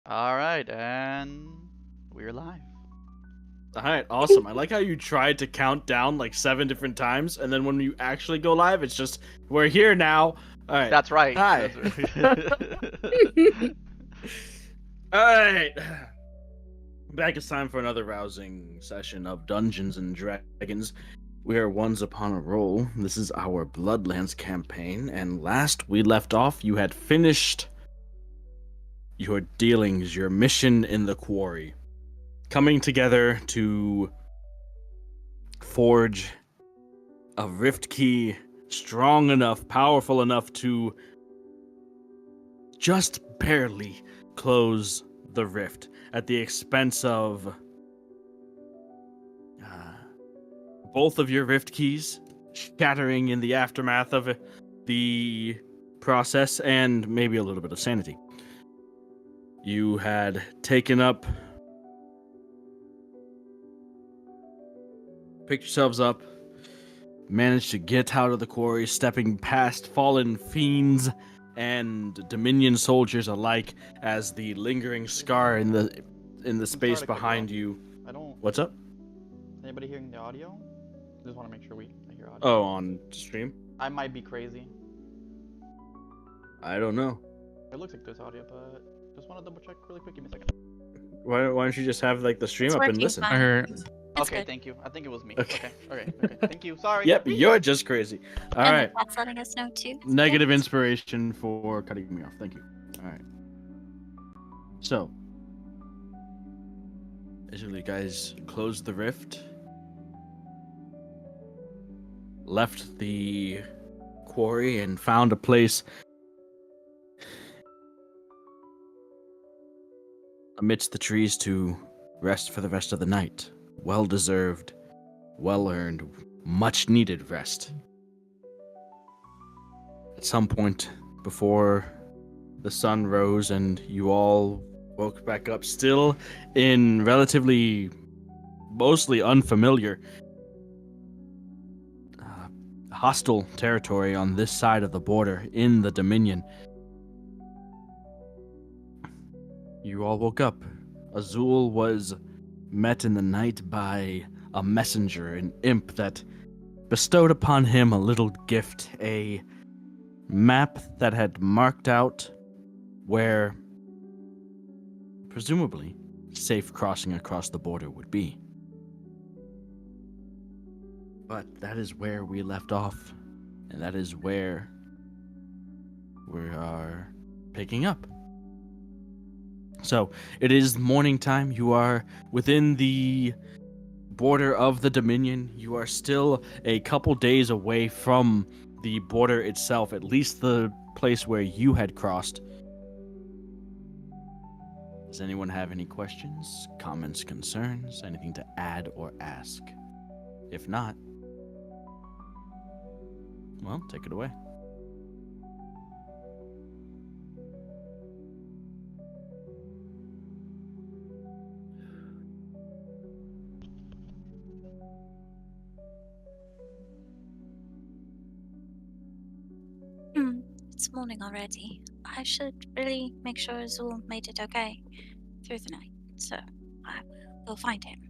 All right, and we're live. All right, awesome. I like how you tried to count down like 7 different times, and then when you actually go live, it's just we're here now. All right. That's right. Hi. That's right. All right. Back it's time for another rousing session of Dungeons and Dragons. We are once upon a roll. This is our Bloodlands campaign, and last we left off, you had finished your dealings, your mission in the quarry, coming together to forge a rift key strong enough, powerful enough to just barely close the rift at the expense of both of your rift keys shattering in the aftermath of the process and maybe a little bit of sanity. You had taken up, picked yourselves up, managed to get out of the quarry, stepping past fallen fiends and Dominion soldiers alike as the lingering scar in the space behind you. I don't. What's up? Anybody hearing the audio? Just want to make sure I hear audio. Oh, on stream? I might be crazy. I don't know. It looks like there's audio, but just want to double check really quick. Give me a second. Why don't you just have like the stream It's up and working listen? fine. I heard. It's Okay, good. thank you. I think it was me. Okay. Okay. Thank you. Sorry. Yep, you're just crazy. All And right. that's letting us know too. Negative inspiration for cutting me off. Thank you. All right. So, basically, you guys closed the rift, left the quarry, and found a place amidst the trees to rest for the rest of the night. Well deserved, well earned, much needed rest. At some point before the sun rose and you all woke back up, still in relatively mostly unfamiliar hostile territory on this side of the border in the Dominion. You all woke up. Azul was met in the night by a messenger, an imp that bestowed upon him a little gift, a map that had marked out where, presumably, safe crossing across the border would be. But that is where we left off, and that is where we are picking up. So, it is morning time. You are within the border of the Dominion. You are still a couple days away from the border itself, at least the place where you had crossed. Does anyone have any questions, comments, concerns, anything to add or ask? If not, well, take it away. It's morning already. I should really make sure Azul made it okay through the night. So I will go find him.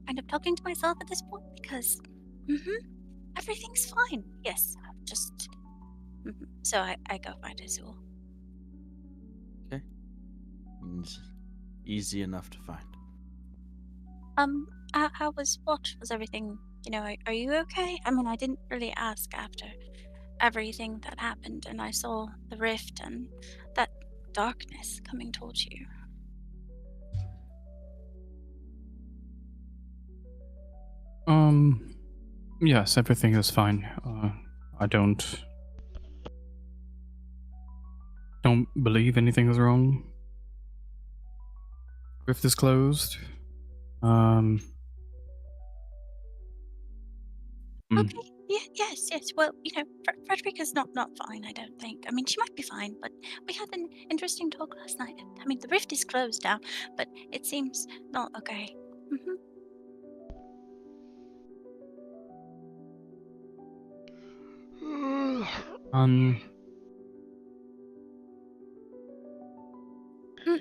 Kind of talking to myself at this point because everything's fine. Yes, just so I go find Azul. Okay. It's easy enough to find. How was what? Was everything, are you okay? I mean, I didn't really ask after everything that happened, and I saw the rift and that darkness coming towards you. Yes, everything is fine. I don't believe anything is wrong. Rift is closed. Okay. Yes. Well, Frederica's not fine, I don't think. I mean, she might be fine, but we had an interesting talk last night. I mean, the rift is closed now, but it seems not okay.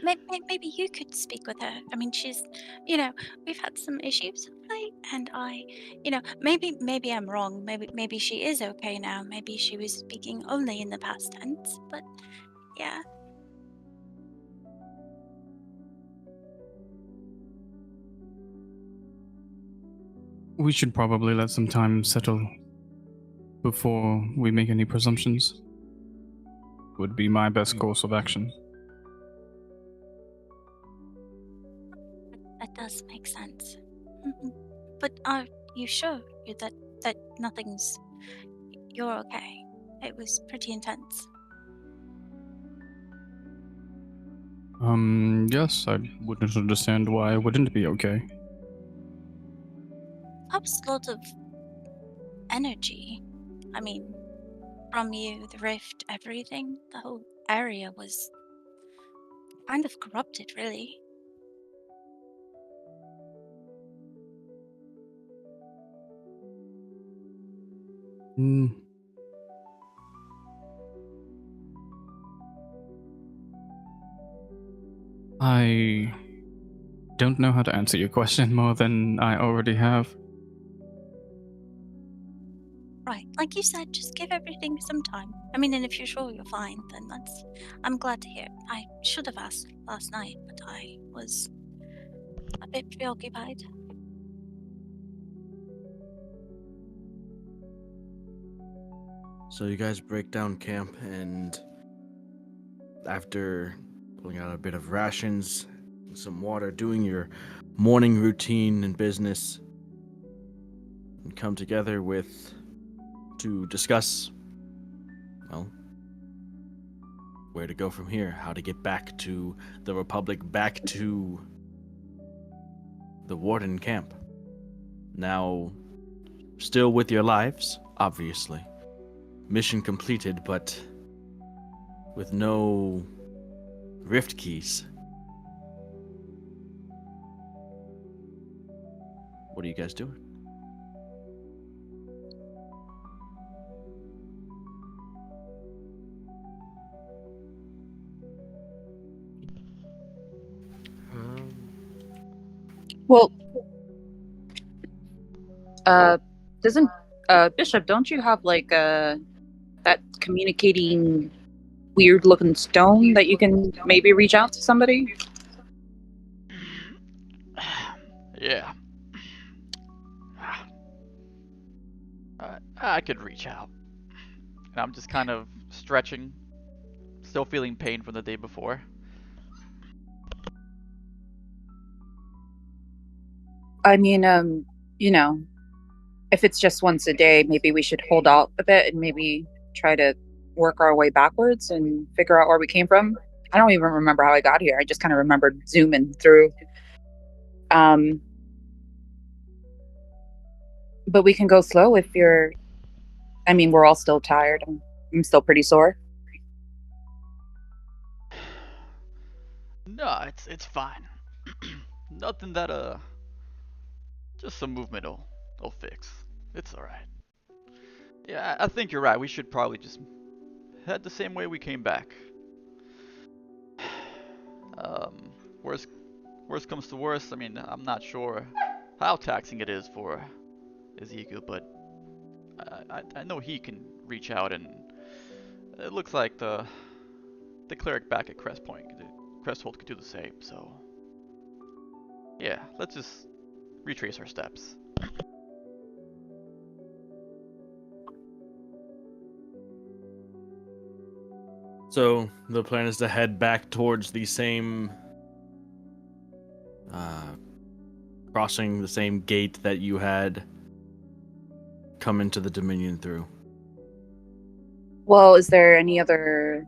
Maybe you could speak with her. I mean, she's, we've had some issues of late, and maybe I'm wrong. Maybe she is okay now. Maybe she was speaking only in the past tense. But yeah, We should probably let some time settle before we make any presumptions. Would be my best course of action. that does make sense. But are you sure that nothing's? You're okay. It was pretty intense. Yes, I wouldn't understand why I wouldn't be okay. That was a lot of energy. I mean, from you, the rift, everything. The whole area was kind of corrupted, really. Hmm. I don't know how to answer your question more than I already have. Right, like you said, just give everything some time. I mean, and if you're sure you're fine, then I'm glad to hear. I should have asked last night, but I was a bit preoccupied. So you guys break down camp, and after pulling out a bit of rations, some water, doing your morning routine and business, and come together to discuss, well, where to go from here, how to get back to the Republic, back to the Warden camp. Now, still with your lives, obviously. Mission completed, but with no rift keys. What are you guys doing? Well, doesn't Bishop? Don't you have like that communicating weird looking stone that you can maybe reach out to somebody? Yeah. I could reach out. And I'm just kind of stretching, still feeling pain from the day before. I mean, if it's just once a day, maybe we should hold out a bit and maybe try to work our way backwards and figure out where we came from. I don't even remember how I got here. I just kind of remembered zooming through. But we can go slow if you're. I mean, we're all still tired. I'm still pretty sore. No, it's fine. Nothing that just some movement will fix. It's all right. Yeah, I think you're right. We should probably just head the same way we came back. Worst comes to worst. I mean, I'm not sure how taxing it is for Ezekiel, but I know he can reach out, and it looks like the cleric back at Cresthold could do the same. So yeah, let's just retrace our steps. So the plan is to head back towards the same, crossing the same gate that you had come into the Dominion through. Well, is there anything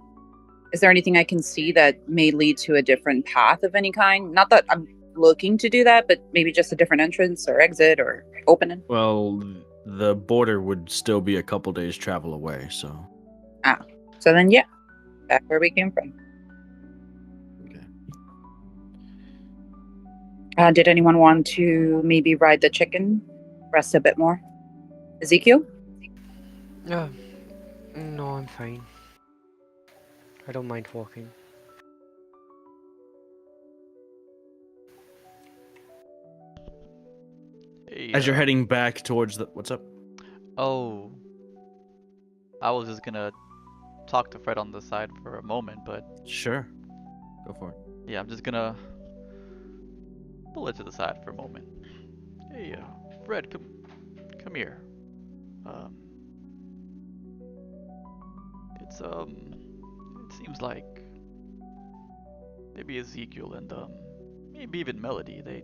I can see that may lead to a different path of any kind? Not that I'm looking to do that, but maybe just a different entrance or exit or opening. Well, the border would still be a couple days travel away, so. So then, yeah, back where we came from. Okay. Did anyone want to maybe ride the chicken, rest a bit more? Ezekiel? No, I'm fine. I don't mind walking. As you're heading back towards the... What's up? Oh, I was just gonna talk to Fred on the side for a moment, but Sure. Go for it. yeah, I'm just gonna pull it to the side for a moment. Hey, Fred, come here. Um, it seems like maybe Ezekiel and maybe even Melody, they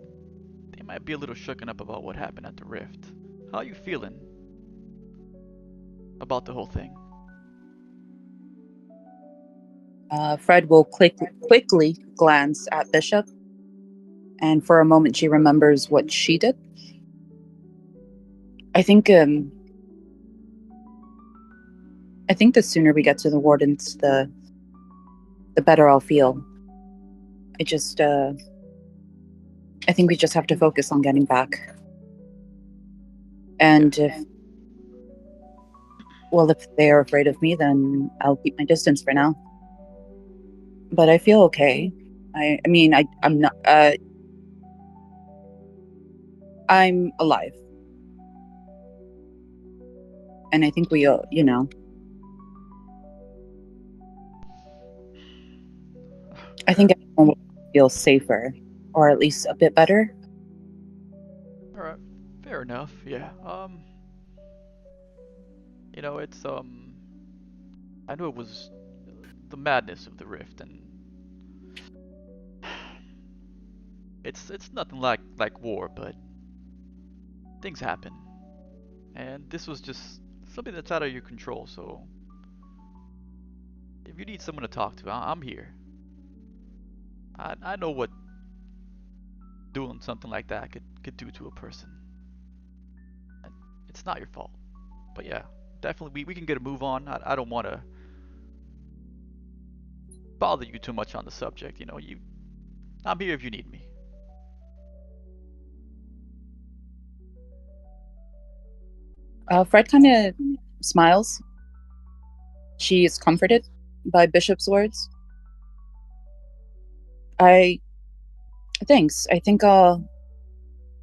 might be a little shooken up about what happened at the Rift. How are you feeling about the whole thing? Fred will quickly glance at Bishop, and for a moment she remembers what she did. I think the sooner we get to the wardens, the better I'll feel. I think we just have to focus on getting back. And if they are afraid of me, then I'll keep my distance for now. But I feel okay. I'm not. I'm alive, and I think we, I think everyone will feel safer, or at least a bit better. All right, fair enough. Yeah. It's I knew it was the madness of the Rift, and it's nothing like war, but things happen, and this was just something that's out of your control. So if you need someone to talk to, I'm here. I know what doing something like that could do to a person. And it's not your fault. But yeah, definitely we can get a move on. I don't want to bother you too much on the subject. I'm here if you need me. Fred kind of smiles. She is comforted by Bishop's words. Thanks. I think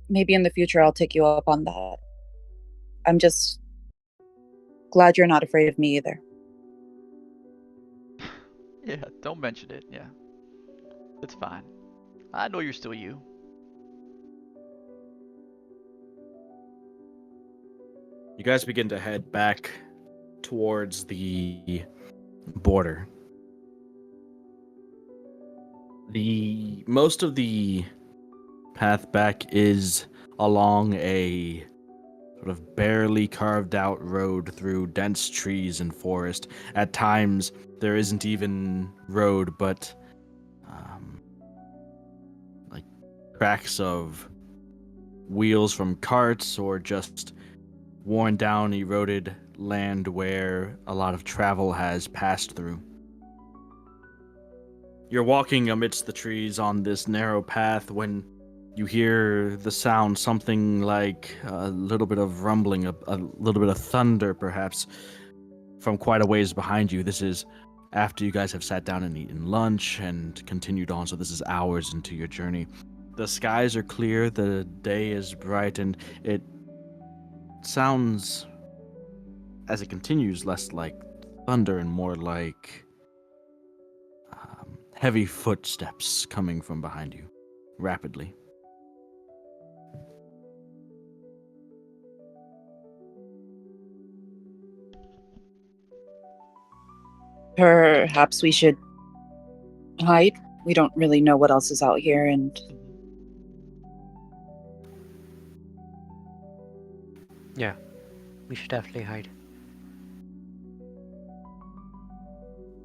maybe in the future I'll take you up on that. I'm just glad you're not afraid of me either. Yeah, don't mention it. Yeah, it's fine. I know you're still you. You guys begin to head back towards the border. Most of the path back is along a sort of barely carved out road through dense trees and forest. At times, there isn't even road, but like tracks of wheels from carts or just worn down, eroded land where a lot of travel has passed through. You're walking amidst the trees on this narrow path when you hear the sound, something like a little bit of rumbling, a little bit of thunder perhaps, from quite a ways behind you. This is after you guys have sat down and eaten lunch and continued on, so this is hours into your journey. The skies are clear, the day is bright, and it sounds, as it continues, less like thunder and more like heavy footsteps coming from behind you, rapidly. Perhaps we should hide. We don't really know what else is out here, and Yeah, we should definitely hide.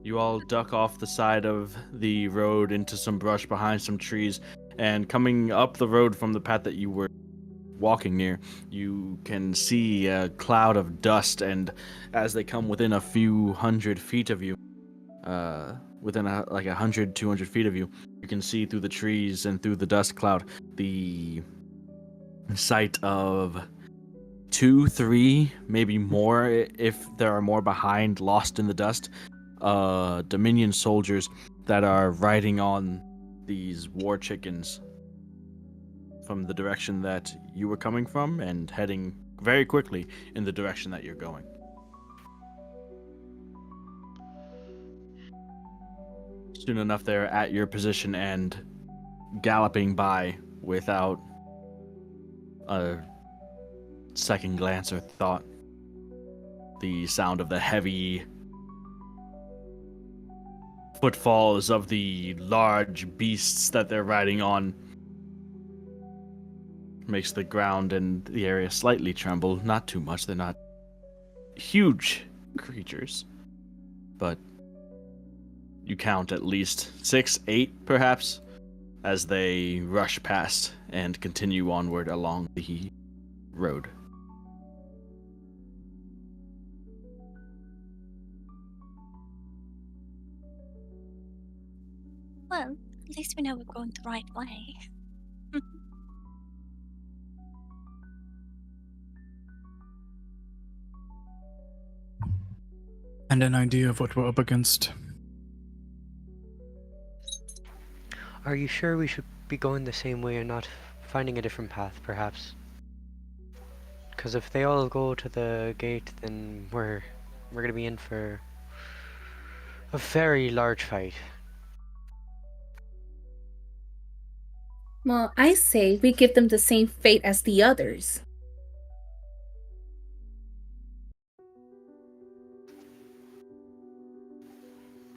You all duck off the side of the road into some brush behind some trees, and coming up the road from the path that you were walking near, you can see a cloud of dust, and as they come within a few hundred feet of you, within 100, 200 feet of you, you can see through the trees and through the dust cloud the sight of 2, 3, maybe more if there are more behind, lost in the dust, Dominion soldiers that are riding on these war chickens, from the direction that you were coming from and heading very quickly in the direction that you're going. Soon enough, they're at your position and galloping by without a second glance or thought. The sound of the heavy footfalls of the large beasts that they're riding on makes the ground and the area slightly tremble. Not too much, they're not huge creatures, but you count at least 6, 8 perhaps as they rush past and continue onward along the road. Well, at least we know we're going the right way. And an idea of what we're up against. Are you sure we should be going the same way and not finding a different path, perhaps? Because if they all go to the gate, then we're gonna be in for a very large fight. Well, I say we give them the same fate as the others.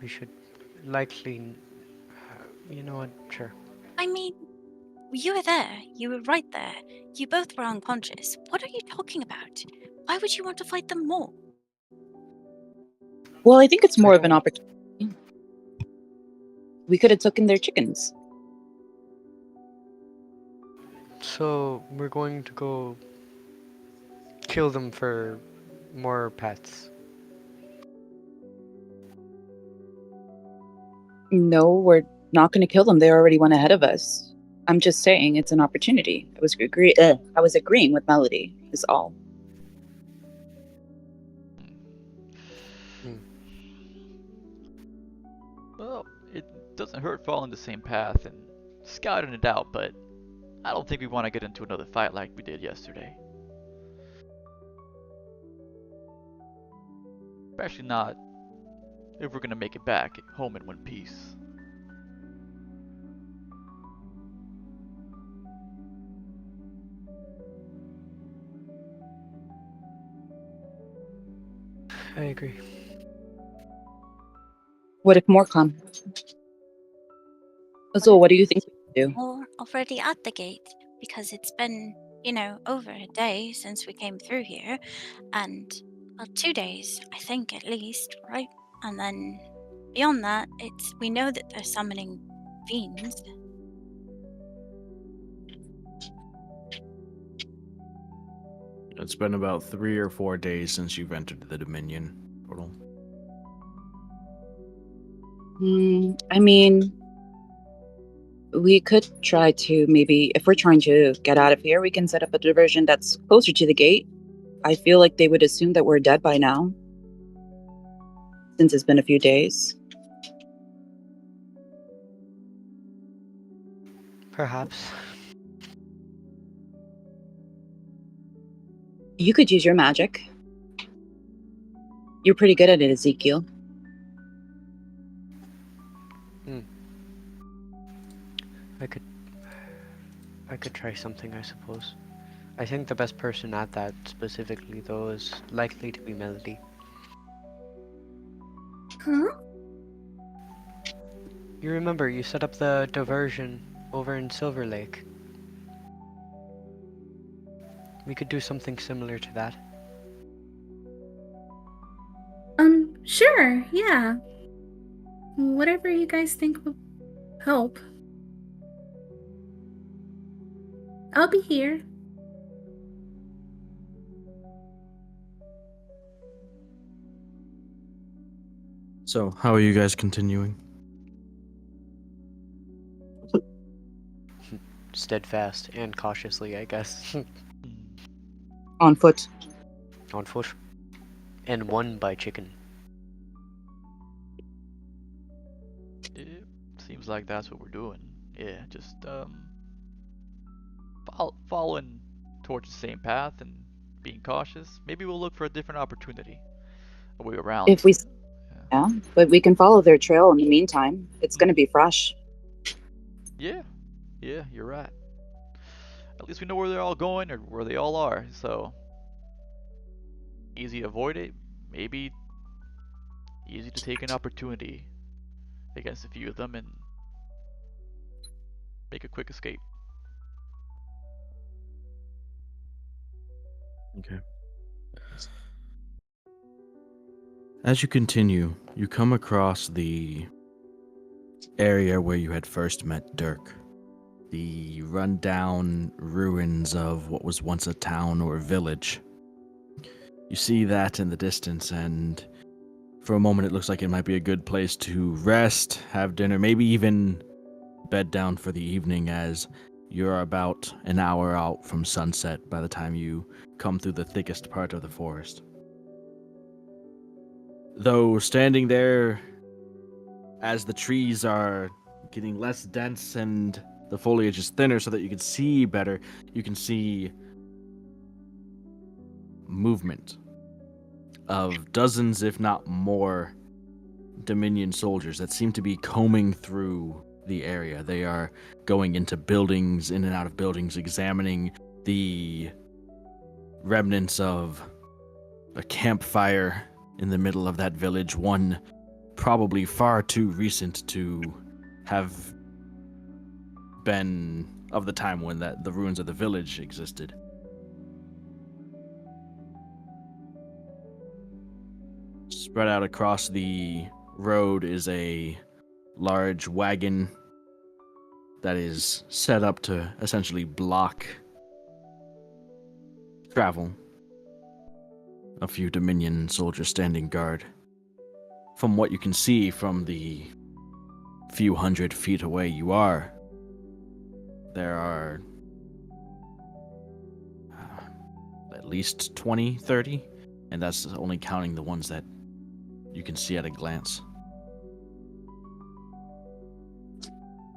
We should likely... you know what? Sure. I mean, you were there. You were right there. You both were unconscious. What are you talking about? Why would you want to fight them more? Well, I think it's more of an opportunity. We could have taken their chickens. So, we're going to go kill them for more pets. No, we're not going to kill them. They already went ahead of us. I'm just saying it's an opportunity. I was agreeing with Melody, is all. Well, it doesn't hurt following the same path and scouting it out, but I don't think we want to get into another fight like we did yesterday. Especially not if we're gonna make it back home in one piece. I agree. What if more come? So what do you think we should do? Or already at the gate, because it's been, over a day since we came through here, and, well, 2 days, I think, at least, right? And then beyond that, we know that they're summoning fiends. It's been about 3 or 4 days since you've entered the Dominion portal. I mean, we could try to maybe, if we're trying to get out of here, we can set up a diversion that's closer to the gate. I feel like they would assume that we're dead by now, since it's been a few days. Perhaps. You could use your magic. You're pretty good at it, Ezekiel. I could try something, I suppose. I think the best person at that specifically, though, is likely to be Melody. Huh? You remember, you set up the diversion over in Silver Lake. We could do something similar to that. Sure, yeah. Whatever you guys think will help. I'll be here. So, how are you guys continuing? Steadfast and cautiously, I guess. On foot. On foot. And one by chicken. It seems like that's what we're doing. Yeah, just following towards the same path and being cautious, maybe we'll look for a different opportunity. A way around. If we, Yeah. yeah, but we can follow their trail in the meantime. It's going to be fresh. Yeah, you're right. At least we know where they're all going or where they all are, so easy to avoid it. Maybe easy to take an opportunity against a few of them and make a quick escape. Okay. As you continue, you come across the area where you had first met Dirk. The rundown ruins of what was once a town or village. You see that in the distance, and for a moment it looks like it might be a good place to rest, have dinner, maybe even bed down for the evening, as you're about an hour out from sunset by the time you come through the thickest part of the forest. Though standing there, as the trees are getting less dense and the foliage is thinner so that you can see better, you can see movement of dozens, if not more, Dominion soldiers that seem to be combing through the area. They are going into buildings, in and out of buildings, examining the remnants of a campfire in the middle of that village, one probably far too recent to have been of the time when the ruins of the village existed. Spread out across the road is a large wagon that is set up to essentially block travel. A few Dominion soldiers standing guard. From what you can see from the few hundred feet away you are, there are at least 20, 30, and that's only counting the ones that you can see at a glance.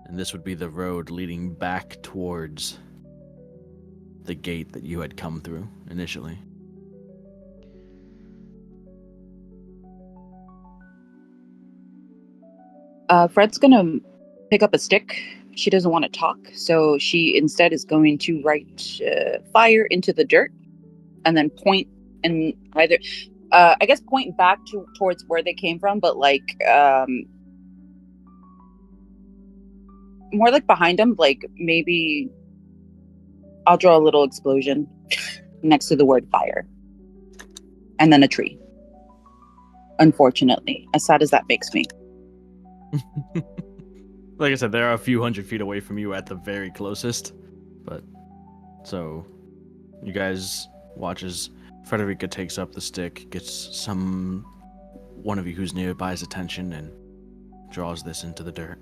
And this would be the road leading back towards the gate that you had come through initially. Fred's gonna pick up a stick. She doesn't want to talk, so she instead is going to write fire into the dirt and then point and either, I guess, point back towards where they came from, but like more like behind them. Like maybe I'll draw a little explosion next to the word fire, and then a tree. Unfortunately, as sad as that makes me. Like I said, there are a few hundred feet away from you at the very closest. But, so, you guys watch as Frederica takes up the stick, gets one of you who's nearby's attention, and draws this into the dirt.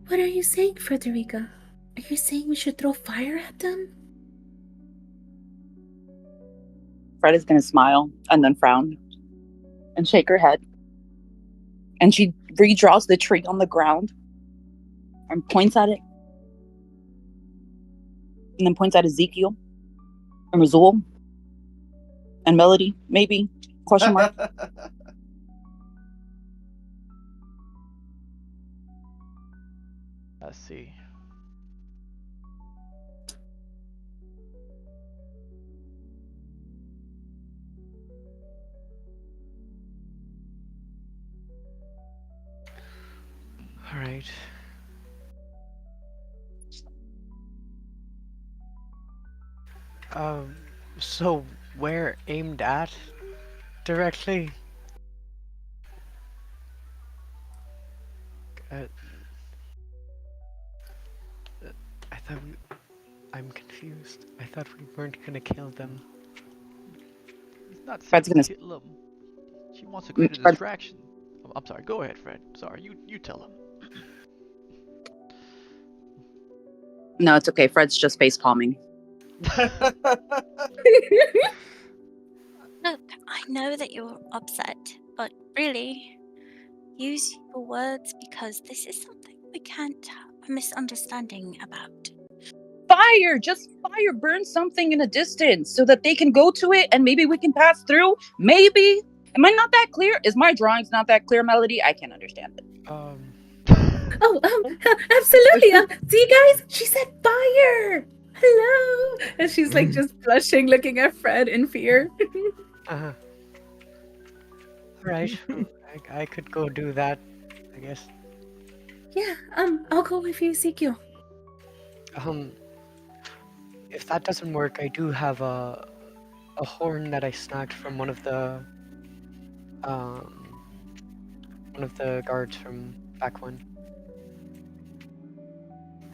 What are you saying, Frederica? Are you saying we should throw fire at them? Fred is going to smile and then frown and shake her head. And she redraws the tree on the ground and points at it. And then points at Ezekiel and Razul and Melody, maybe? Question mark. Let's see. All right. So where aimed at directly? I thought I'm confused. I thought we weren't gonna kill them. It's not Fred's saying gonna- kill them. She wants to create a Fred- distraction. I'm sorry. Go ahead, Fred. Sorry. You tell him. No, it's okay. Fred's just face palming. Look, I know that you're upset, but really, use your words because this is something we can't have a misunderstanding about. Fire! Just fire! Burn something in the distance so that they can go to it and maybe we can pass through. Maybe. Am I not that clear? Is my drawings not that clear, Melody? I can't understand it. Oh, absolutely. See, guys, she said fire. Hello. And she's like just blushing, looking at Fred in fear. All right. I could go do that, I guess. Yeah, I'll go with you, Ezekiel. If that doesn't work, I do have a horn that I snagged from one of the guards from back when,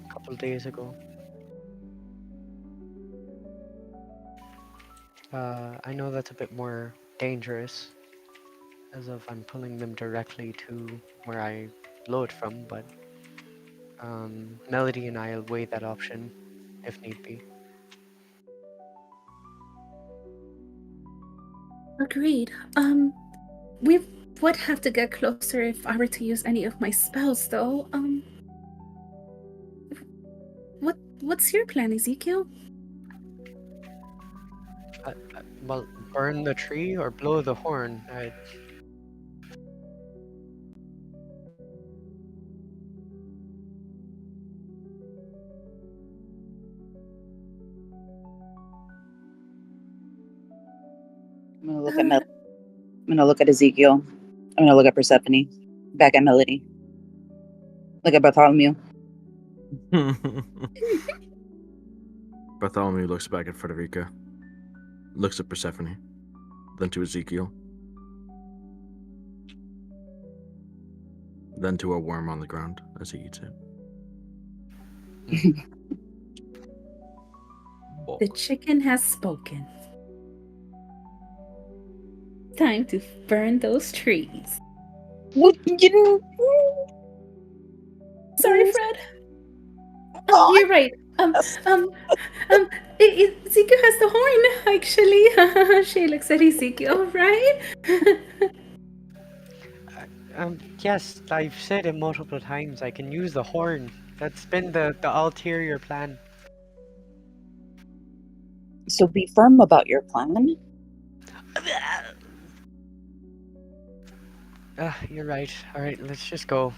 a couple days ago. I know that's a bit more dangerous, as if I'm pulling them directly to where I blow it from, but Melody and I'll weigh that option if need be. Agreed. We would have to get closer if I were to use any of my spells, though. What's your plan, Ezekiel? Well, burn the tree or blow the horn. I'm gonna look at I'm gonna look at Ezekiel. I'm gonna look at Persephone. Back at Melody. Look at Bartholomew. Bartholomew looks back at Frederica, looks at Persephone, then to Ezekiel, then to a worm on the ground as he eats it. The chicken has spoken. Time to burn those trees. What you know? Sorry, Fred. Oh, you're right. Ezekiel has the horn, actually. She looks at Ezekiel, right? Yes, I've said it multiple times. I can use the horn. That's been the ulterior plan. So be firm about your plan. You're right. All right, let's just go.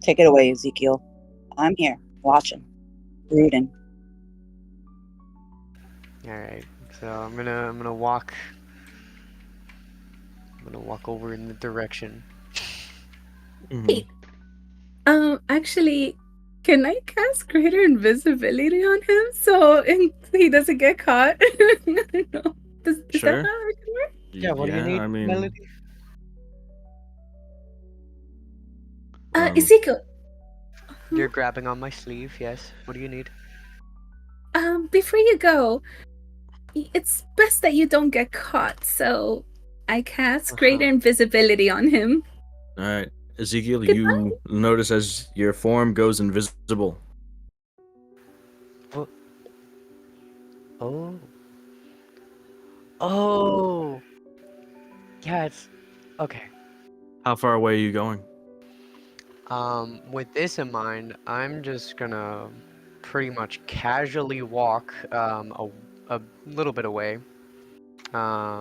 Take it away, Ezekiel. I'm here, watching, rooting. All right. So I'm gonna walk. I'm gonna walk over in the direction. Hey, actually, can I cast greater invisibility on him so he doesn't get caught? No. Is Sure. that how it can work? Yeah. What do you need, I mean, Melody? Ezekiel. You're grabbing on my sleeve. Yes. What do you need? Before you go, it's best that you don't get caught, so I cast greater invisibility on him. all right, Ezekiel, Goodbye. you notice as your form goes invisible. Oh. Oh. Yeah. It's okay. How far away are you going? With this in mind, I'm just gonna pretty much casually walk a little bit away. How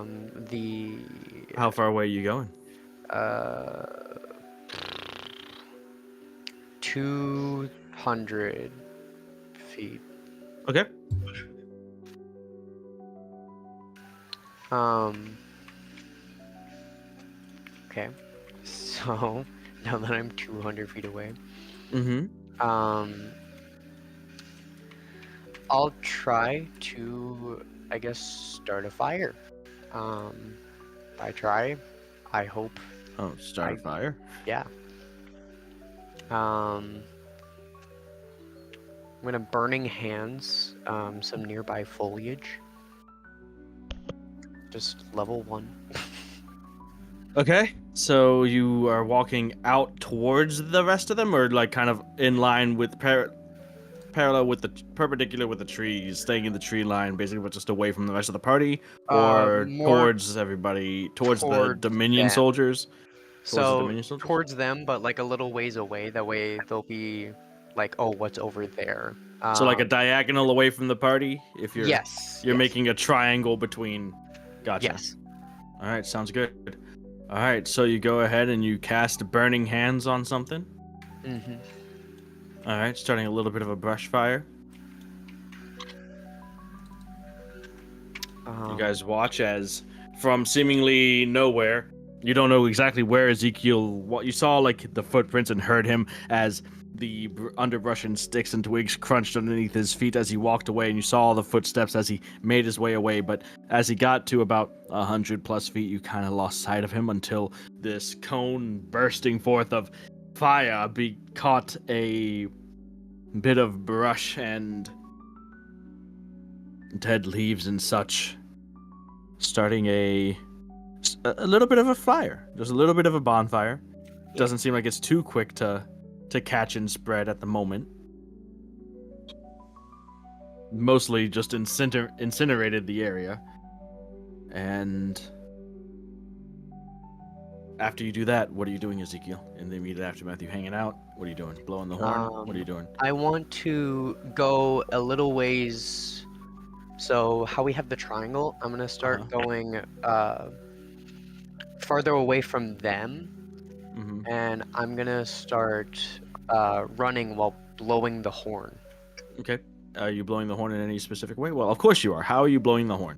far away are you going? 200 feet. Okay. Okay. So now that I'm 200 feet away, Mm-hmm. I'll try to, I guess, start a fire. I try. I hope. Oh, start a fire. Yeah. I'm gonna burning hands some nearby foliage. Just level 1. Okay. So you are walking out towards the rest of them, or like kind of in line with parallel with the perpendicular with the trees, staying in the tree line, basically, but just away from the rest of the party, or More towards everybody, towards the towards Dominion them. soldiers. the So Dominion soldiers? towards them, but like a little ways away. That way they'll be like, oh, what's over there? So like a diagonal away from the party. If you're Yes. you're yes, making a triangle between. Gotcha. Yes. All right, sounds good. All right, so you go ahead and you cast Burning Hands on something. Mm-hmm. All right, starting a little bit of a brush fire. You guys watch as from seemingly nowhere, you don't know exactly where Ezekiel. What you saw, like the footprints, and heard him as the underbrush and sticks and twigs crunched underneath his feet as he walked away, and you saw the footsteps as he made his way away. But as he got to about 100+ feet, you kind of lost sight of him until this cone bursting forth of fire caught a bit of brush and dead leaves and such, starting a little bit of a fire, just a little bit of a bonfire. Doesn't seem like it's too quick to catch and spread at the moment. Mostly just incinerated the area. And after you do that, what are you doing, Ezekiel? In the immediate aftermath, you hanging out? What are you doing? Blowing the horn? What are you doing? I want to go a little ways. So how we have the triangle, I'm gonna start going farther away from them, and I'm gonna start running while blowing the horn. Okay. Are you blowing the horn in any specific way? Well, of course you are. How are you blowing the horn?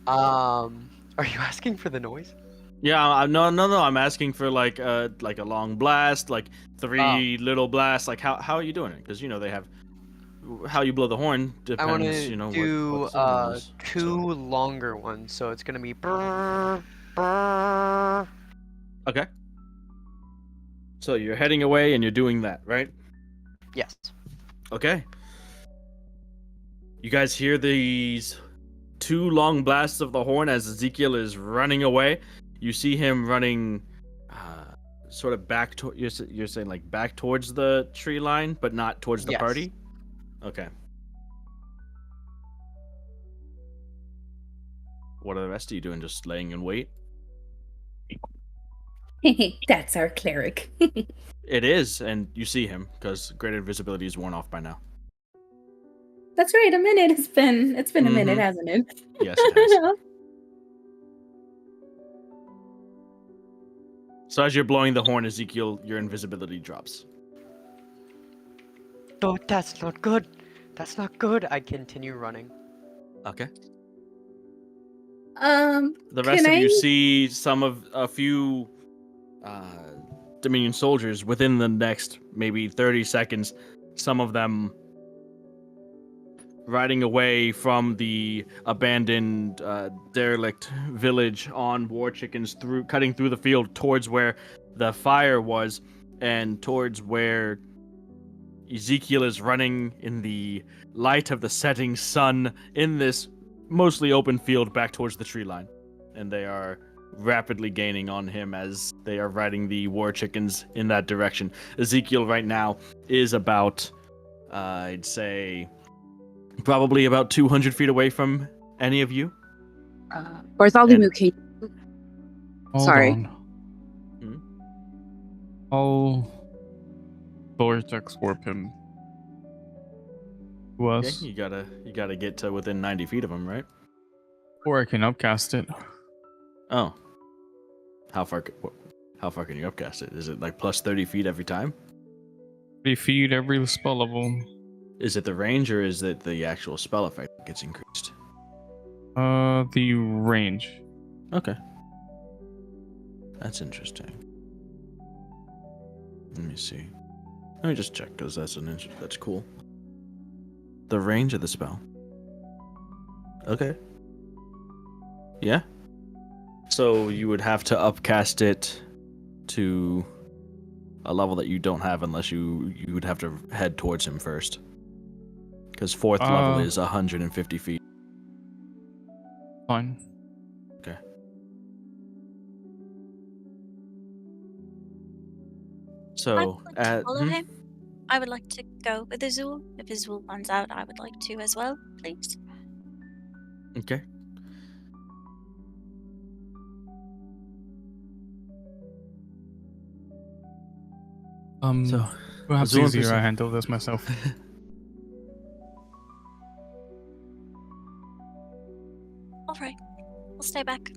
Are you asking for the noise? Yeah, no. I'm asking for like a long blast, like 3 little blasts. Like how are you doing it? Because they have how you blow the horn depends. I want to do what the signal is, two longer ones, so it's gonna be brrr, brrr. Okay. So you're heading away and you're doing that, right? Yes. Okay. You guys hear these 2 long blasts of the horn as Ezekiel is running away. You see him running sort of back to you're saying like back towards the tree line, but not towards the party? Okay. What are the rest of you doing? Just laying in wait? That's our cleric. It is, and you see him because greater invisibility is worn off by now. That's right, a minute. It's been a minute, hasn't it? Yes, it has. So as you're blowing the horn, Ezekiel, your invisibility drops. No, that's not good. That's not good. I continue running. Okay. The rest of you see a few Dominion soldiers within the next maybe 30 seconds. Some of them riding away from the abandoned derelict village on war chickens, cutting through the field towards where the fire was and towards where Ezekiel is running in the light of the setting sun in this mostly open field back towards the tree line. And they are rapidly gaining on him as they are riding the war chickens in that direction. Ezekiel right now is about, I'd say, probably about 200 feet away from any of you. Bartholomew, can you... Hold Sorry. on. I'll vortex warp him to us. Okay, you gotta get to within 90 feet of him, right? Or I can upcast it. Oh. How far can you upcast it? Is it like plus 30 feet every time? 30 feet every spell level. Is it the range or is it the actual spell effect that gets increased? The range. Okay. That's interesting. Let me see. Let me just check because that's cool. The range of the spell. Okay. Yeah. So you would have to upcast it to a level that you don't have unless you would have to head towards him first. Because 4th level is 150 feet. Fine. Okay. So I would like to follow him. I would like to go with Azul. If Azul runs out, I would like to as well, please. Okay. So, Perhaps Azul and easier I Priscilla. handle this myself. All right, we'll stay back.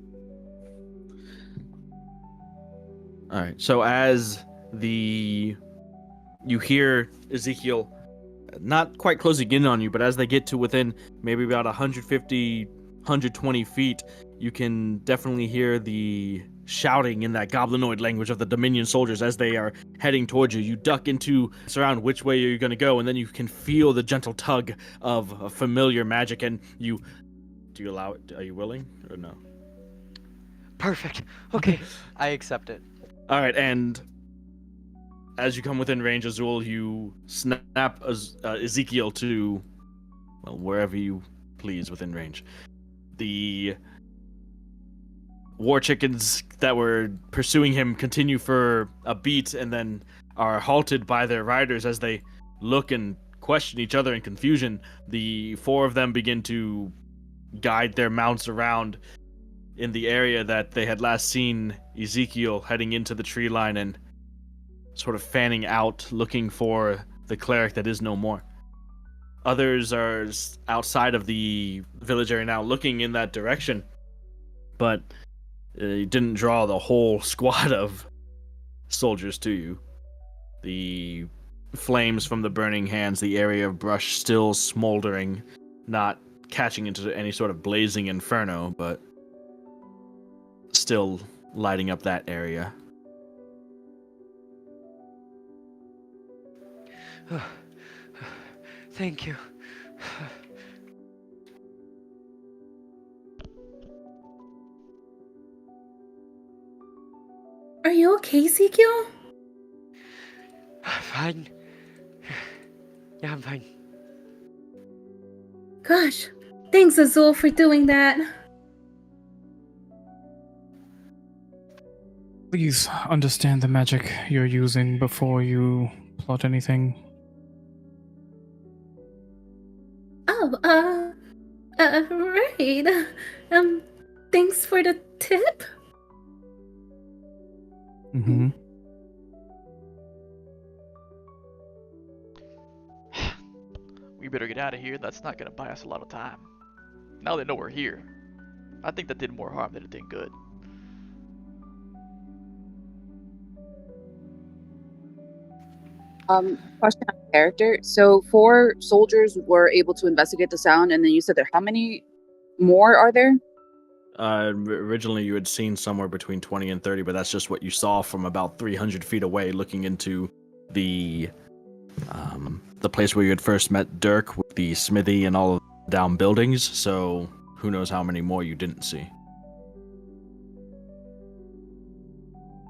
All right. So as you hear Ezekiel not quite closing in on you, but as they get to within maybe about 150, 120 feet, you can definitely hear the shouting in that goblinoid language of the Dominion soldiers as they are heading towards you. You duck into surround which way you're going to go, and then you can feel the gentle tug of a familiar magic, and do you allow it? Are you willing or no? Perfect. Okay, I accept it. All right, and as you come within range, Azul, you snap Ezekiel to, well, wherever you please within range. The war chickens that were pursuing him continue for a beat and then are halted by their riders as they look and question each other in confusion. The four of them begin to guide their mounts around in the area that they had last seen Ezekiel heading into the tree line and sort of fanning out, looking for the cleric that is no more. Others are outside of the village area now, looking in that direction, but it didn't draw the whole squad of soldiers to you. The flames from the burning hands, the area of brush still smoldering, not catching into any sort of blazing inferno, but still lighting up that area. Thank you. Are you okay, Ezekiel? Fine. Yeah, I'm fine. Gosh, thanks, Azul, for doing that. Please understand the magic you're using before you plot anything. Oh, right. Thanks for the tip. Mm-hmm. We better get out of here. That's not gonna buy us a lot of time. Now they know we're here. I think that did more harm than it did good. Question on character. So 4 soldiers were able to investigate the sound, and then you said how many more are there? Originally you had seen somewhere between 20 and 30, but that's just what you saw from about 300 feet away, looking into the place where you had first met Dirk with the smithy and all of the down buildings. So who knows how many more you didn't see.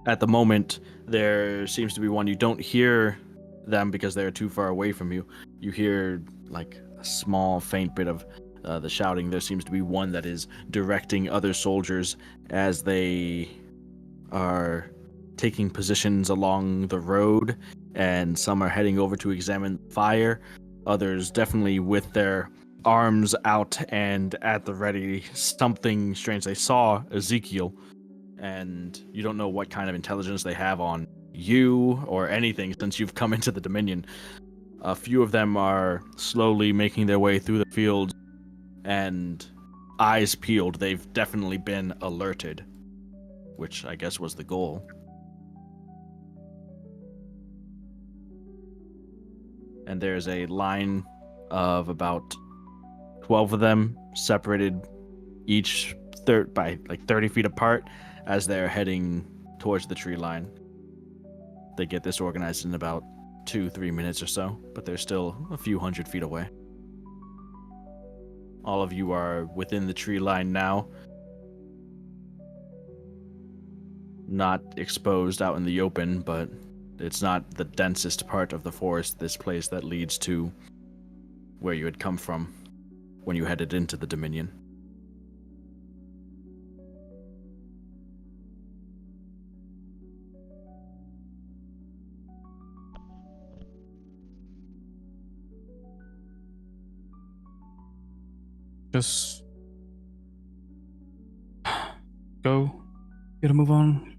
At the moment, there seems to be one. You don't hear them because they're too far away from you. You hear like a small, faint bit of the shouting. There seems to be one that is directing other soldiers as they are taking positions along the road, and some are heading over to examine the fire. Others definitely with their arms out and at the ready. Something strange. They saw Ezekiel, and you don't know what kind of intelligence they have on you or anything since you've come into the Dominion. A few of them are slowly making their way through the field, and eyes peeled. They've definitely been alerted, which I guess was the goal. And there's a line of about 12 of them, separated each by like 30 feet apart, as they're heading towards the tree line. They get this organized in about 2-3 minutes or so, but they're still a few hundred feet away. All of you are within the tree line now, not exposed out in the open, but it's not the densest part of the forest, this place that leads to where you had come from when you headed into the Dominion. Just go. Gotta move on.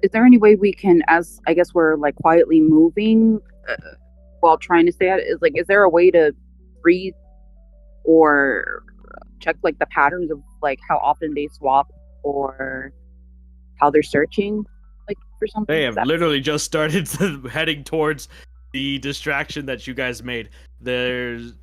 Is there any way we can, as I guess we're like quietly moving while trying to stay at it, is there a way to breathe or check like the patterns of like how often they swap or how they're searching like for something? They Is have that- literally just started heading towards the distraction that you guys made. There's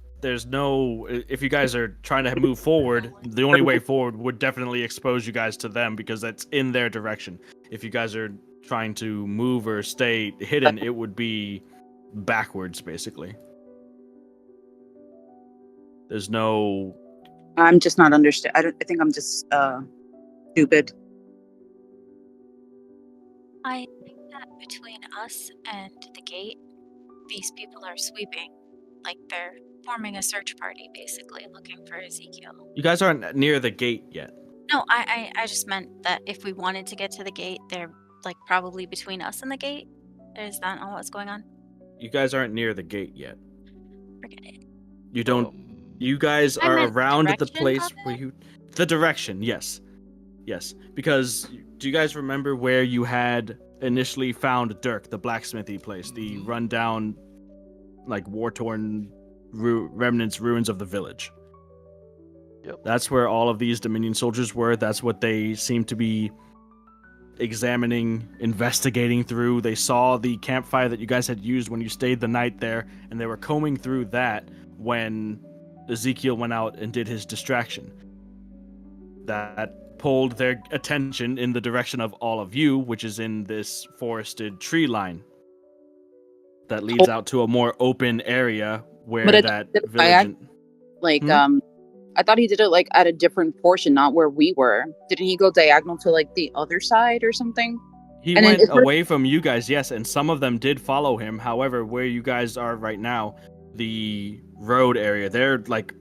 no, if you guys are trying to move forward, the only way forward would definitely expose you guys to them because that's in their direction. If you guys are trying to move or stay hidden, it would be backwards basically. There's no. I'm just not understand. I think I'm just stupid. I think that between us and the gate, these people are sweeping. Like they're forming a search party, basically, looking for Ezekiel. You guys aren't near the gate yet. No, I just meant that if we wanted to get to the gate, they're like probably between us and the gate. Is that not what's going on? You guys aren't near the gate yet. Forget it. You don't. Um, You guys I are meant the around the direction place of where it? you. The direction, yes. Yes. Because do you guys remember where you had initially found Dirk, the blacksmithy place, the rundown, like war-torn remnants, ruins of the village? Yep. That's where all of these Dominion soldiers were. That's what they seem to be examining, investigating through. They saw the campfire that you guys had used when you stayed the night there, and they were combing through that when Ezekiel went out and did his distraction. That pulled their attention in the direction of all of you, which is in this forested tree line that leads out to a more open area where But that I village. like Hmm? I thought he did it like at a different portion, not where we were. Didn't he go diagonal to like the other side or something? He And then went is there- away from you guys, yes, and some of them did follow him. However, where you guys are right now, the road area, they're like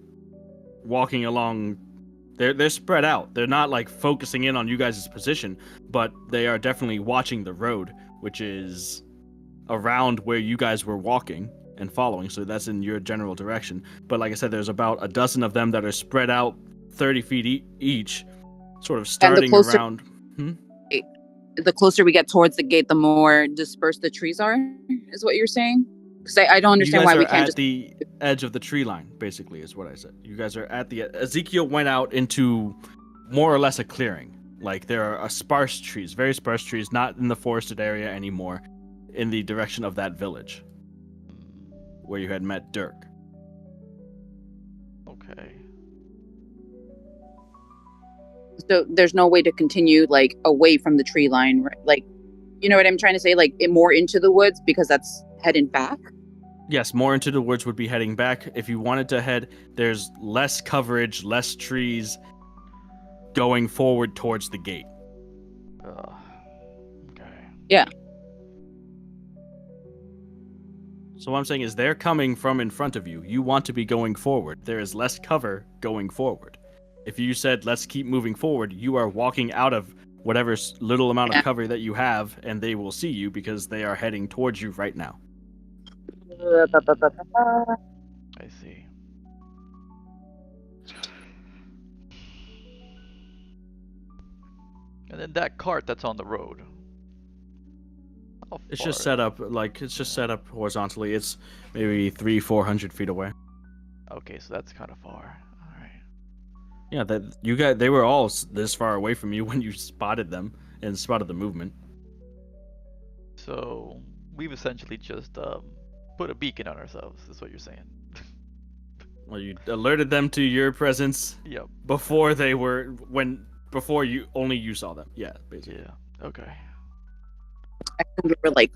walking along. They're spread out. They're not like focusing in on you guys' position, but they are definitely watching the road, which is around where you guys were walking and following. So that's in your general direction. But like I said, there's about a dozen of them that are spread out 30 feet each, sort of starting closer- around. the closer we get towards the gate, the more dispersed the trees are. Is what you're saying? Because I don't understand you guys why we are can't at just. the edge of the tree line, basically, is what I said. You guys are at the Ezekiel went out into more or less a clearing. Like there are sparse trees, very sparse trees, not in the forested area anymore, in the direction of that village where you had met Dirk. Okay. So there's no way to continue like away from the tree line, right? Like, you know what I'm trying to say? Like more into the woods because that's heading back. Yes, more into the woods would be heading back. If you wanted to head, there's less coverage, less trees going forward towards the gate. Okay. Yeah. So what I'm saying is they're coming from in front of you. You want to be going forward. There is less cover going forward. If you said, let's keep moving forward, you are walking out of whatever little amount of cover that you have, and they will see you because they are heading towards you right now. I see. And then that cart that's on the road. How It's just far- set up horizontally. It's maybe 300-400 feet away. Okay, so that's kind of far. All right. Yeah, that you guys, they were all this far away from you when you spotted them and spotted the movement. So we've essentially just put a beacon on ourselves. Is what you're saying? Well, you alerted them to your presence Yep. before you saw them. Yeah, basically. Yeah. Okay. I thought we were like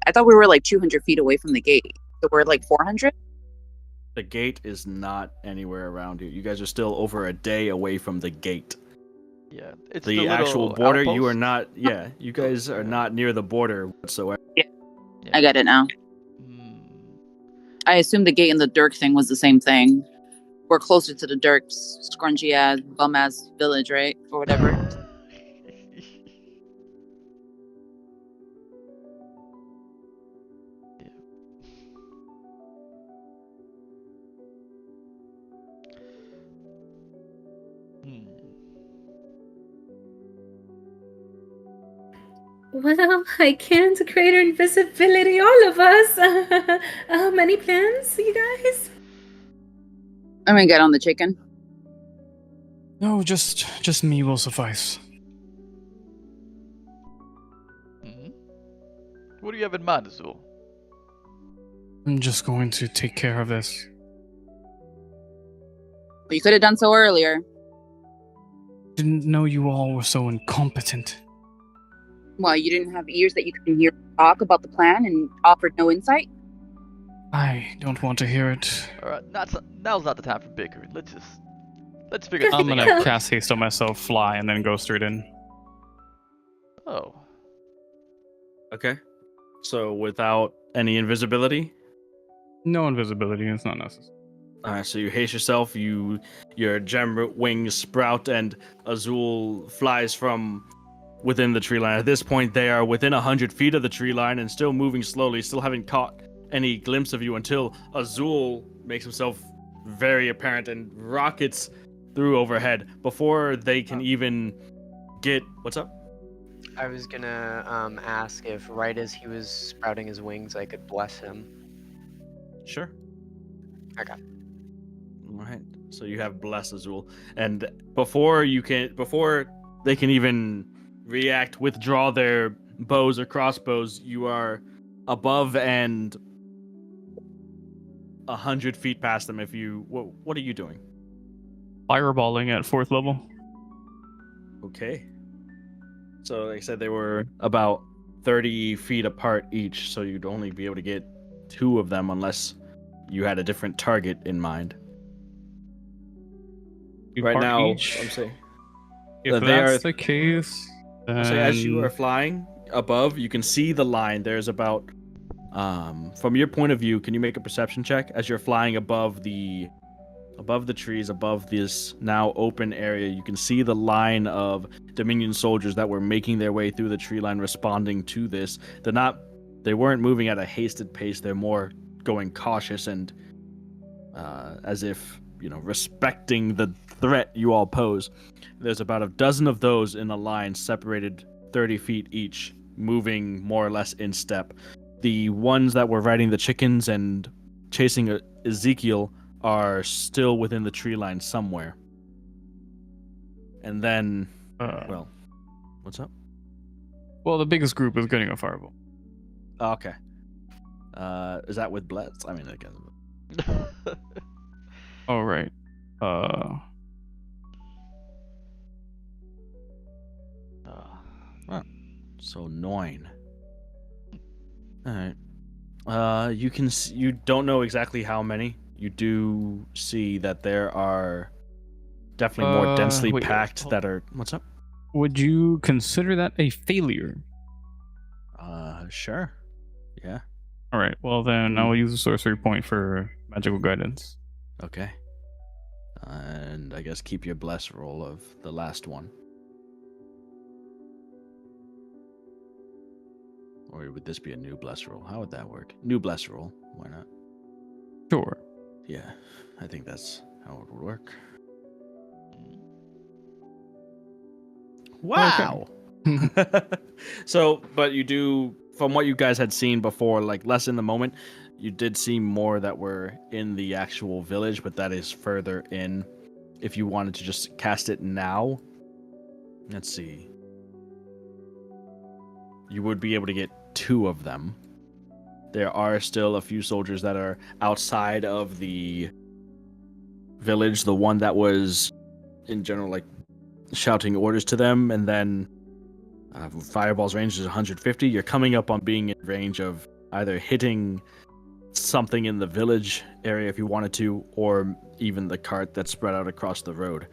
I thought we were like 200 feet away from the gate. So we're like 400. The gate is not anywhere around you. You guys are still over a day away from the gate. Yeah. It's The little actual border, you are outpost? not. Yeah, you guys are Yeah. not near the border whatsoever. I get it now. Hmm. I assumed the gate and the Dirk thing was the same thing. We're closer to the Dirk's scrunchy ass, bum ass village, right? Or whatever. Hmm. Well, I can't greater invisibility, all of us. Any plans, you guys? I'm gonna get on the chicken. No, just me will suffice. Hmm. What do you have in mind, Azul? I'm just going to take care of this. Well, you could have done so earlier. Didn't know you all were so incompetent. Why, you didn't have ears that you could hear talk about the plan and offered no insight? I don't want to hear it. All right, now's not the time for bickering. Let's figure this I'm thing gonna out. cast haste on myself, fly, and then go straight in. Oh, Okay. So without any invisibility. No invisibility, it's not necessary. All right. So you haste yourself. Your gem wings sprout, and Azul flies from within the tree line. At this point, they are within 100 feet of the tree line and still moving slowly. Still haven't caught any glimpse of you until Azul makes himself very apparent and rockets through overhead before they can even get. What's up? I was gonna ask if right as he was sprouting his wings, I could bless him. Sure. Okay. All right. So you have bless Azul, and before they can even react, withdraw their bows or crossbows, you are above and 100 feet past them. If you, what are you doing? Fireballing at 4th level. Okay. So like I said, they were about 30 feet apart each, so you'd only be able to get 2 of them unless you had a different target in mind. Right Part now, each. I'm saying If they that's are. the case, then So as you are flying above, you can see the line. There's about, from your point of view, can you make a perception check as you're flying above the trees, above this now open area? You can see the line of Dominion soldiers that were making their way through the tree line, responding to this. They weren't moving at a hasted pace. They're more going cautious and as if, respecting the threat you all pose. There's about a dozen of those in a line separated 30 feet each, moving more or less in step. The ones that were riding the chickens and chasing Ezekiel are still within the tree line somewhere. And then, well, what's up? Well, the biggest group is getting a fireball. Oh, okay. Is that with bless? I mean, I guess. All right. So 9. All right. You don't know exactly how many. You do see that there are definitely more densely wait, packed that are. What's up? Would you consider that a failure? Sure. Yeah. All right. Well, then I will use a sorcery point for magical guidance. Okay. And I guess keep your bless roll of the last one. Or would this be a new bless roll? How would that work? New bless roll. Why not? Sure. Yeah, I think that's how it would work. Wow. Okay. So, but you do, from what you guys had seen before, like less in the moment, you did see more that were in the actual village, but that is further in. If you wanted to just cast it now, let's see. You would be able to get 2 of them. There are still a few soldiers that are outside of the village. The one that was, in general, like shouting orders to them, and then Fireball's range is 150. You're coming up on being in range of either hitting something in the village area if you wanted to, or even the cart that's spread out across the road.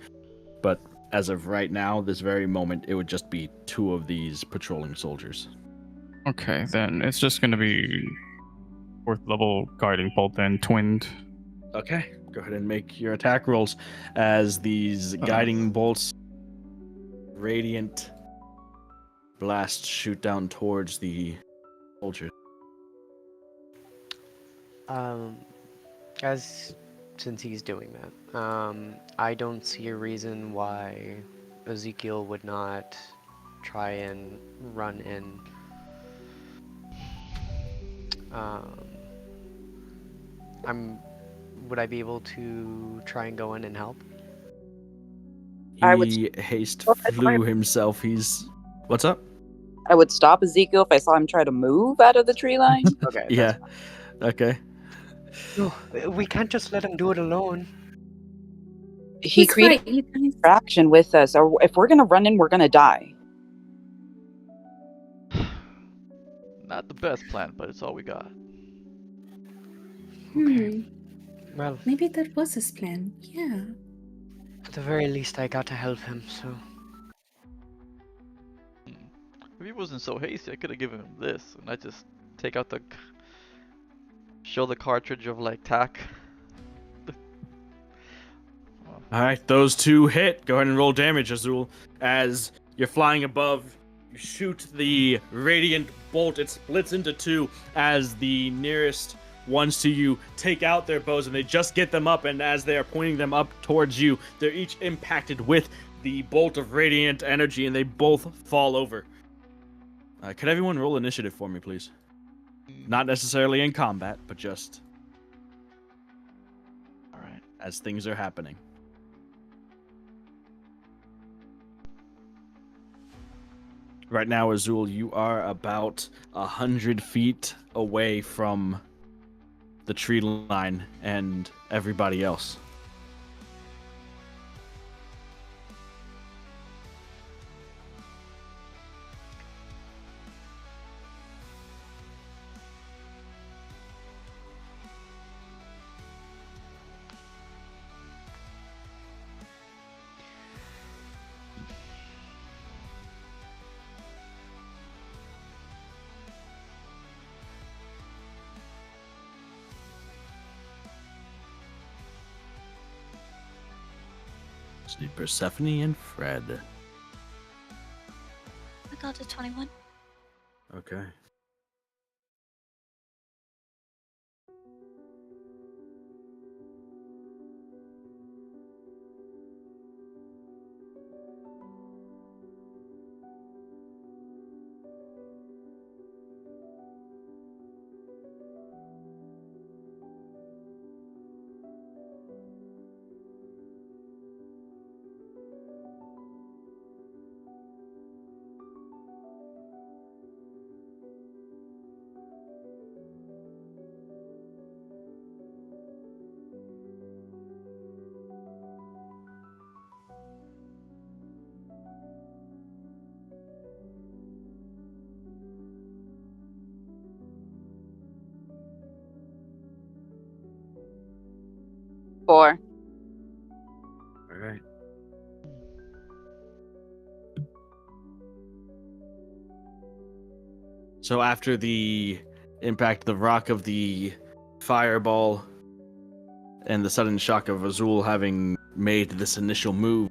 But as of right now, this very moment, it would just be 2 of these patrolling soldiers. Okay, then it's just going to be 4th level guiding bolt, then twinned. Okay, go ahead and make your attack rolls as these guiding bolts, radiant blasts shoot down towards the soldiers. As since he's doing that, I don't see a reason why Ezekiel would not try and run in. I'm. Would I be able to try and go in and help? I would He haste stop if flew himself. He's what's up? I would stop Ezekiel if I saw him try to move out of the tree line. Okay, that's Yeah. Okay. no. We can't just let him do it alone. He He's created right, you guys. traction with us, or if we're gonna run in, we're gonna die. Not the best plan, but it's all we got. Okay. Well, Maybe that was his plan. Yeah. at the very least, I got to help him. So Hmm. If he wasn't so hasty, I could have given him this, and I just take out the show the cartridge of like tack. All right, those two hit. Go ahead and roll damage, Azul. As you're flying above, you shoot the radiant bolt. It splits into two as the nearest ones to you take out their bows, and they just get them up. And as they are pointing them up towards you, they're each impacted with the bolt of radiant energy, and they both fall over. Could everyone roll initiative for me, please? Not necessarily in combat, but just All right. as things are happening. Right now, Azul, you are about 100 feet away from the tree line and everybody else. See Persephone and Fred. I got a 21. Okay. Four. All right. So after the impact, the rock of the fireball and the sudden shock of Azul having made this initial move,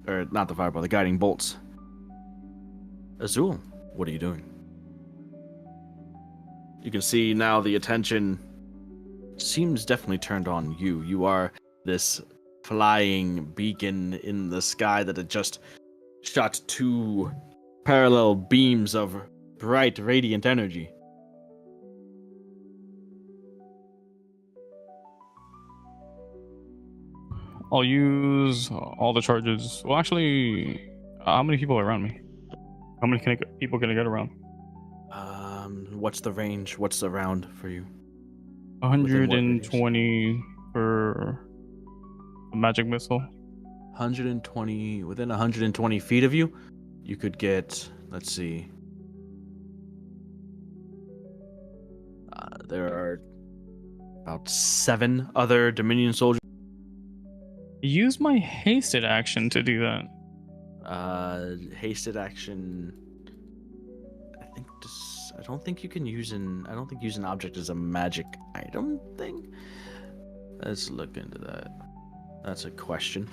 or not the fireball, the guiding bolts. Azul, what are you doing? You can see now the attention seems definitely turned on you. You are this flying beacon in the sky that had just shot two parallel beams of bright, radiant energy. I'll use all the charges. Well, actually, how many people are around me? How many people can I get around? What's the range? What's the round for you? Within what radius? 120 for a magic missile. 120, within 120 feet of you, you could get, let's see. There are about 7 other Dominion soldiers. Use my hasted action to do that. Hasted action. I don't think you can use an. I don't think use an object as a magic item thing. Let's look into that. That's a question.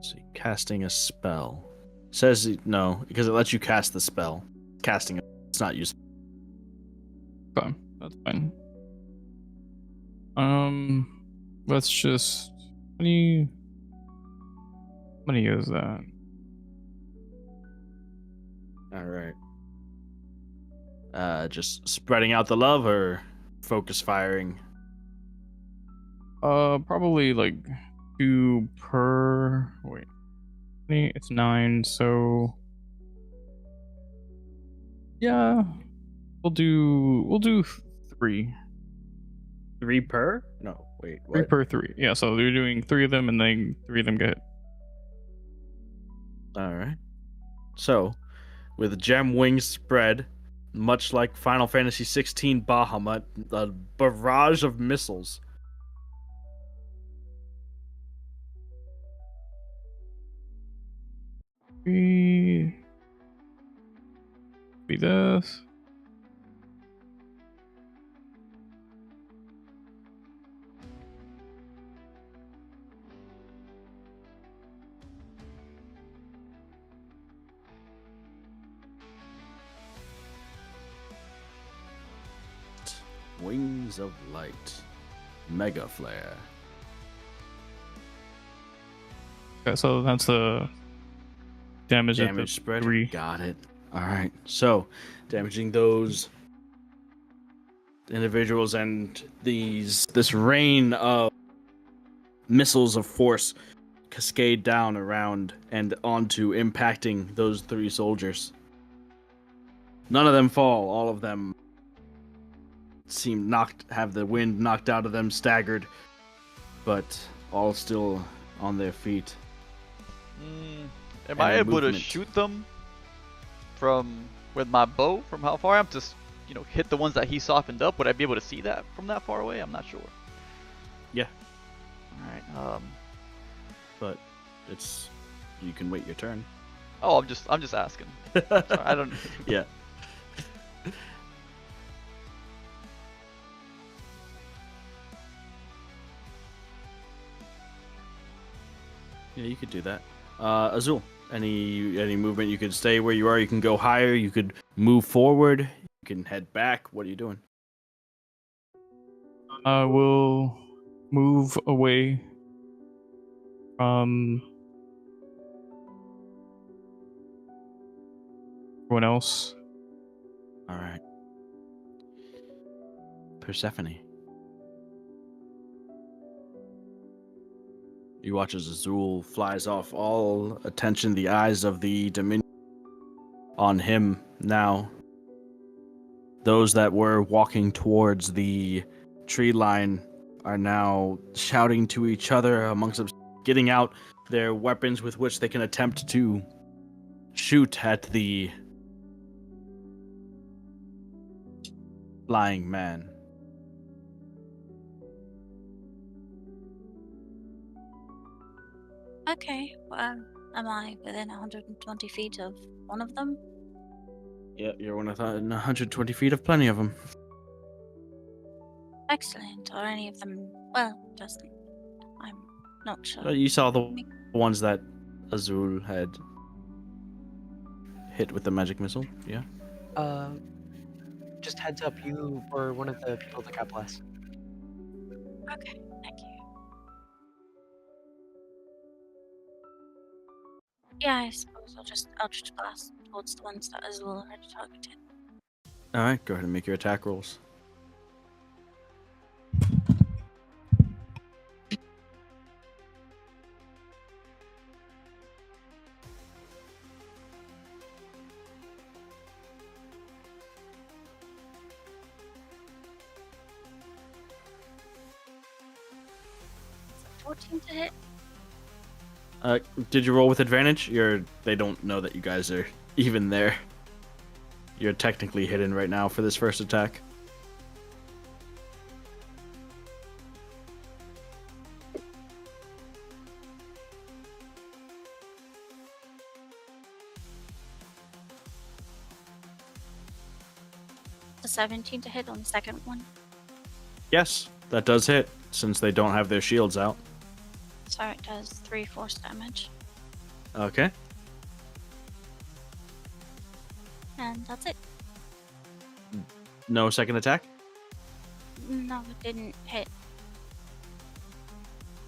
see, casting a spell. Says no, because it lets you cast the spell. Casting it, it's not useful. Fine. That's fine. Let's just. How many is that? All right. Just spreading out the love or focus firing? Probably like 2 per. Wait. It's 9, so. Yeah. We'll do 3. 3 per? No, wait. 3 What? per 3. Yeah, so they're doing 3 of them, and then 3 of them get hit. All right. So, with gem wings spread, much like Final Fantasy XVI Bahamut, a barrage of missiles. Be this. Wings of Light. Mega Flare. Okay, so that's the damage at the Damage spread. 3. Got it. All right. So, damaging those individuals and this rain of missiles of force cascade down around and onto, impacting those 3 soldiers. None of them fall. All of them seem have the wind knocked out of them, staggered, but all still on their feet. Am I And able to movement. shoot them with my bow from how far? I'm just, hit the ones that he softened up. Would I be able to see that from that far away? I'm not sure. Yeah. All right. But you can wait your turn. Oh, I'm just asking. Sorry, I don't. Yeah. Yeah, you could do that. Azul, any movement? You could stay where you are. You can go higher. You could move forward. You can head back. What are you doing? I will move away from everyone else. All right. Persephone. You watch as Azul flies off, all attention, the eyes of the Dominion on him now. Those that were walking towards the tree line are now shouting to each other amongst them, getting out their weapons with which they can attempt to shoot at the flying man. Okay, well, am I within 120 feet of one of them? Yeah, you're within 120 feet of plenty of them. Excellent. Or any of them? Well, just I'm not sure. You saw the ones that Azul had hit with the magic missile, yeah? Just heads up, you were one of the people that got blessed. Okay, thank you. Yeah, I suppose I'll just blast towards the ones that Azul already targeted. Alright, go ahead and make your attack rolls. Is that 14 to hit? Did you roll with advantage? They don't know that you guys are even there. You're technically hidden right now for this first attack. The 17 to hit on the second one. Yes, that does hit, since they don't have their shields out. So it does 3 force damage. Okay. And that's it. No second attack? No, it didn't hit.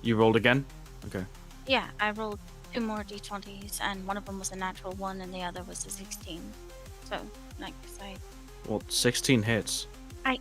You rolled again? Okay. Yeah, I rolled 2 more d20s, and one of them was a natural 1, and the other was a 16. So, like I Well, 16 hits. I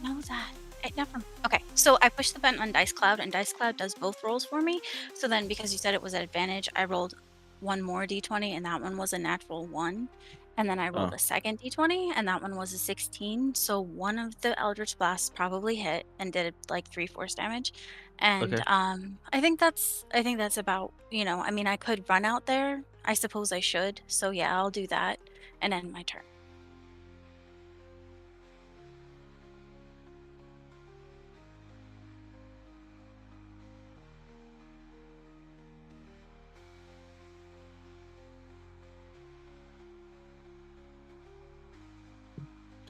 know that. I never. Okay, so I pushed the button on Dice Cloud, and Dice Cloud does both rolls for me. So then, because you said it was at advantage, I rolled 1 more d20, and that one was a natural 1. And then I rolled Oh. a second d20, and that one was a 16. So one of the Eldritch Blasts probably hit and did like 3 force damage. And Okay. I think that's about, I mean, I could run out there. I suppose I should. So yeah, I'll do that and end my turn.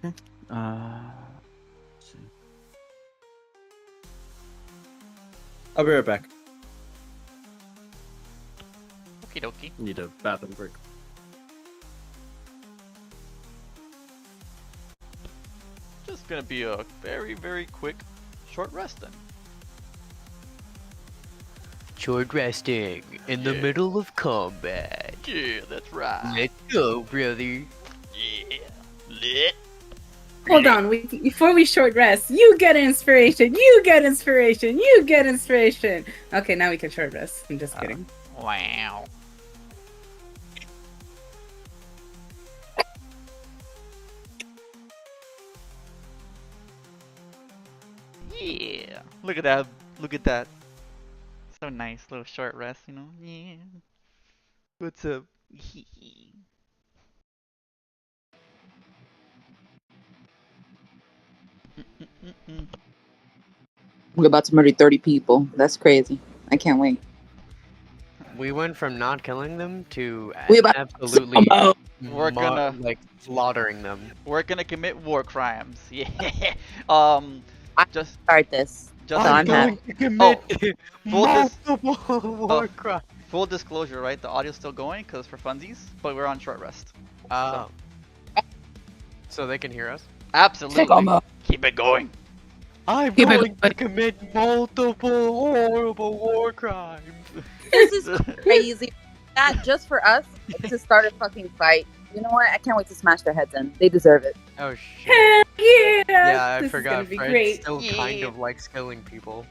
Okay. Let's see. I'll be right back. Okie dokie. Need a bathroom break. Just gonna be a very, very quick short rest then. Short resting in the Yeah. middle of combat. Yeah, that's right. Let's go, brother. Yeah. Lit. Hold on, before we short rest, you get inspiration, you get inspiration, you get inspiration. Okay, now we can short rest. I'm just kidding. Wow. Yeah. Look at that. Look at that. So nice. Little short rest, you know? Yeah. What's up? We're about to murder 30 people. That's crazy. I can't wait. We went from not killing them to We about absolutely We're gonna- like slaughtering them. We're gonna commit war crimes. Yeah. Just start this. just So I'm happy. to commit full dis- multiple war crimes. full disclosure, right? The audio's still going because for funsies, but we're on short rest. So they can hear us. Absolutely. Come Keep it going. I'm Keep it going to commit multiple horrible war crimes. This is crazy. That just for us to start a fucking fight. You know what? I can't wait to smash their heads in. They deserve it. Oh shit. Heck yeah! Yeah, I This is forgot. gonna be Fred great. still kind Yeah. of likes killing people.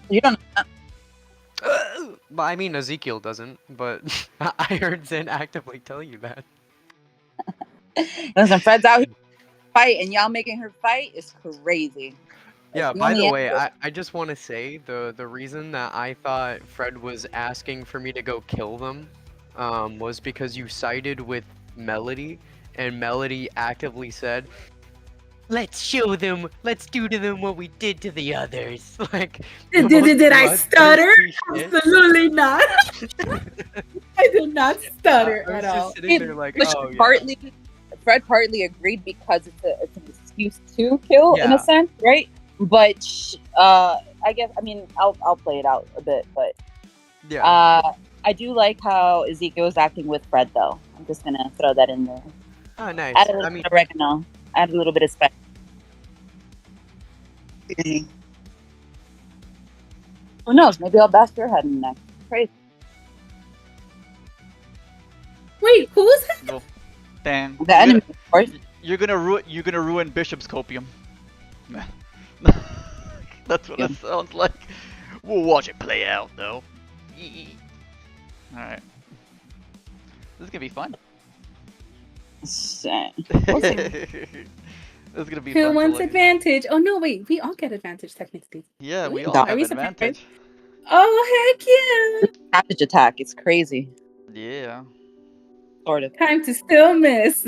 You don't. But I mean, Ezekiel doesn't. But I heard Zen actively tell you that. Listen, Fred's out here fight, and y'all making her fight is crazy. Yeah, It's by the only way, effort. I just want to say the reason that I thought Fred was asking for me to go kill them was because you sided with Melody, and Melody actively said, "Let's show them, let's do to them what we did to the others." Like, the most Did I stutter? bloodthirsty shit. Absolutely not. I did not stutter I was at just all. sitting there like, Which oh yeah. Fred partly agreed because it's an excuse to kill in Yeah. a sense, right? But I guess I'll play it out a bit, but Yeah. I do like how Ezekiel is acting with Fred, though. I'm just gonna throw that in there. Oh, nice. Add a little I mean, bit of oregano. Add a little bit of spice. Who knows? Maybe I'll bash your head in the neck. Crazy. Wait, who was that? Go. Dang. The enemy, of course. You're gonna ruin Bishop's copium. That's what it sounds like. We'll watch it play out, though. Alright. This is gonna be fun. Shit. This is gonna be Who fun. wants to look. advantage? Oh no, wait, we all get advantage technically. Yeah, we Are all have we surprised? advantage. Oh heck yeah! Savage attack. It's crazy. Yeah. Sort of. Time to still miss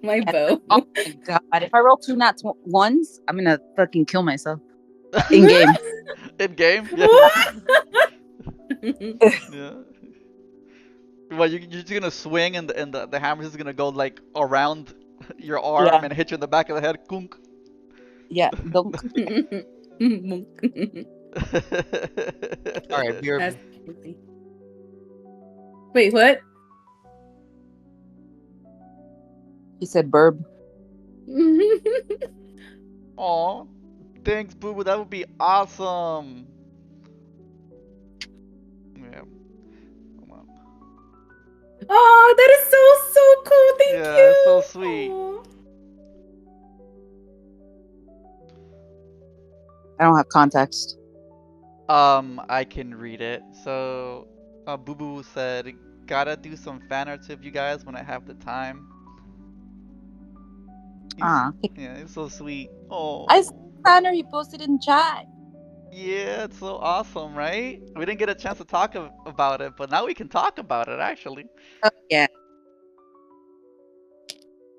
my bow. Oh my god. If I roll 2 nat ones, I'm gonna fucking kill myself. In game. In game? Yeah. What? Yeah. Well, you're just gonna swing and the hammer's just gonna go like around your arm Yeah. and hit you in the back of the head. Kunk. Yeah. Don't. all right, That's crazy. Wait, what? He said burb. Aw, thanks, Boo Boo. That would be awesome. Yeah. Come on. Oh, that is so cool. Thank Yeah, it's so you. sweet. Aw. I don't have context. I can read it. So, Boo Boo said, gotta do some fan arts of you guys when I have the time. Ah, Yeah, it's so sweet. Oh. I saw the banner he posted in chat. Yeah, it's so awesome, right? We didn't get a chance to talk about it, but now we can talk about it, actually. Oh, yeah.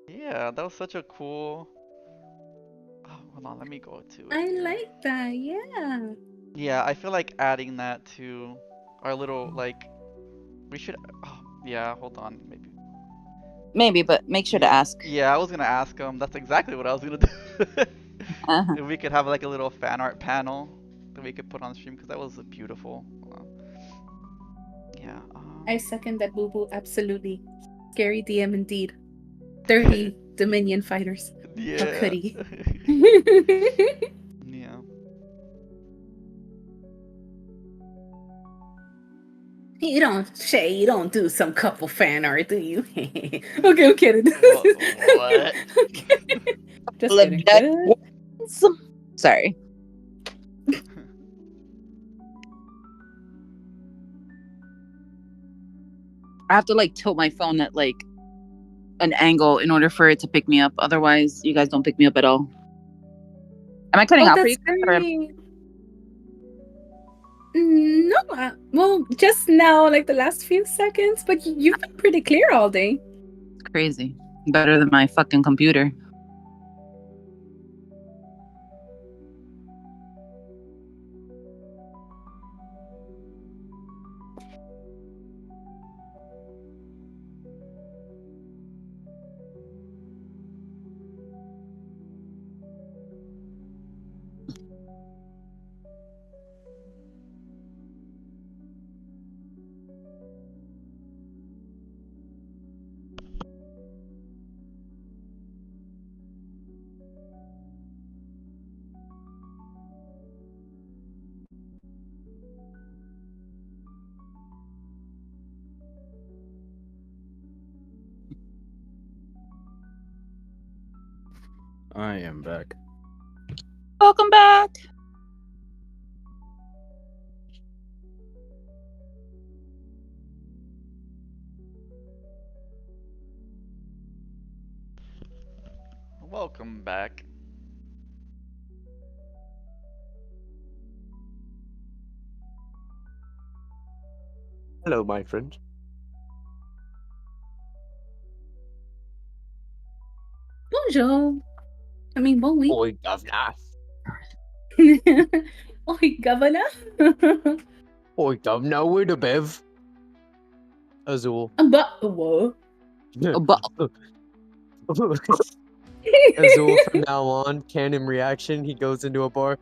Yeah, that was such a cool... Oh, hold on, let me go to it I here. like that. Yeah. Yeah, I feel like adding that to our little, like... We should... Oh, yeah, hold on, maybe. Maybe, but make sure to ask. Yeah, I was gonna ask him. That's exactly what I was gonna do. Uh-huh. If we could have like a little fan art panel that we could put on stream, because that was beautiful. Yeah. I second that, Boo Boo. Absolutely. Scary DM indeed. 30 Dominion fighters. Yeah. A hoodie. Yeah. You don't do some couple fan art, do you? Okay, I'm kidding. What? Okay. Just kidding. Sorry. I have to like tilt my phone at like an angle in order for it to pick me up. Otherwise, you guys don't pick me up at all. Am I cutting out for you? That's Or- great. No, well, just now, like the last few seconds, but you've been pretty clear all day. It's crazy. Better than my fucking computer. I am back. Welcome back. Welcome back. Hello, my friend. Bonjour. I mean, bon week. Oi, governor. Oi, governor. Oi, governor, where the bev? Azul. But whoa. But Azul from now on, canon reaction, he goes into a bar.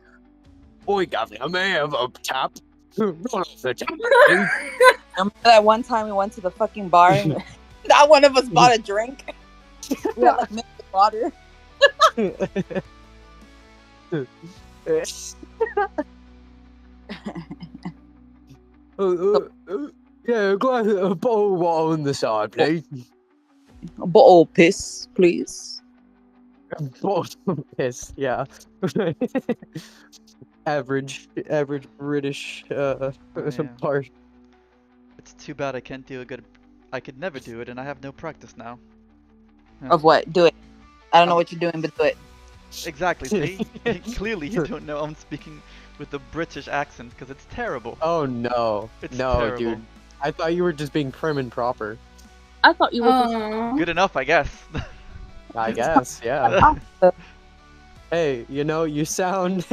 Oi, governor, may I have a tap? Roll off the tap. remember that one time we went to the fucking bar and not one of us bought a drink? We had like milk and water. Yeah, glass, a bottle of water on the side, please. A bottle of piss, please. Bottle of piss, yeah. average British Yeah. bar. It's too bad I can't do a good... I could never do it, and I have no practice now. Yeah. Of what? Do it. I don't know what you're doing, but do it. Exactly, see? Clearly you don't know I'm speaking with a British accent, because it's terrible. Oh no, It's no, terrible. dude. I thought you were just being prim and proper. I thought you were just... Aw. Good enough, I guess. I guess, yeah. Ah, Hey, you know, you sound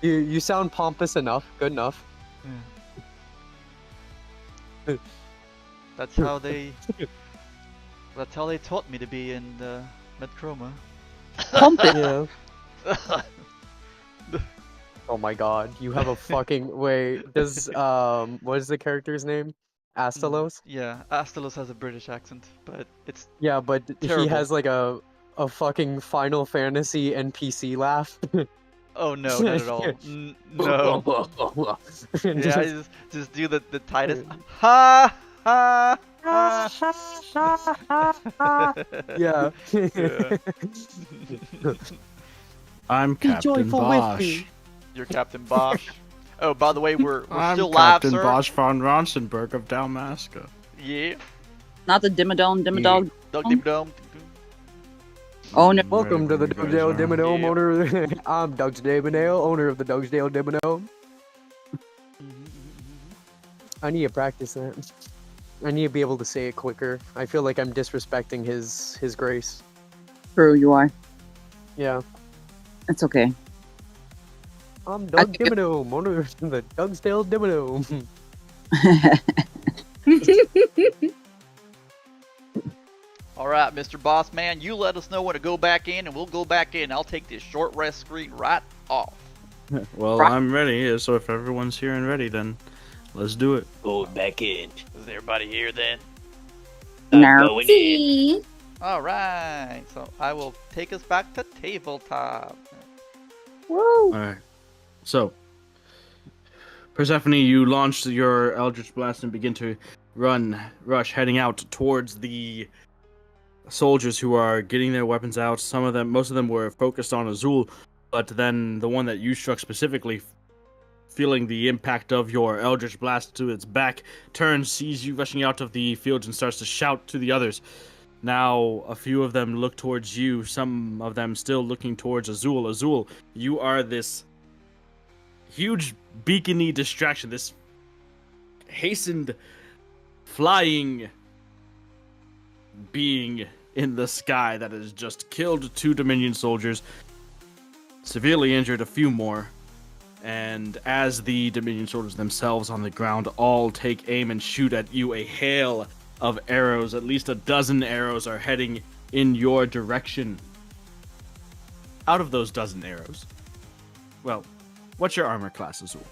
you sound pompous enough, good enough. That's how they... That's how they taught me to be in the Medchroma. Pump it. Yeah. Oh my god, you have a fucking wait. Does what is the character's name? Astalos? Yeah, Astalos has a British accent, but it's Yeah, but he terrible. has like a fucking Final Fantasy NPC laugh. Oh no, not at all. No. Yeah, I Just- just do the Titus. Ha ha ha. yeah. Yeah. I'm Be Captain joyful with Bosch. me. You're Captain Bosch. Oh, by the way, we're I'm still live, Captain sir. Bosch von Ronsenberg of Dalmasca. Yeah. Not the Dimmadome, Dimmadog. Dog Deep Dome. Oh no. Welcome to the Ready when you Dugsdale guys are. Dimmadome, Yeah. owner. I'm Dugsdale Dimmadome, owner of the Dugsdale Dimmadome. I need to practice that. I need to be able to say it quicker. I feel like I'm disrespecting his grace. True, you are. Yeah. It's okay. I'm I Doug think it- Dimmadome, owner of the Dugsdale Dimmadome. All right, Mr. Boss Man, you let us know when to go back in, and we'll go back in. I'll take this short rest screen right off. Well, Right. I'm ready, so if everyone's here and ready, then let's do it. Going back in. Is everybody here then? I'm No. going in. See? All right. So I will take us back to tabletop. Woo. Alright. So, Persephone, you launched your Eldritch Blast and begin to rush, heading out towards the soldiers who are getting their weapons out. Most of them were focused on Azul, but then the one that you struck specifically, feeling the impact of your Eldritch Blast to its back, turns, sees you rushing out of the fields, and starts to shout to the others. Now, a few of them look towards you, some of them still looking towards Azul. Azul, you are this huge beacony distraction, this hastened flying being in the sky that has just killed 2 Dominion soldiers, severely injured a few more, and as the Dominion soldiers themselves on the ground all take aim and shoot at you, a hail of arrows, at least a dozen arrows, are heading in your direction. Out of those dozen arrows, well, what's your armor class, Azul?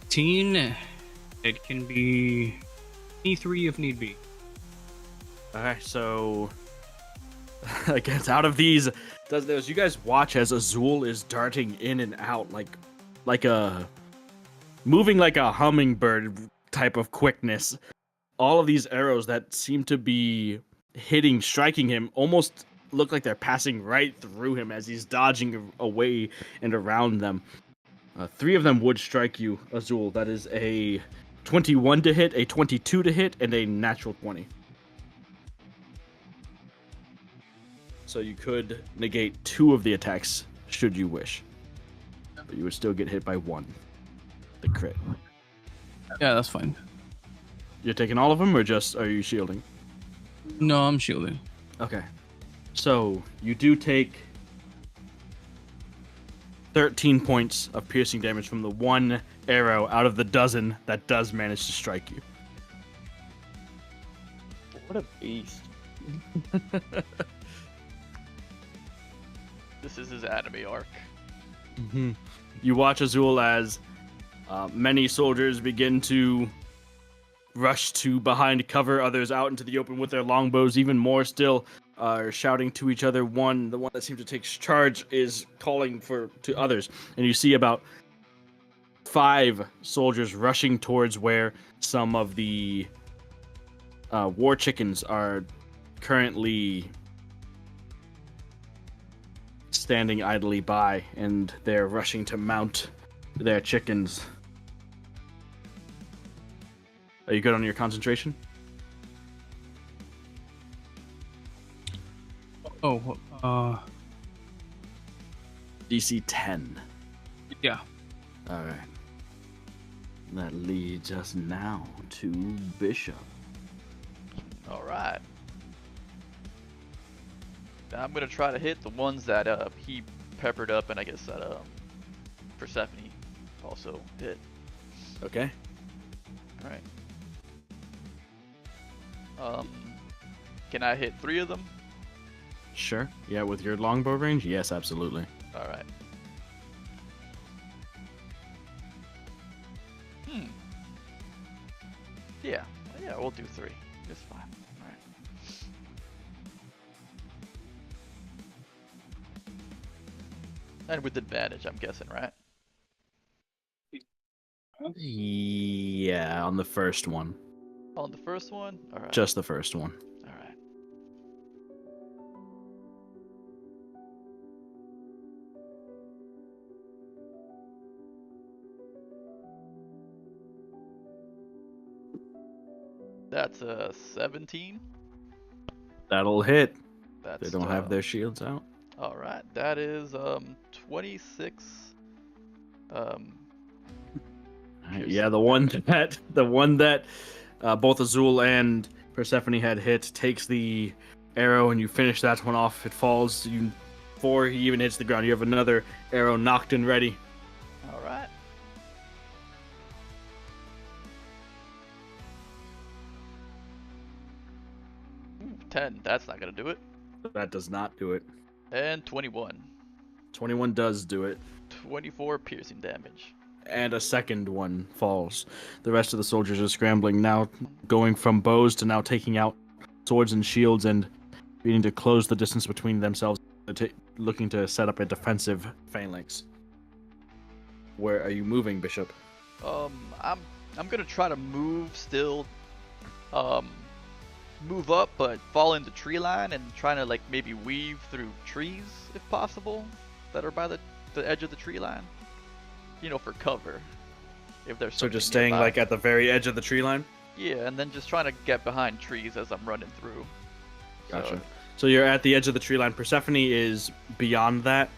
Teen. It can be E3 if need be. Alright, so again, out of these, you guys watch as Azul is darting in and out moving like a hummingbird type of quickness. All of these arrows that seem to be striking him, almost look like they're passing right through him as he's dodging away and around them. 3 of them would strike you, Azul. That is a 21 to hit, a 22 to hit, and a natural 20. So you could negate 2 of the attacks, should you wish. But you would still get hit by 1. The crit. Yeah, that's fine. You're taking all of them, or just are you shielding? No, I'm shielding. Okay. So you do take 13 points of piercing damage from the 1 arrow out of the dozen that does manage to strike you. What a beast. This is his anime arc. You watch Azul as many soldiers begin to rush to behind cover, others out into the open with their longbows. Even more still are shouting to each other. The one that seems to take charge is calling to others, and you see about 5 soldiers rushing towards where some of the war chickens are currently standing idly by, and they're rushing to mount their chickens. Are you good on your concentration? Oh, DC 10. yeah. Alright. That leads us now to Bishop. All right. Now I'm gonna try to hit the ones that he peppered up, and I guess that Persephone also hit. Okay. All right. Um, can I hit 3 of them? Sure. Yeah, with your longbow range, yes, absolutely. All right. Yeah, we'll do 3. It's fine. All right. And with advantage, I'm guessing, right? Yeah, on the first one. On the first one? All right. Just the first one. All right. That's a 17. That'll hit. That's They don't have their shields out. All right. That is 26. Yeah, the one that both Azul and Persephone had hit takes the arrow, and you finish that one off. It falls. Before he even hits the ground, you have another arrow knocked and ready. All right. Ooh, 10. That's not gonna do it. That does not do it. And 21. 21 does do it. 24 piercing damage. And a second one falls. The rest of the soldiers are scrambling now, going from bows to now taking out swords and shields and needing to close the distance between themselves, looking to set up a defensive phalanx. Where are you moving, Bishop? I'm gonna try to move still. Move up, but fall into tree line and trying to like maybe weave through trees if possible that are by the edge of the tree line. You know, for cover. If there's So just something staying nearby. like at the very edge of the tree line? Yeah, and then just trying to get behind trees as I'm running through. Gotcha. So you're at the edge of the tree line. Persephone is beyond that.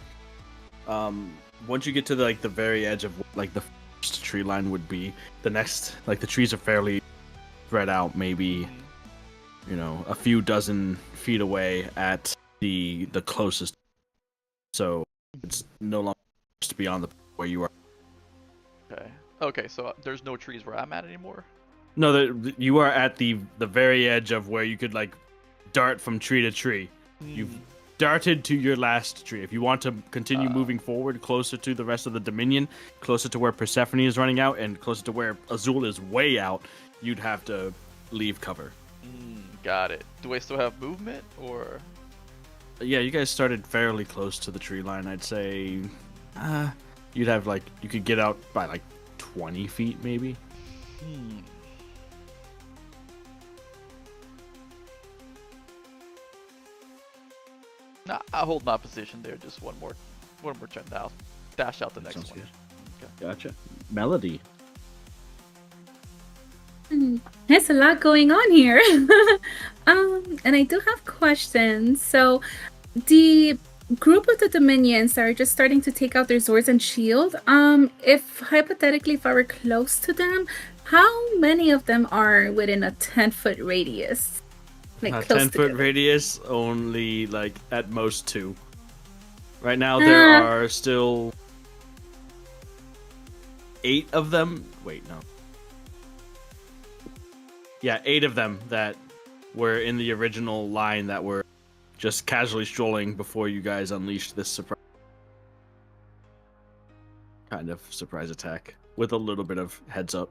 Once you get to the very edge of like the first tree line would be, the next the trees are fairly spread out, maybe a few dozen feet away at the closest. So it's no longer just beyond the where you are. Okay, so there's no trees where I'm at anymore? No, you are at the very edge of where you could dart from tree to tree. You've darted to your last tree. If you want to continue moving forward closer to the rest of the Dominion, closer to where Persephone is running out, and closer to where Azul is way out, you'd have to leave cover. Got it. Do I still have movement, or? Yeah, you guys started fairly close to the tree line. I'd say you'd have you could get out by 20 feet maybe. Nah, I'll hold my position there. Just one more turn. I'll dash out the next Sounds one. good. Okay. Gotcha. Melody. There's a lot going on here. And I do have questions. So, the group of the Dominions are just starting to take out their swords and shield. If hypothetically, if I were close to them, how many of them are within a 10-foot radius? A Close 10-foot together? radius, only at most 2. Right now there are still 8 of them. Wait, no. Yeah, 8 of them that were in the original line that were just casually strolling before you guys unleashed this surprise attack with a little bit of heads up.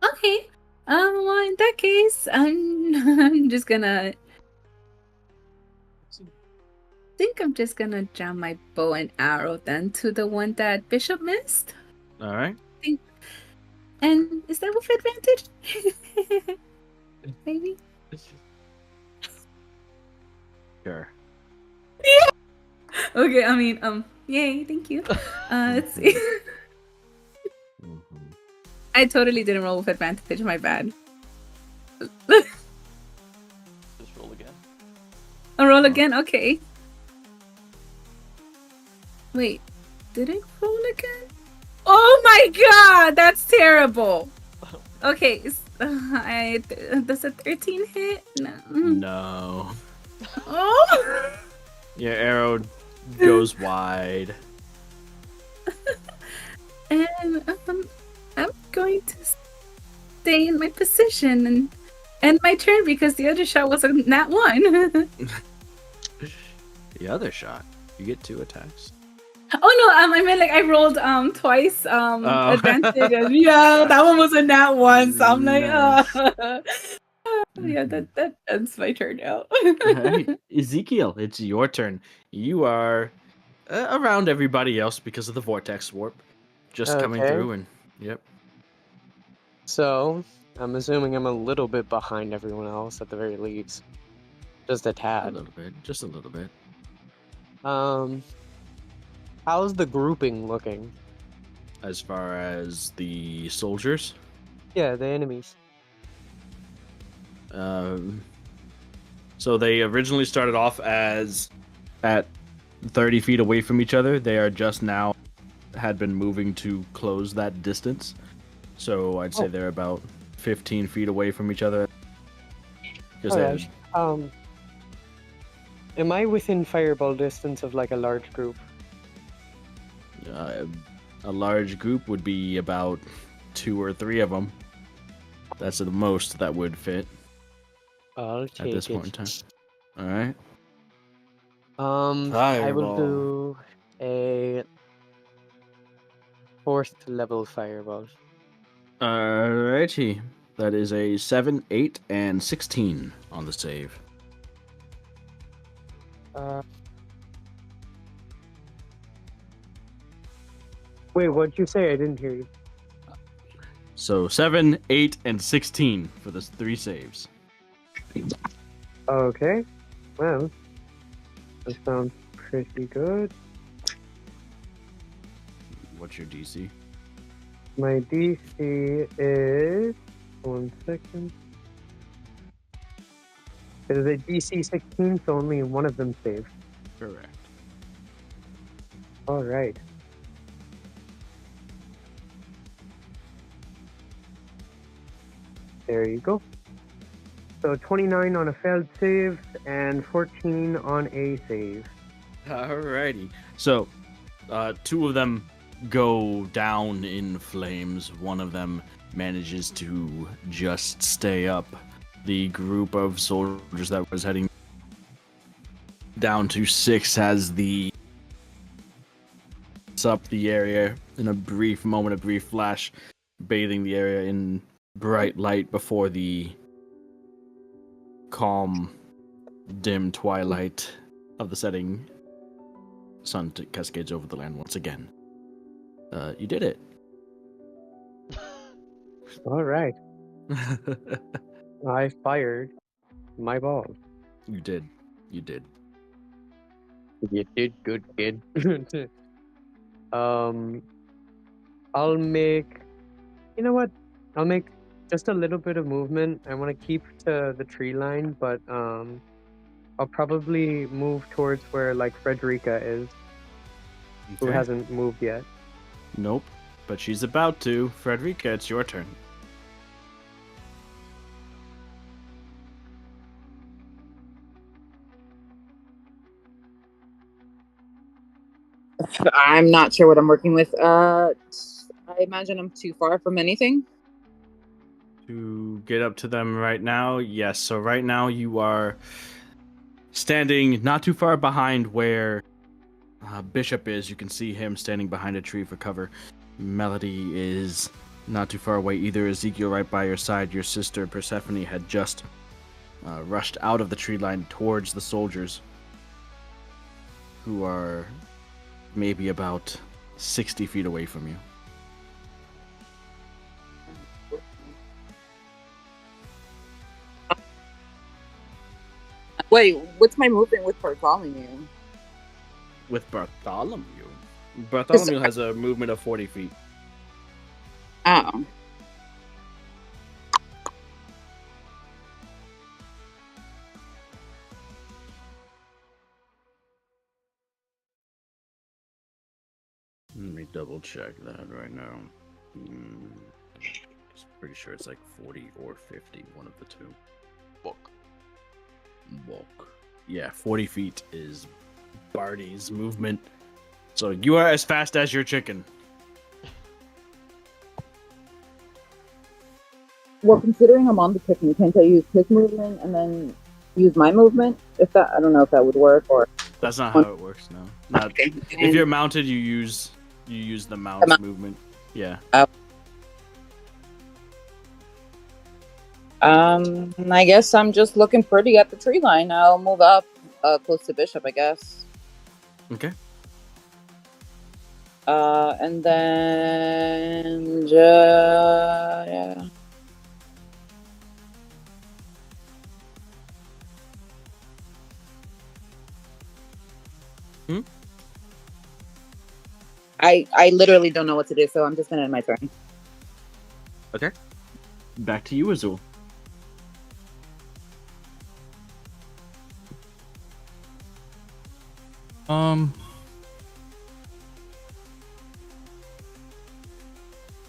Okay. Well, in that case, I'm just gonna. I'm just gonna jam my bow and arrow then to the one that Bishop missed. All right. And is that with advantage? Maybe. Sure. Yeah. Okay. I mean, yay! Thank you. Let's see. I totally didn't roll with advantage. My bad. Just roll again. I'll roll again. Okay. Wait, did I roll again? Oh my god, that's terrible. Okay, does a 13 hit? No. No. Oh. Your arrow goes wide. And I'm going to stay in my position and end my turn because the other shot was a nat 1. The other shot, you get 2 attacks. Oh no, I meant like I rolled twice advantage. And, yeah, that one was a nat 1, so I'm like, Nice. yeah, that ends my turn out. Alright, Ezekiel, it's your turn. You are around everybody else because of the vortex warp. Just coming Okay. through and yep. So, I'm assuming I'm a little bit behind everyone else at the very least. Just a A tad. little bit. Just a little bit. How's the grouping looking? As far as the soldiers, Yeah, the enemies. so they originally started off as at 30 feet away from each other. They are just now had been moving to close that distance. So I'd say Oh. they're about 15 feet away from each other. Because Alright. Am I within fireball distance of like a large group? a large group would be about 2 or 3 of them. That's the most that would fit I'll take at this it. point in time. All right. I will Fireball. do a 4th level fireball. Alrighty. That is a 7, 8, and 16 on the save. Wait, what'd you say? I didn't hear you. So 7, 8, and 16 for the 3 saves. Okay. Well, that sounds pretty good. What's your DC? My DC is 1 second. It is a DC 16, so only one of them saved. Correct. All right. There you go. So 29 on a failed save and 14 on a save. Alrighty. So, 2 of them go down in flames. One of them manages to just stay up. The group of soldiers that was heading down to 6 has the up the area in a brief moment, a brief flash, bathing the area in bright light before the calm, dim twilight of the setting sun cascades over the land once again. You did it. All right. I fired my ball. You did. You did. You did good, kid. I'll make. You know what? I'll make just a little bit of movement. I want to keep to the tree line, but I'll probably move towards where like Frederica is, who Okay. hasn't moved yet. Nope. But she's about to. Frederica, it's your turn. I'm not sure what I'm working with. I imagine I'm too far from anything. To get up to them right now, yes. So right now you are standing not too far behind where Bishop is. You can see him standing behind a tree for cover. Melody is not too far away either. Ezekiel right by your side. Your sister Persephone had just rushed out of the tree line towards the soldiers, who are maybe about 60 feet away from you. Wait, what's my movement with Bartholomew? With Bartholomew? Bartholomew has a movement of 40 feet. Oh. Let me double check that right now. Pretty sure it's like 40 or 50, one of the two. Book. Walk. Yeah, 40 feet is Barty's movement. So you are as fast as your chicken. Well, considering I'm on the chicken, can't I use his movement and then use my movement? If that, I don't know if that would work or. That's not how it works. No, not Okay. if you're mounted. You use the mount's movement. Yeah. I guess I'm just looking pretty at the tree line. I'll move up, close to Bishop, I guess. Okay. And then, yeah. I literally don't know what to do, so I'm just gonna end my turn. Okay. Back to you, Azul.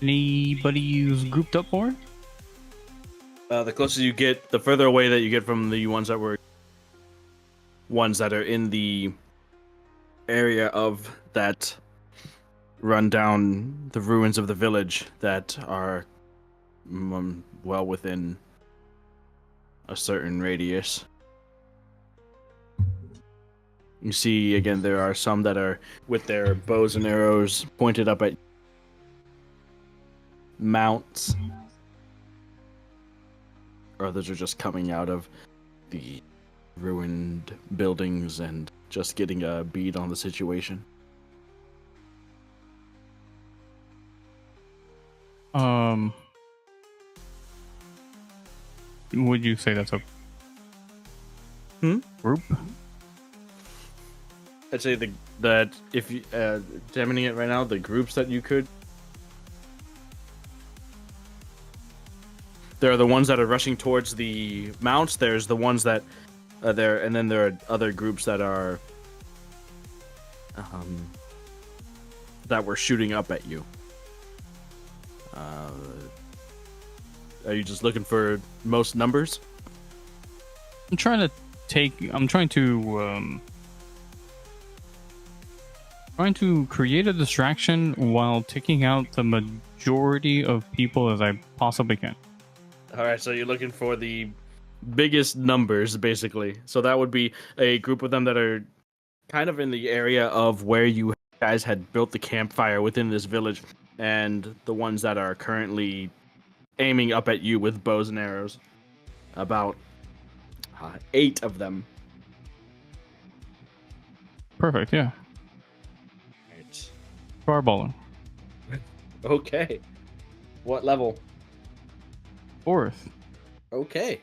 Anybody who's grouped up for? The closer you get, the further away that you get from the ones that are in the area of that run down the ruins of the village that are well within a certain radius. You see, again, there are some that are with their bows and arrows pointed up at mounts. Others are just coming out of the ruined buildings and just getting a bead on the situation. Would you say that's a group? I'd say that if you examining it right now, the groups that you could. There are the ones that are rushing towards the mounts. There's the ones that are there, and then there are other groups that are that were shooting up at you. Are you just looking for most numbers? I'm trying to create a distraction while taking out the majority of people as I possibly can. All right, so you're looking for the biggest numbers, basically. So that would be a group of them that are kind of in the area of where you guys had built the campfire within this village, and the ones that are currently aiming up at you with bows and arrows. About 8 of them. Perfect, yeah. Right. Fireballing. Okay. What level? 4th. Okay.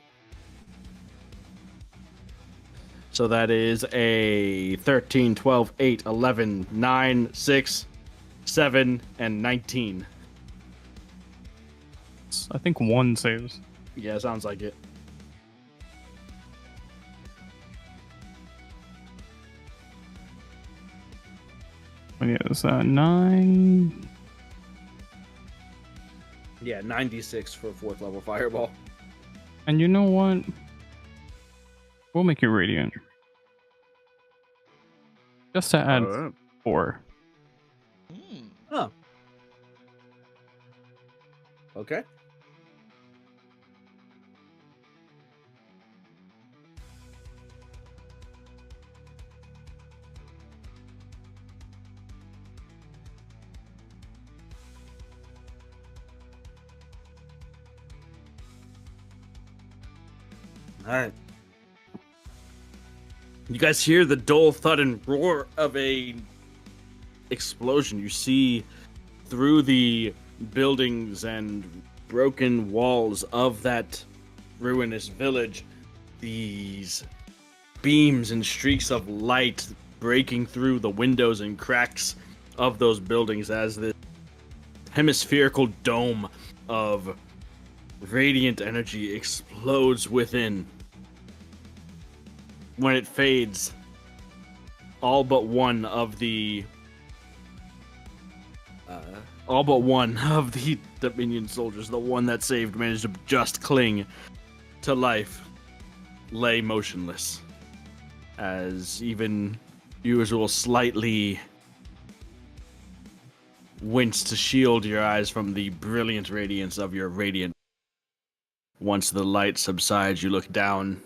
So that is a 13, 12, 8, 11, 9, 6, 7, and 19. I think 1 saves. Yeah, sounds like it. But yeah, it's 9. Yeah, 96 for a 4th level fireball. And you know what? We'll make it radiant. Just to add 4. Oh. Okay. Alright. You guys hear the dull thud and roar of a explosion. You see through the buildings and broken walls of that ruinous village these beams and streaks of light breaking through the windows and cracks of those buildings as this hemispherical dome of radiant energy explodes within. When it fades, all but one of the Dominion soldiers, the one that saved, managed to just cling to life, lay motionless, as even usual slightly wince to shield your eyes from the brilliant radiance of your radiant Once the light subsides, you look down.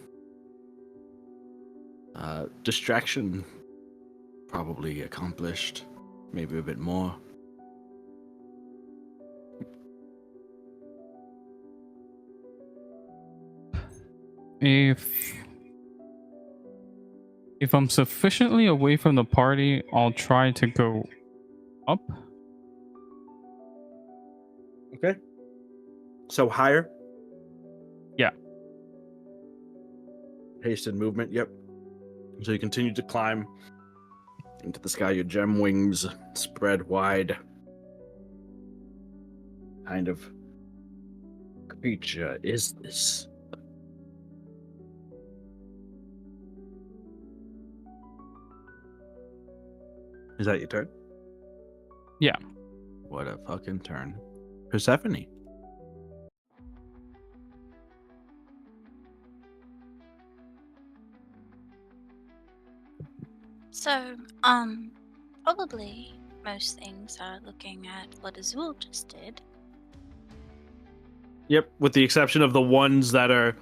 Distraction probably accomplished. Maybe a bit more. If I'm sufficiently away from the party, I'll try to go up. Okay. So higher? Yeah. Haste and movement, yep. So you continue to climb into the sky, your gem wings spread wide. Kind of creature is this? Is that your turn? Yeah. What a fucking turn. Persephone. So, probably most things are looking at what Azul just did. Yep, with the exception of the ones that are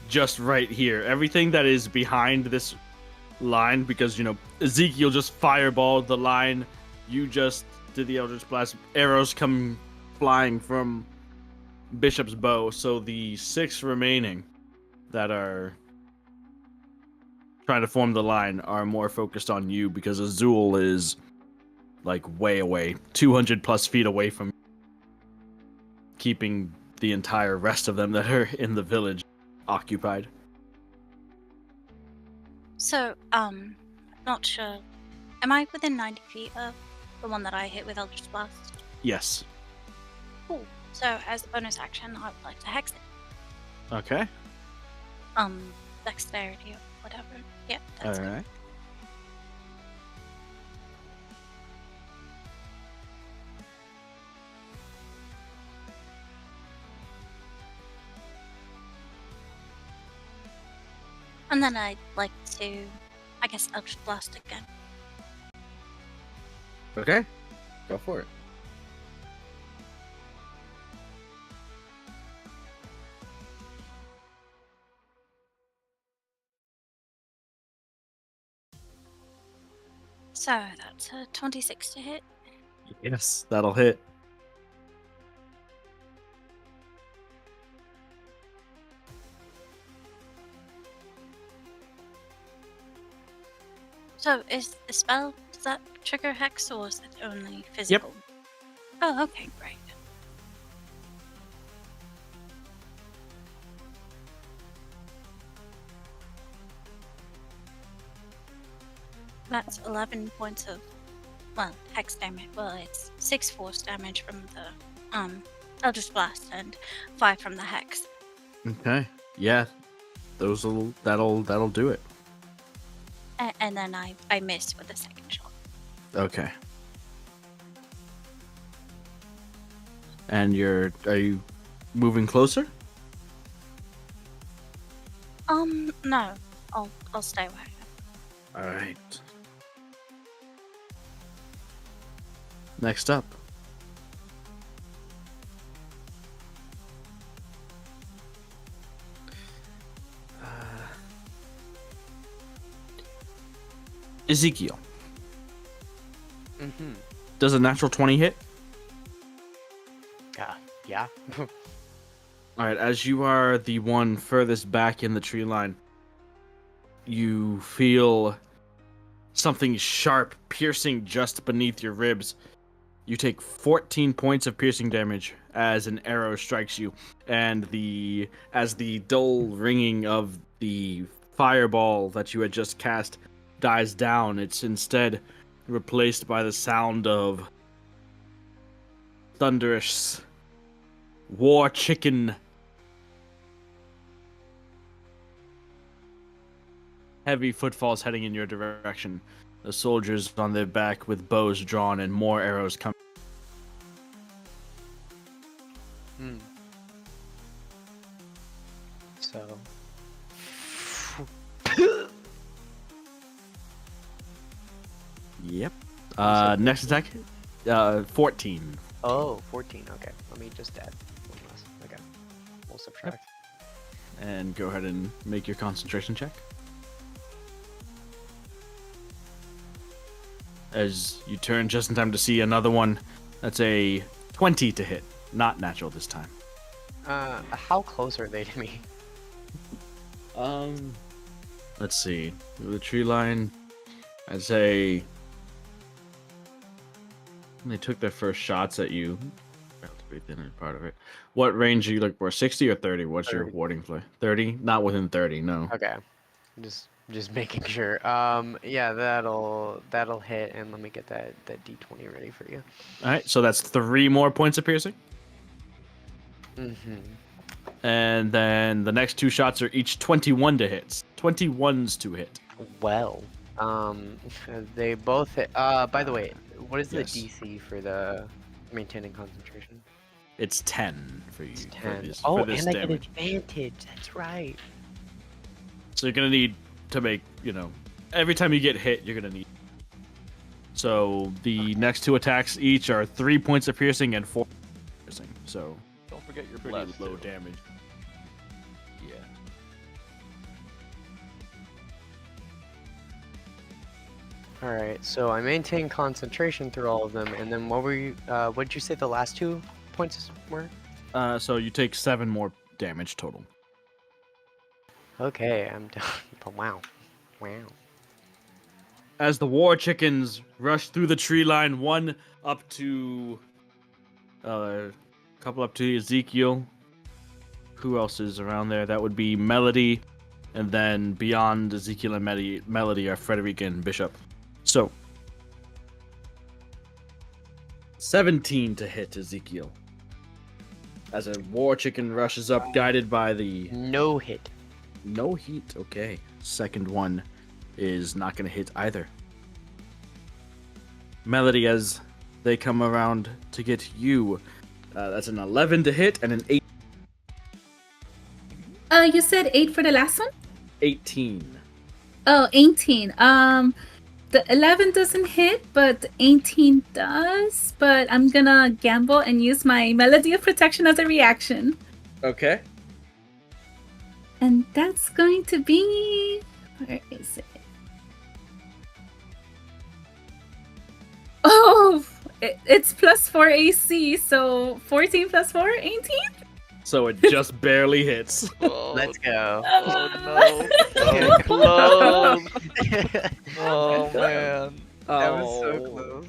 just right here. Everything that is behind this line, because, you know, Ezekiel just fireballed the line. You just did the Eldritch Blast. Arrows come flying from Bishop's bow. So the 6 remaining that are trying to form the line are more focused on you, because Azul is like way away, 200 plus feet away from, keeping the entire rest of them that are in the village occupied. So, not sure. Am I within 90 feet of the one that I hit with Eldritch Blast? Yes. Cool. So, as a bonus action, I would like to hex it. Okay. Dexterity or whatever. Yeah, that's All good. right. And then I'd like to, I guess, Eldritch Blast again. Okay. Go for it. So, that's a 26 to hit. Yes, that'll hit. So, is the spell, does that trigger hex or is it only physical? Oh, okay, great. That's 11 points of, well, hex damage. Well, it's 6 force damage from the Eldritch Blast and 5 from the hex. Okay. Yeah. That'll do it. And then I missed with the second shot. Okay. And are you moving closer? No. I'll stay where I am. All right. Next up. Ezekiel. Mm-hmm. Does a natural 20 hit? Yeah. All right, as you are the one furthest back in the tree line, you feel something sharp piercing just beneath your ribs. You take 14 points of piercing damage as an arrow strikes you, and as the dull ringing of the fireball that you had just cast dies down, it's instead replaced by the sound of thunderous war chicken heavy footfalls heading in your direction. The soldiers on their back with bows drawn and more arrows coming. So. Yep. Next attack, 14. Oh, 14. Okay. Let me just add one less. Okay. We'll subtract. And go ahead and make your concentration check. As you turn just in time to see another one. That's a 20 to hit. Not natural this time. How close are they to me? Let's see. The tree line, I'd say they took their first shots at you. Within part of it. What range are you looking for? 60 or 30? What's your 30. warding play? 30? Not within 30, no. Okay, just making sure. Yeah, that'll hit, and let me get that D20 ready for you. All right, so that's 3 more points of piercing. Mm-hmm. And then the next 2 shots are each 21 to hit. 21s to hit. Well, they both hit. By the way, what is Yes. the DC for the maintaining concentration? It's 10 for you. It's For 10. this, Oh, for this and damage. I get advantage. That's right. So you're going to need to make, every time you get hit, you're going to need. So the next 2 attacks each are 3 points of piercing and 4 piercing. So Don't forget your pretty blast. low too. damage. Yeah. All right. So I maintain concentration through all of them, and then what were you? What did you say the last 2 points were? So you take 7 more damage total. Okay, I'm done. Wow. As the war chickens rush through the tree line, one up to couple up to Ezekiel. Who else is around there? That would be Melody, and then beyond Ezekiel and Melody are Frederica and Bishop. So 17 to hit Ezekiel. As a war chicken rushes up, guided by the No hit. no heat. Okay. Second one is not going to hit either. Melody, as they come around to get you, that's an 11 to hit and an You said 8 for the last one? 18. Oh, 18. The 11 doesn't hit, but 18 does. But I'm gonna gamble and use my Melody of Protection as a reaction. Okay. And that's going to be... Where is it? Oh! It's +4 AC, so 14 + 4, 18? So it just barely hits. Oh, Let's go. oh no. So close. Oh man. That was so close.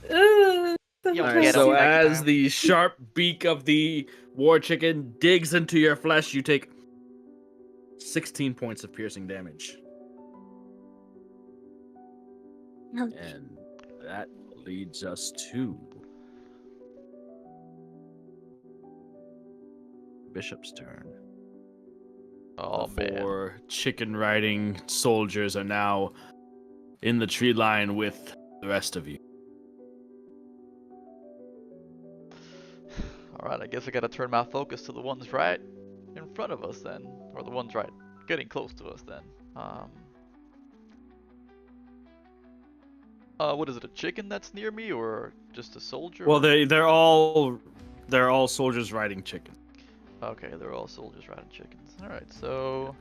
Ugh, You Alright, get so him next as time. the sharp beak of the war chicken digs into your flesh, you take 16 points of piercing damage. And that leads us to Bishop's turn. Oh The man. 4 chicken riding soldiers are now in the tree line with the rest of you. Alright, I guess I gotta turn my focus to the ones right in front of us then. Or the ones right getting close to us then. What is it, a chicken that's near me or just a soldier? Well, they're all soldiers riding chicken. Okay, they're all soldiers riding chickens. Alright, so...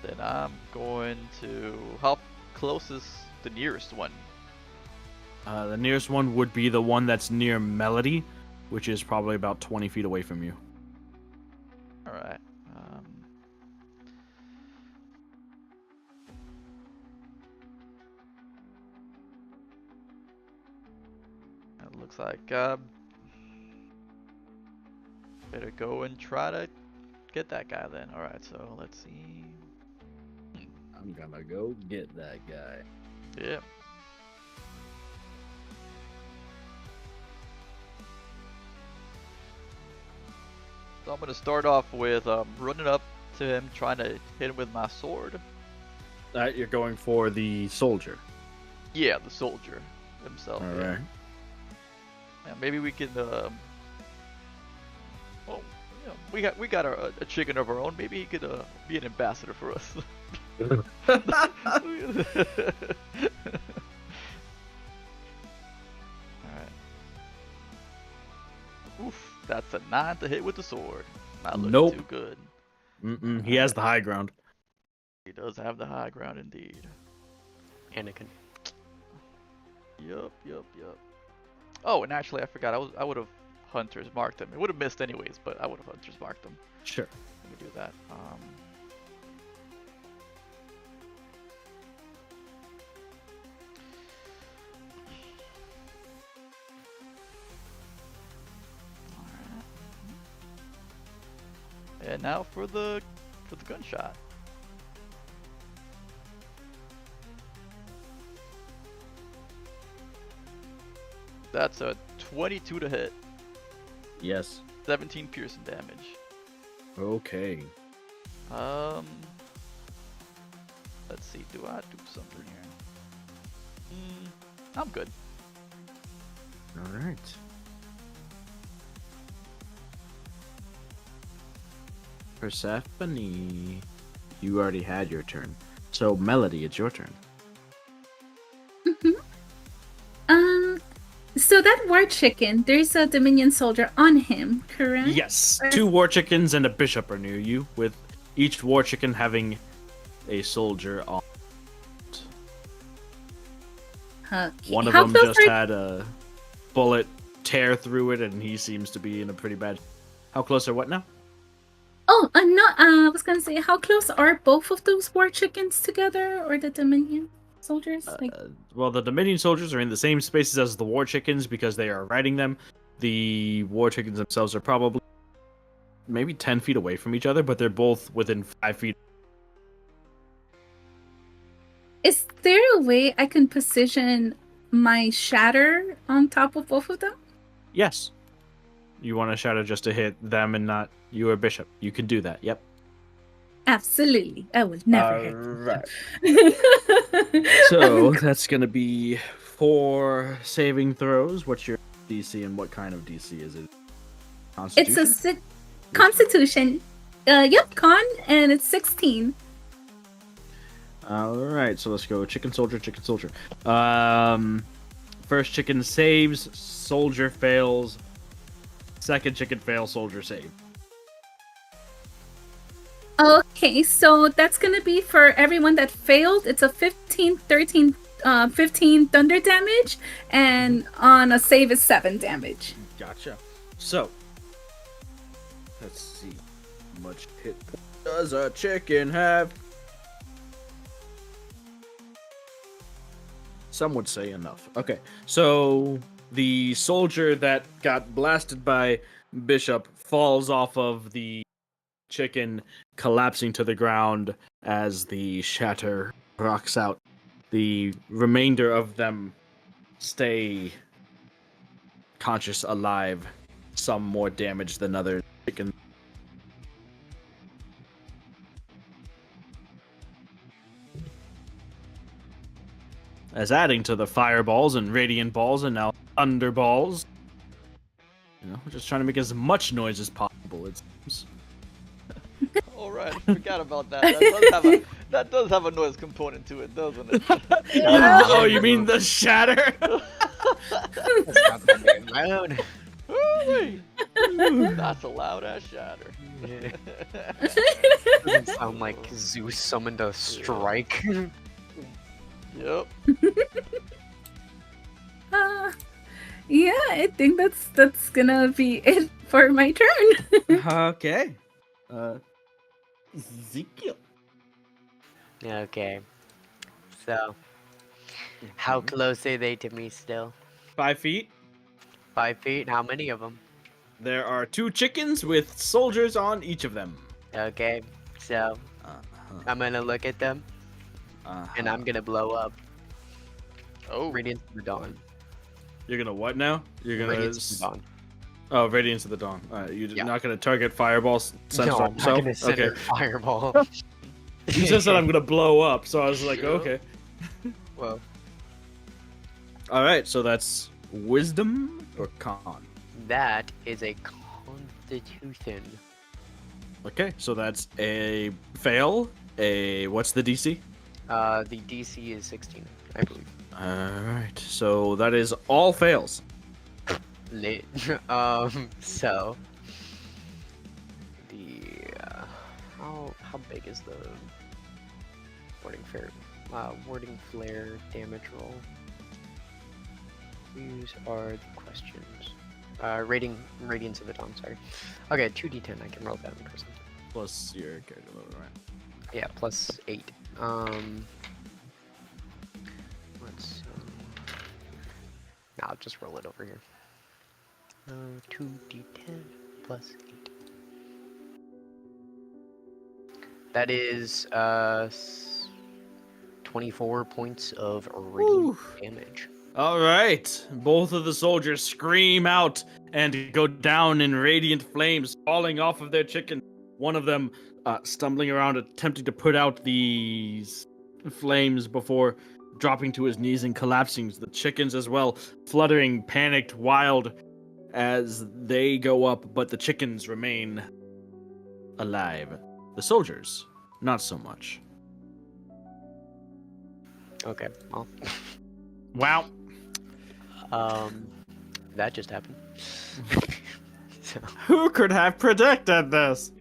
Then I'm going to... How close is the nearest one? The nearest one would be the one that's near Melody, which is probably about 20 feet away from you. Alright. It looks like better go and try to get that guy then. Alright, so let's see. I'm gonna go get that guy. Yeah. So I'm gonna start off with running up to him, trying to hit him with my sword. You're going for the soldier. Yeah, the soldier himself. All yeah. right. Yeah, maybe we can. Well, yeah, we got a chicken of our own. Maybe he could be an ambassador for us. Alright. That's a 9 to hit with the sword. Not looking Nope. too good. He has the high ground. He does have the high ground indeed. Anakin. Yup. Oh, and actually, I forgot. I would have hunters marked them. It would have missed anyways, but I would have hunters marked them. Sure. Let me do that. Alright. And now for the gunshot. That's a 22 to hit. Yes. 17 piercing damage. Okay. Let's see. Do I do something here? I'm good. All right. Persephone, you already had your turn. So Melody, it's your turn. So that war chicken, there's a Dominion soldier on him, correct? Yes. 2 war chickens and a bishop are near you, with each war chicken having a soldier on. Okay. One of How them close just are- had a bullet tear through it, and he seems to be in a pretty bad. How close are what now? Oh, no. I was gonna say, how close are both of those war chickens together, or the Dominion soldiers? Well, the Dominion soldiers are in the same spaces as the war chickens because they are riding them. The war chickens themselves are probably maybe 10 feet away from each other, but they're both within 5 feet. Is there a way I can position my shatter on top of both of them? Yes. You want to shatter just to hit them and not you or Bishop. You can do that. Yep. Absolutely. I will never hit Alright. them. So that's going to be 4 saving throws. What's your DC and what kind of DC is it? It's a Constitution. Yep, con, and it's 16. Alright, so let's go chicken soldier. First chicken saves, soldier fails. Second chicken fails, soldier save. Okay, so that's gonna be for everyone that failed. It's a 15 thunder damage, and on a save is 7 damage. Gotcha. So, let's see. How much hit does a chicken have? Some would say enough. Okay, so the soldier that got blasted by Bishop falls off of the chicken, collapsing to the ground as the shatter rocks out. The remainder of them stay conscious, alive. Some more damaged than other chickens. As adding to the fireballs and radiant balls and now thunder balls. You know, we're just trying to make as much noise as possible, it seems. Alright, I forgot about that. That does have a noise component to it, doesn't it? Oh, you mean the shatter? That's not that damn loud. Ooh-wee. That's a loud ass shatter. Doesn't sound like Zeus summoned a strike. Yep. Yeah, I think that's gonna be it for my turn. Okay. Ezekiel. Okay. So, how close are they to me still? 5 feet. 5 feet? How many of them? There are 2 chickens with soldiers on each of them. Okay. So, I'm gonna look at them, and I'm gonna blow up. Oh. Radiance of the Dawn. You're gonna what now? You're gonna Radiance of the Dawn. Oh, Radiance of the Dawn. You're Yeah. not gonna target fireballs. No, I'm not gonna send Okay. a fireball. You just said I'm gonna blow up, so I was like, Yeah. okay. Well, All right, so that's wisdom or con. that is a Constitution. Okay, so that's a fail. What's the DC? The DC is 16, I believe. All right, so that is all fails. Lit. So the how big is the warding flare damage roll? These are the questions. Radiance of the Dawn. Sorry. Okay, 2d10. I can roll that in person. Plus your character level, right? Yeah, plus 8. Let's. I'll just roll it over here. 2d10 plus 8. That is 24 points of radiant damage. All right. Both of the soldiers scream out and go down in radiant flames, falling off of their chicken. One of them stumbling around, attempting to put out these flames before dropping to his knees and collapsing. The chickens as well, fluttering, panicked, wild as they go up, but the chickens remain alive. The soldiers, not so much. Okay, well. Wow. That just happened. So, Who could have predicted this?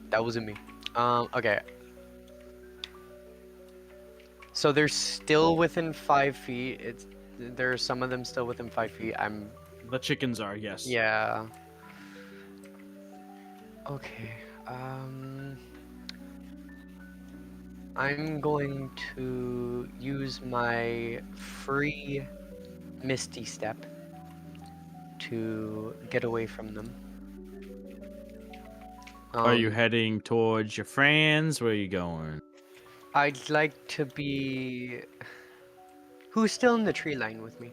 that wasn't me. Okay. So they're still within 5 feet. There are some of them still within 5 feet. The chickens are, yes. Yeah. Okay. I'm going to use my free Misty Step to get away from them. Are you heading towards your friends? Where are you going? I'd like to be... Who's still in the tree line with me?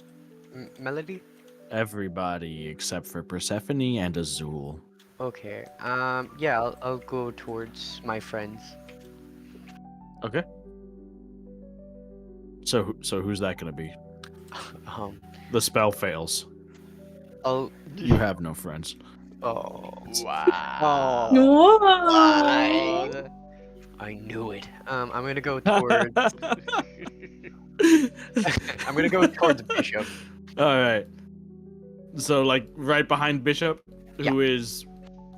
Melody? Everybody except for Persephone and Azul. Okay. Yeah, I'll go towards my friends. Okay. So who's that gonna be? The spell fails. I'll... You have no friends. Oh. Wow. Whoa. I knew it. I'm gonna go towards... I'm gonna go towards Bishop. All right. So like right behind Bishop, who is,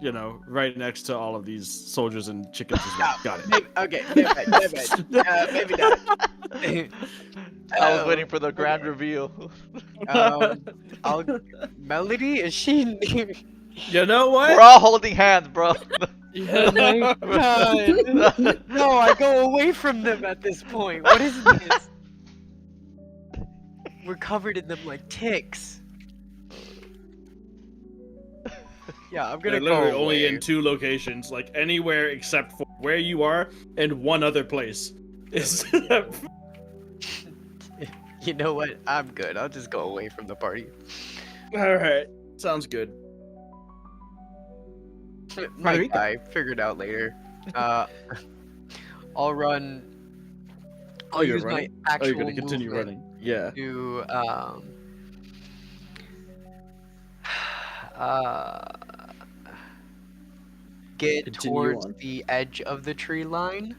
you know, right next to all of these soldiers and chickens as well. Got it. Okay, never mind. Maybe not. I was waiting for the grand reveal. Melody, is she? You know what? We're all holding hands, bro. Oh my god! No, I go away from them at this point. What is this? We're covered in them like ticks. Yeah, I'm gonna They're literally go only away. in 2 locations, like anywhere except for where you are and one other place. Is You know what? I'm good. I'll just go away from the party. all right. Sounds good. Might die. Figure it out later. I'll run. I'll you're use running? my actual you're gonna continue movement running. Yeah. to get Continue towards on. the edge of the tree line.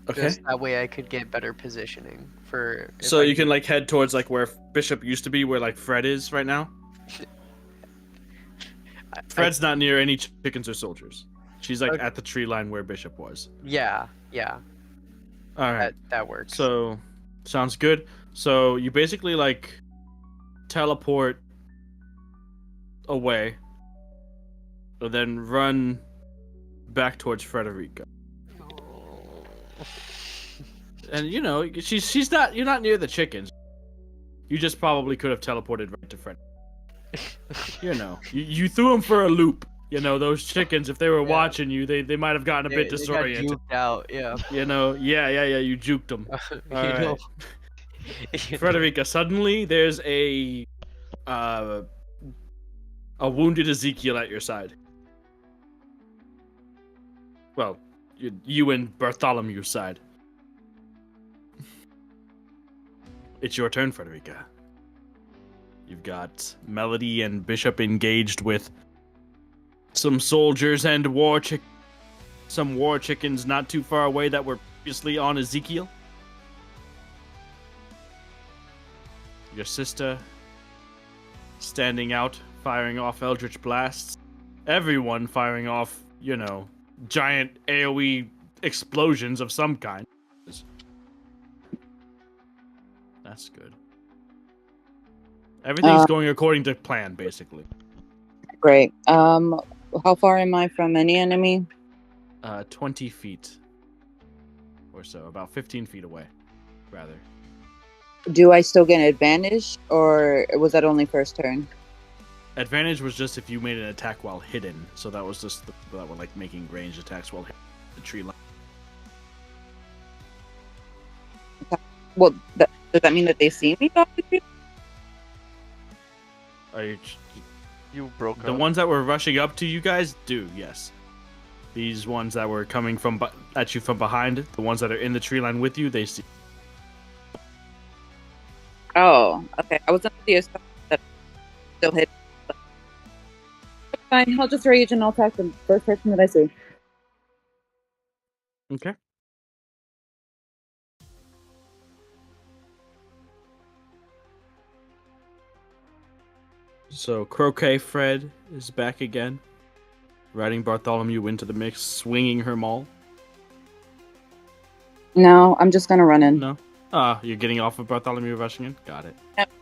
Okay. Just that way I could get better positioning for. if So I you can like head towards like where Bishop used to be, where like Fred is right now. Fred's not near any chickens or soldiers. She's like Okay. at the tree line where Bishop was. Yeah. All right. That works. So sounds good. So you basically like teleport away, and then run back towards Frederica. And you know, she's not. You're not near the chickens. You just probably could have teleported right to Fred. You know, you threw him for a loop. You know, those chickens, if they were watching you, they might have gotten a bit They got disoriented. juked out. Yeah. You know, yeah, you juked them. You know. Frederica, suddenly there's a wounded Ezekiel at your side. Well, you and Bartholomew's side. It's your turn, Frederica. You've got Melody and Bishop engaged with some soldiers and some war chickens not too far away that were previously on Ezekiel. Your sister standing out firing off Eldritch Blasts. Everyone firing off, giant AoE explosions of some kind. That's good. Everything's going according to plan, basically. Great. How far am I from any enemy? 20 feet or so, about 15 feet away, rather. Do I still get an advantage, or was that only first turn? Advantage was just if you made an attack while hidden, so that was just that were like making ranged attacks while hidden the tree line. Well, does that mean that they see me? Are You broke the up. ones that were rushing up to you guys do, yes. These ones that were coming at you from behind, the ones that are in the tree line with you, they see. Oh, okay. I was under the assumption that still hit. Fine, I'll just rage and I'll attack the first person that I see. Okay. So Croquet Fred is back again, riding Bartholomew into the mix, swinging her maul. No, I'm just gonna run in. No? You're getting off of Bartholomew rushing in? Got it. Yep.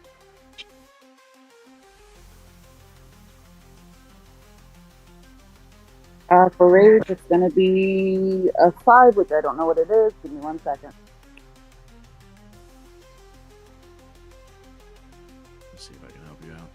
For rage, it's gonna be a 5, which I don't know what it is. Give me 1 second. Let's see if I can help you out.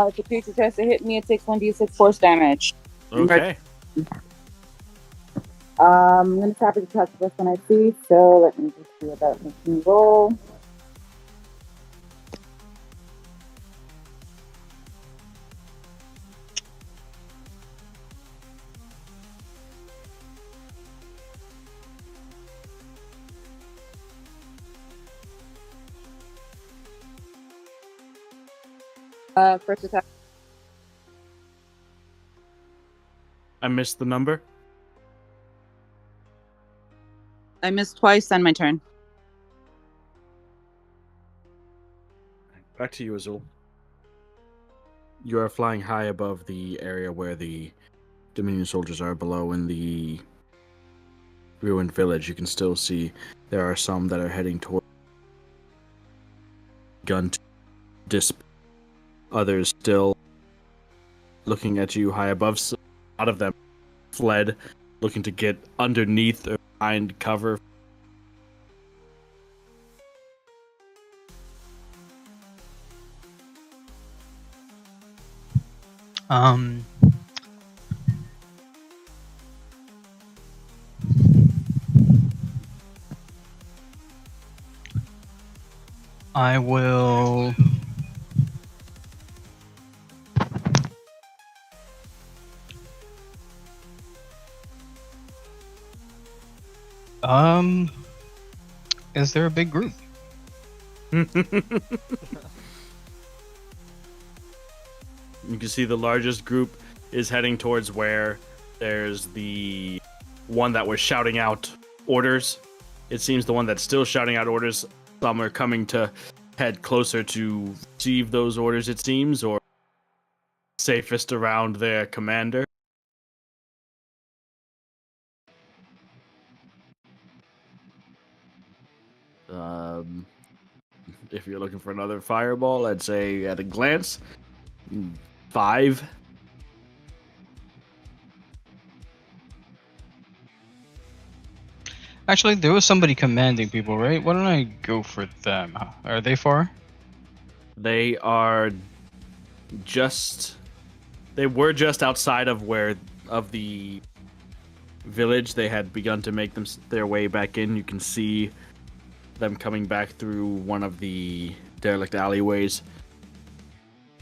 If the creature tries to hit me, it takes 1d6 force damage. Okay. I'm gonna tap it to touch the first one I see, so let me just see what that makes me roll. First attack. I missed the number. I missed twice on my turn. Back to you, Azul. You are flying high above the area where the Dominion soldiers are below in the ruined village. You can still see there are some that are heading toward gun to disp. Others still looking at you high above. So a lot of them fled, looking to get underneath or behind cover. I will. Is there a big group? You can see the largest group is heading towards where there's the one that was shouting out orders. It seems the one that's still shouting out orders, some are coming to head closer to receive those orders, it seems, or safest around their commander. If you're looking for another fireball, I'd say at a glance, 5. Actually, there was somebody commanding people, right? Why don't I go for them? Are they far? They are they were just outside of the village. They had begun to make their way back in. You can see them coming back through one of the derelict alleyways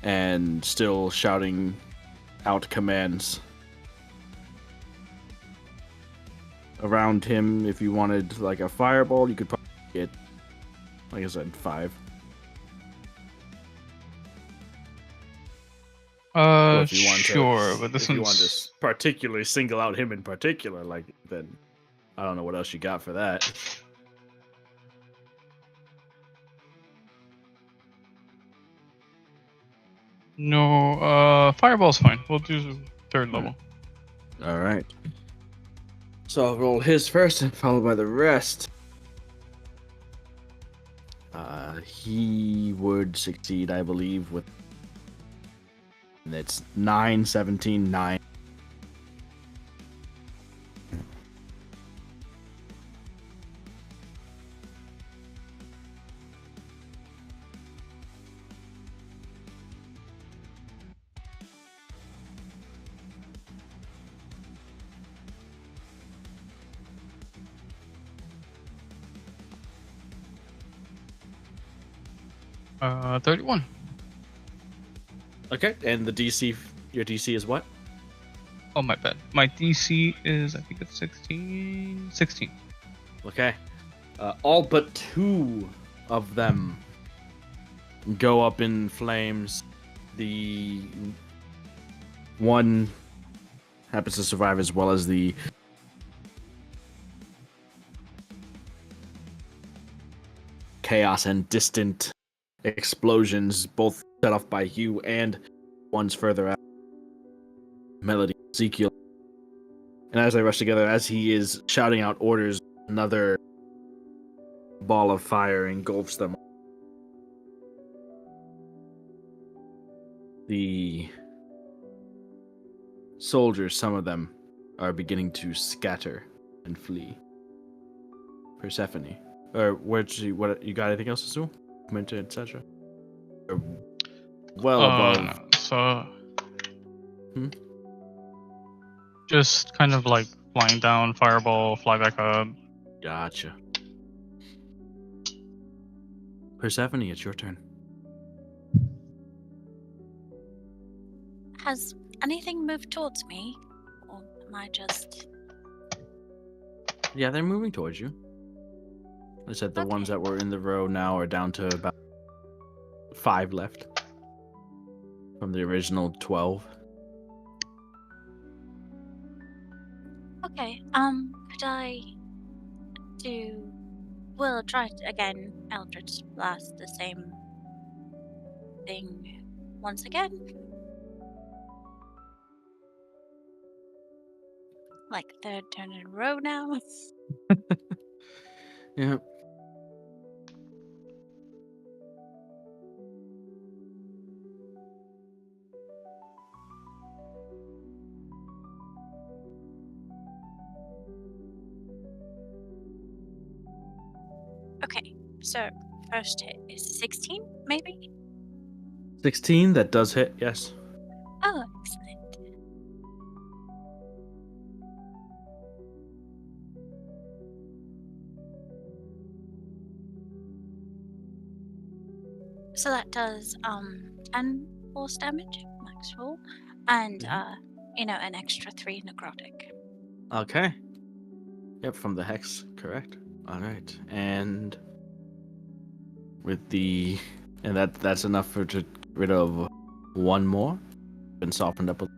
and still shouting out commands. Around him, if you wanted like a fireball, you could probably get, like I said, 5. Or if you want Sure, but this if you want to one's particularly single out him in particular, like, then I don't know what else you got for that. no. Fireball's fine. We'll do third level. All right. So I'll roll his first, followed by the rest. He would succeed, I believe, with. And it's 9, 17, 9. Uh, 31. Okay, and the DC, your DC is what? Oh, my bad. My DC is, I think it's 16. 16. Okay. All but 2 of them go up in flames. The one happens to survive, as well as the chaos and distant explosions, both set off by you and ones further out. Melody, Ezekiel. And as they rush together, as he is shouting out orders, another ball of fire engulfs them. The soldiers, some of them, are beginning to scatter and flee. Persephone. Or what you got anything else to do? Movement, etc. Well above. So. Hmm? Just kind of like flying down, fireball, fly back up. Gotcha. Persephone, it's your turn. Has anything moved towards me? Or am I just... Yeah, they're moving towards you. I said the ones that were in the row now are down to about 5 left. From the original 12. Okay, could I do... We'll try it again, Eldritch Blast, the same thing once again. Like third turn in a row now. Yeah. Okay, so first hit is 16, maybe? 16, that does hit, yes. Oh, excellent. So that does 10 force damage, max roll, and an extra 3 necrotic. Okay. Yep, from the hex, correct. Alright. And with the that's enough for to get rid of one more. Been softened up a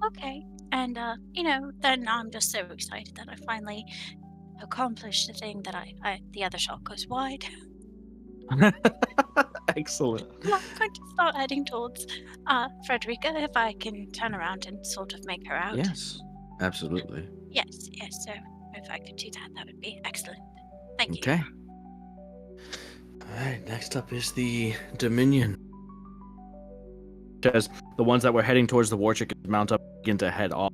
Okay, and then I'm just so excited that I finally accomplished the thing that I the other shot goes wide. Excellent. I'm going to start heading towards Frederica if I can turn around and sort of make her out. Yes, absolutely. Yes, so if I could do that, that would be excellent. Thank you. Okay. Alright, next up is the Dominion. As the ones that were heading towards the war chickens mount up, begin to head off.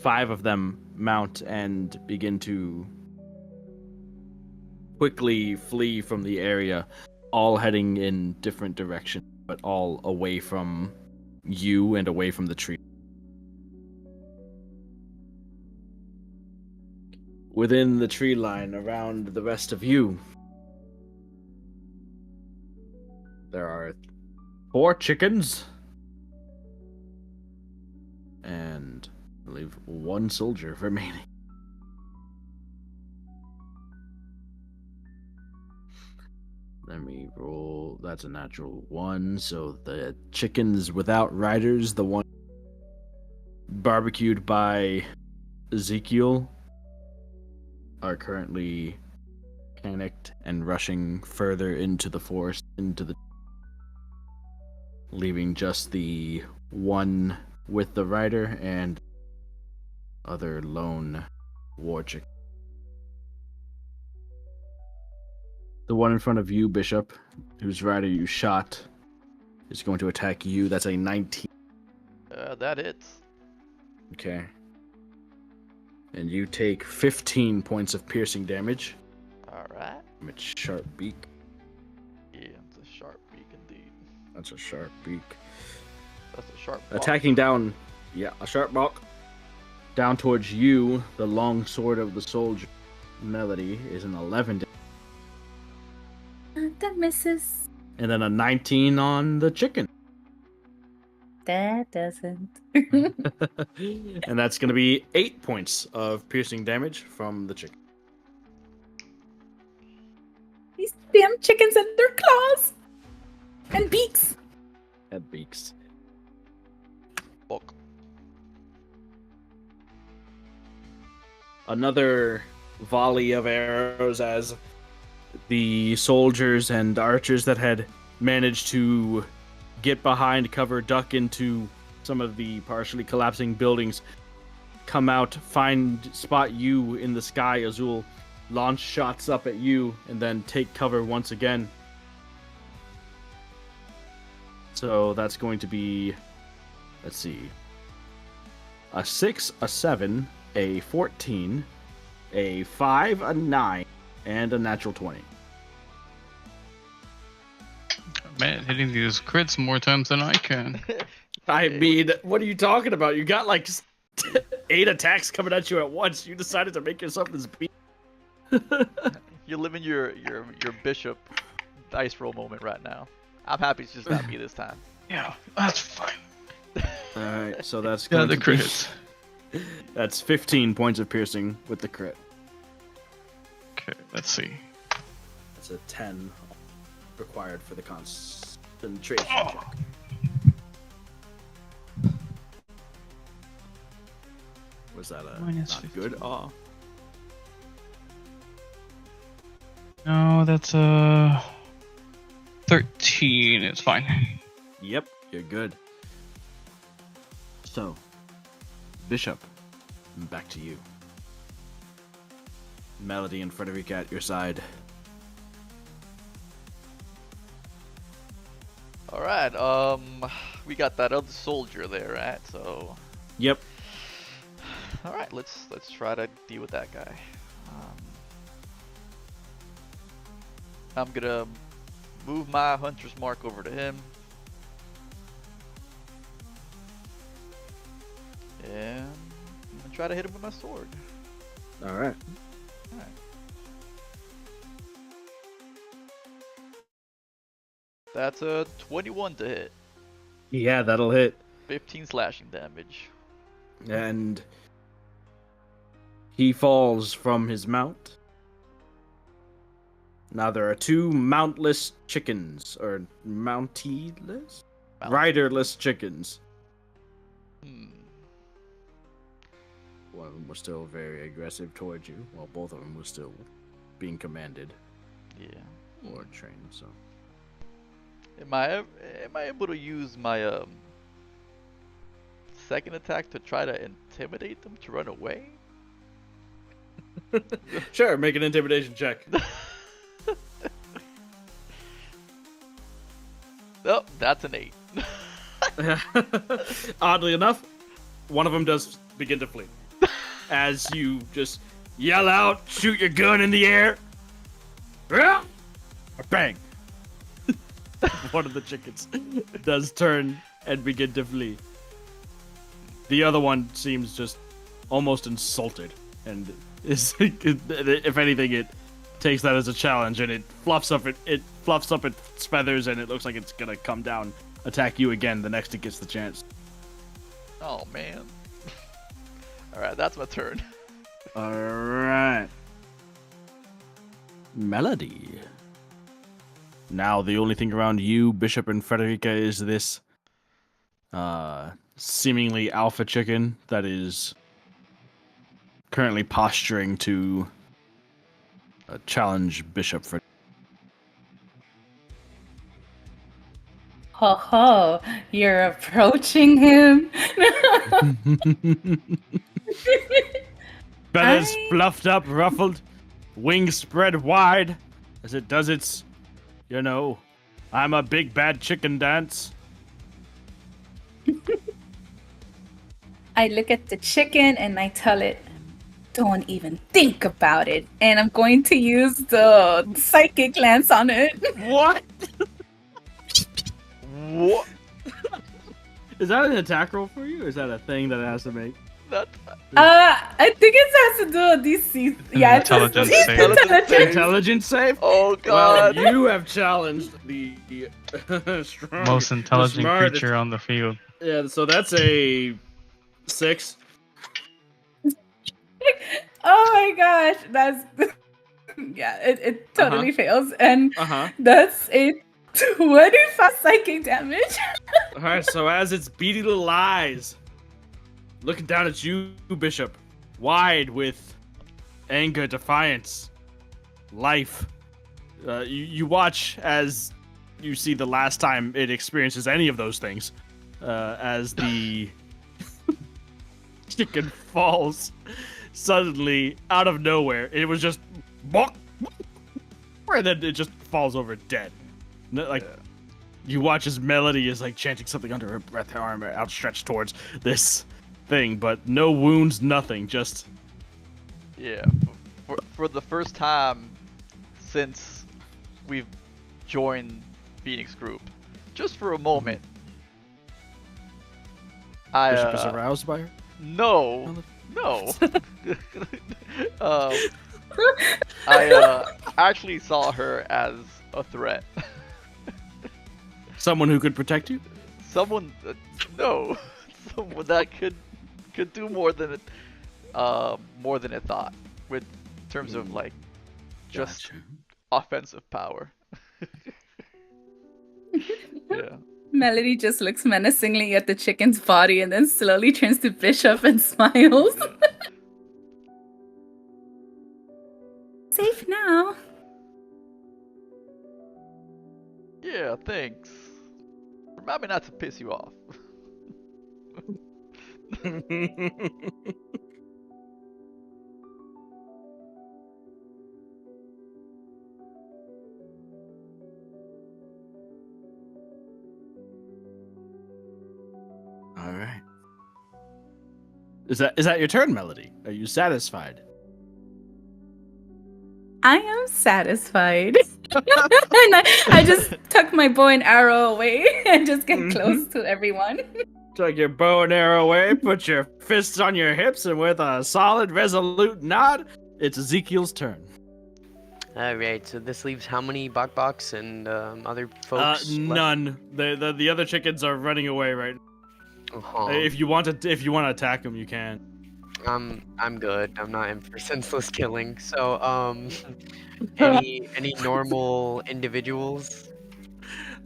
5 of them mount and begin to quickly flee from the area, all heading in different directions, but all away from you and away from the tree. Within the tree line, around the rest of you, there are 4 chickens and I believe 1 soldier remaining. Let me roll. That's a natural 1. So the chickens without riders, the one barbecued by Ezekiel, are currently panicked and rushing further into the forest, leaving just the one with the rider and other lone war chicken. The one in front of you, Bishop, whose rider you shot, is going to attack you. That's a 19. That hits. Okay. And you take 15 points of piercing damage Alright. from its sharp beak. Yeah, it's a sharp beak indeed. That's a sharp beak. That's a sharp bark. Attacking down, a sharp bark. Down towards you, the long sword of the soldier, Melody, is an 11. That misses. And then a 19 on the chicken. That doesn't. And that's going to be 8 points of piercing damage from the chicken. These damn chickens and their claws and beaks. Head beaks. Bulk. Another volley of arrows as the soldiers and archers that had managed to get behind cover, duck into some of the partially collapsing buildings, come out, spot you in the sky, Azul, launch shots up at you, and then take cover once again. So that's going to be, let's see, a 6, a 7, a 14, a 5, a 9, and a natural 20. Man, hitting these crits more times than I can. I mean, what are you talking about? You got like 8 attacks coming at you at once. You decided to make yourself this beast. You're living your bishop dice roll moment right now. I'm happy it's just not me this time. Yeah, that's fine. Alright, so that's Yeah, going the to be- crits. That's 15 points of piercing with the crit. Okay, let's see. That's a 10 required for the concentration Oh. check. Was that a Minus not 15. good? Oh, No, that's 13. It's fine. yep, you're good. So, Bishop, back to you. Melody and Frederica at your side. Alright, we got that other soldier there, right? So Yep. alright, let's try to deal with that guy. I'm gonna move my hunter's mark over to him. And I'm gonna try to hit him with my sword. Alright. Alright. That's a 21 to hit. Yeah, that'll hit. 15 slashing damage. And he falls from his mount. Now there are 2 mountless chickens, or mounty-less? Riderless chickens. Hmm. One of them was still very aggressive towards you, while both of them were still being commanded Yeah. or trained. So Am I able to use my second attack to try to intimidate them to run away? sure, make an intimidation check. Oh, that's an 8. Oddly enough, one of them does begin to flee. As you just yell out, shoot your gun in the air. Bang! One of the chickens does turn and begin to flee. The other one seems just almost insulted, and is, if anything, it takes that as a challenge, and it fluffs up its feathers, and it looks like it's gonna come down, attack you again the next it gets the chance. Oh man. Alright, that's my turn. Alright. Melody. Now the only thing around you, Bishop and Frederica, is this seemingly alpha chicken that is currently posturing to challenge Bishop for. Ho ho, you're approaching him. Feathers I- fluffed up, ruffled, wings spread wide as it does its, I'm a big bad chicken dance. I look at the chicken and I tell it, don't even think about it. And I'm going to use the psychic lance on it. What? What? Is that an attack roll for you, or is that a thing that it has to make? That I think it has to do with DC. Yeah, it's just Intelligence DC save. intelligence. Intelligence save? Oh Well, god. you have challenged the strong, Most the intelligent smartest- creature on the field. Yeah, so that's a 6. Oh my gosh, that's yeah, it totally fails, and Uh-huh. that's a 25 psychic damage. Alright, so as its beady little eyes looking down at you, Bishop, wide with anger, defiance, life, you watch as you see the last time it experiences any of those things, as the chicken falls suddenly out of nowhere. It was just bonk, and then it just falls over dead. Like, you watch as Melody is like chanting something under her breath, her arm outstretched towards this thing, but no wounds, nothing, just Yeah. For the first time since we've joined Phoenix Group, just for a moment, Bishop is aroused by her. no. I actually saw her as a threat. Someone who could protect you. Someone, no, someone that could do more than it thought, with terms of like just Gotcha. offensive power. Yeah. Melody just looks menacingly at the chicken's body and then slowly turns to Bishop and smiles. Safe now. Yeah, thanks. Remind me not to piss you off. All right. Is that your turn, Melody? Are you satisfied? I am satisfied. And I just tuck my bow and arrow away and just get close to everyone. Tuck your bow and arrow away, put your fists on your hips, and with a solid, resolute nod, it's Ezekiel's turn. Alright, so this leaves how many Bok and other folks? left? None. The other chickens are running away right now. Uh-huh. If you want to attack them, you can. I'm good. I'm not in for senseless killing. So, any normal individuals?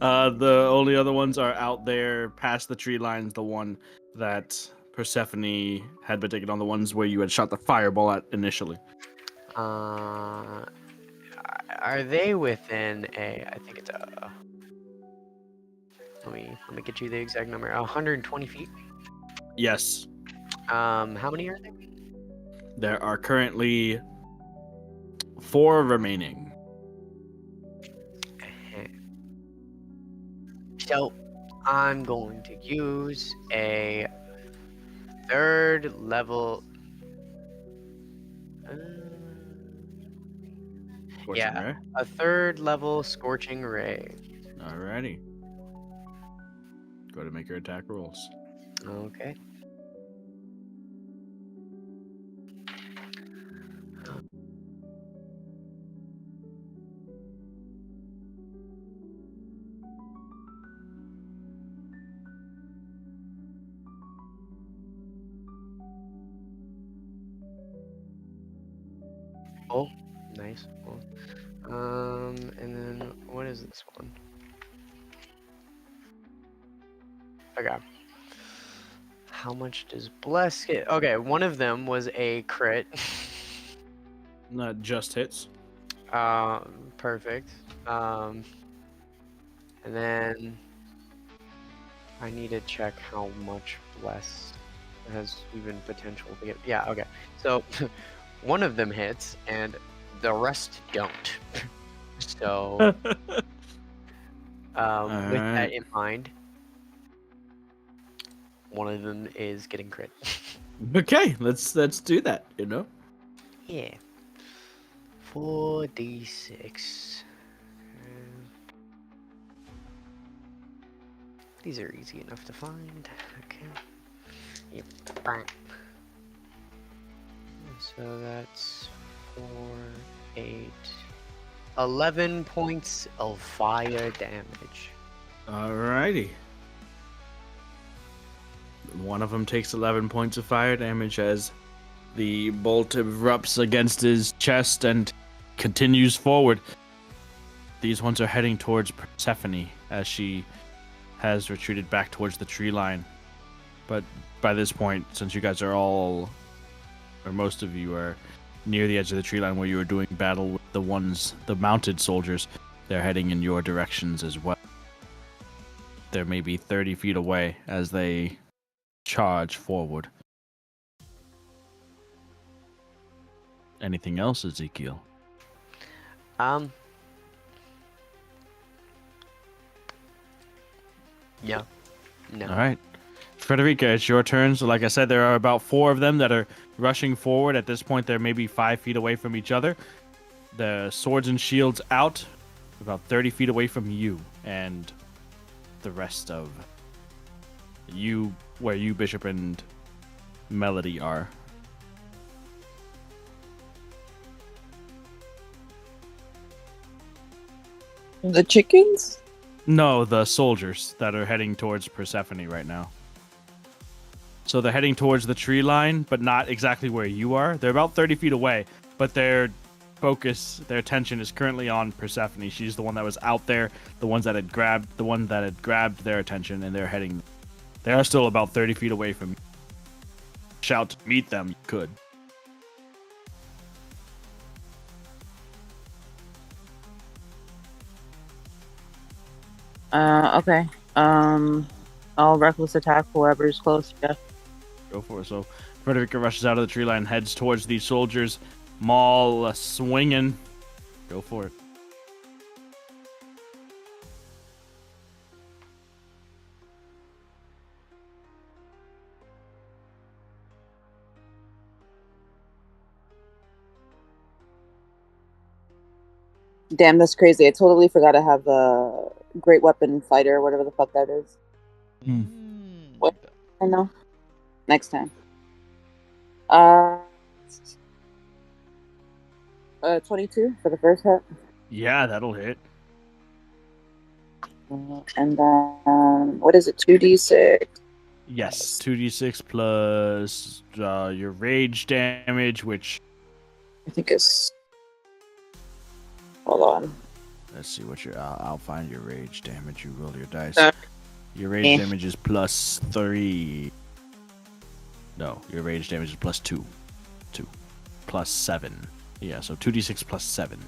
The only other ones are out there past the tree lines. The one that Persephone had been taking on, the ones where you had shot the fireball at initially. Are they within a? I think it's a. Let me get you the exact number. 120 feet. Yes. How many are there? There are currently 4 remaining. So, I'm going to use a 3rd level. Scorching Yeah. Ray. A 3rd level scorching ray. Alrighty. Go to make your attack rolls. Okay. Oh, nice. Cool. And then what is the this one. Okay. How much does bless get? Okay, one of them was a crit. Not just hits. Perfect. And then I need to check how much bless has even potential to get. Yeah, okay. So one of them hits and the rest don't. So with that Alright. in mind, one of them is getting crit. Okay, let's do that. You know. Yeah. 4d6. These are easy enough to find. Okay. Yep. So that's 4, 8, 11 points of fire damage. Alrighty. One of them takes 11 points of fire damage as the bolt erupts against his chest and continues forward. These ones are heading towards Persephone as she has retreated back towards the tree line. But by this point, since you guys are all, or most of you are near the edge of the tree line where you were doing battle with the mounted soldiers, they're heading in your directions as well. They're maybe 30 feet away as they charge forward. Anything else, Ezekiel? Yeah. No. All right. Frederica, it's your turn. So like I said, there are about 4 of them that are rushing forward. At this point, they're maybe 5 feet away from each other. The swords and shields out, about 30 feet away from you and the rest of you, where you, Bishop, and Melody are. The chickens? No, the soldiers that are heading towards Persephone right now. So they're heading towards the tree line, but not exactly where you are. They're about 30 feet away, but their focus, their attention is currently on Persephone. She's the one that was out there, the one that had grabbed their attention, and they're heading. They are still about 30 feet away from you. Shout to meet them, you could. Okay. I'll reckless attack whoever's close. Yeah. Go for it. So Frederica rushes out of the tree line, heads towards these soldiers. Maul swinging. Go for it. Damn, that's crazy. I totally forgot to have a great weapon fighter, whatever the fuck that is. What? I know. Next time. 22 for the first hit. Yeah, that'll hit. And then, what is it, 2d6? Yes, 2d6 plus your rage damage, which... I think it's... Hold on. Let's see what your... I'll find your rage damage. You roll your dice. Uh, Your rage damage is plus 3. No, your rage damage is plus 2. 2. Plus 7. Yeah, so 2d6 plus 7.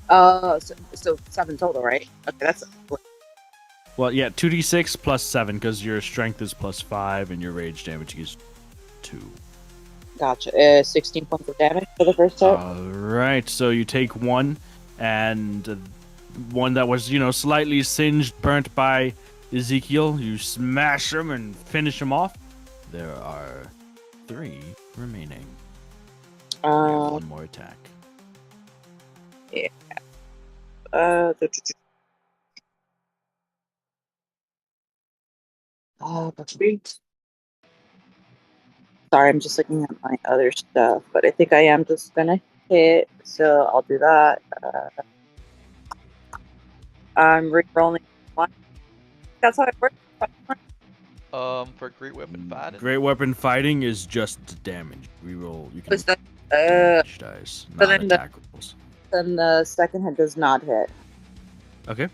So 7 total, right? Okay, that's... Well, yeah, 2d6 plus 7, because your strength is plus 5, and your rage damage is 2. Gotcha. 16 points of damage for the first hit. Alright, so you take 1, and one that was, slightly singed, burnt by Ezekiel. You smash him and finish him off. There are 3 remaining. You have 1 more attack. Yeah. Sorry, I'm just looking at my other stuff, but I think I am just gonna hit, so I'll do that. I'm re-rolling 1. That's how it works. For great weapon fighting. Great weapon fighting is just damage. Reroll. You can What's that? damage dice, but not then the- attack rolls. Then the second hit does not hit. Okay.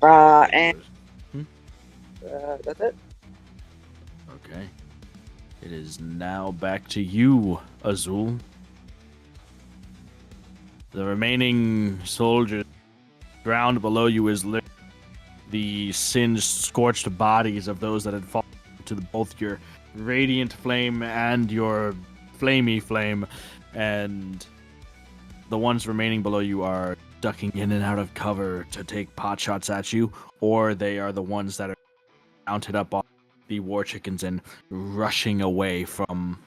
And Hmm? that's it. Okay. It is now back to you, Azul. The remaining soldiers ground below you is the singed, scorched bodies of those that had fallen to both your radiant flame and your flamey flame, and the ones remaining below you are ducking in and out of cover to take pot shots at you, or they are the ones that are mounted up on the war chickens and rushing away from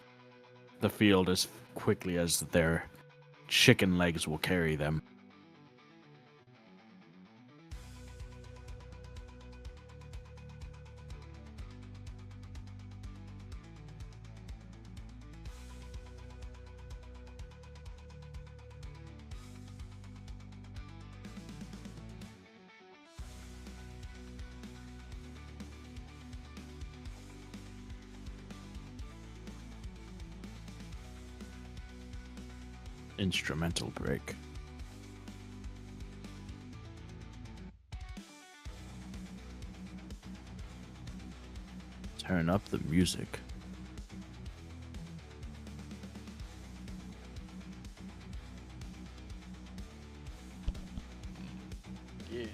the field as quickly as their chicken legs will carry them. Instrumental break. Turn up the music. Yeah.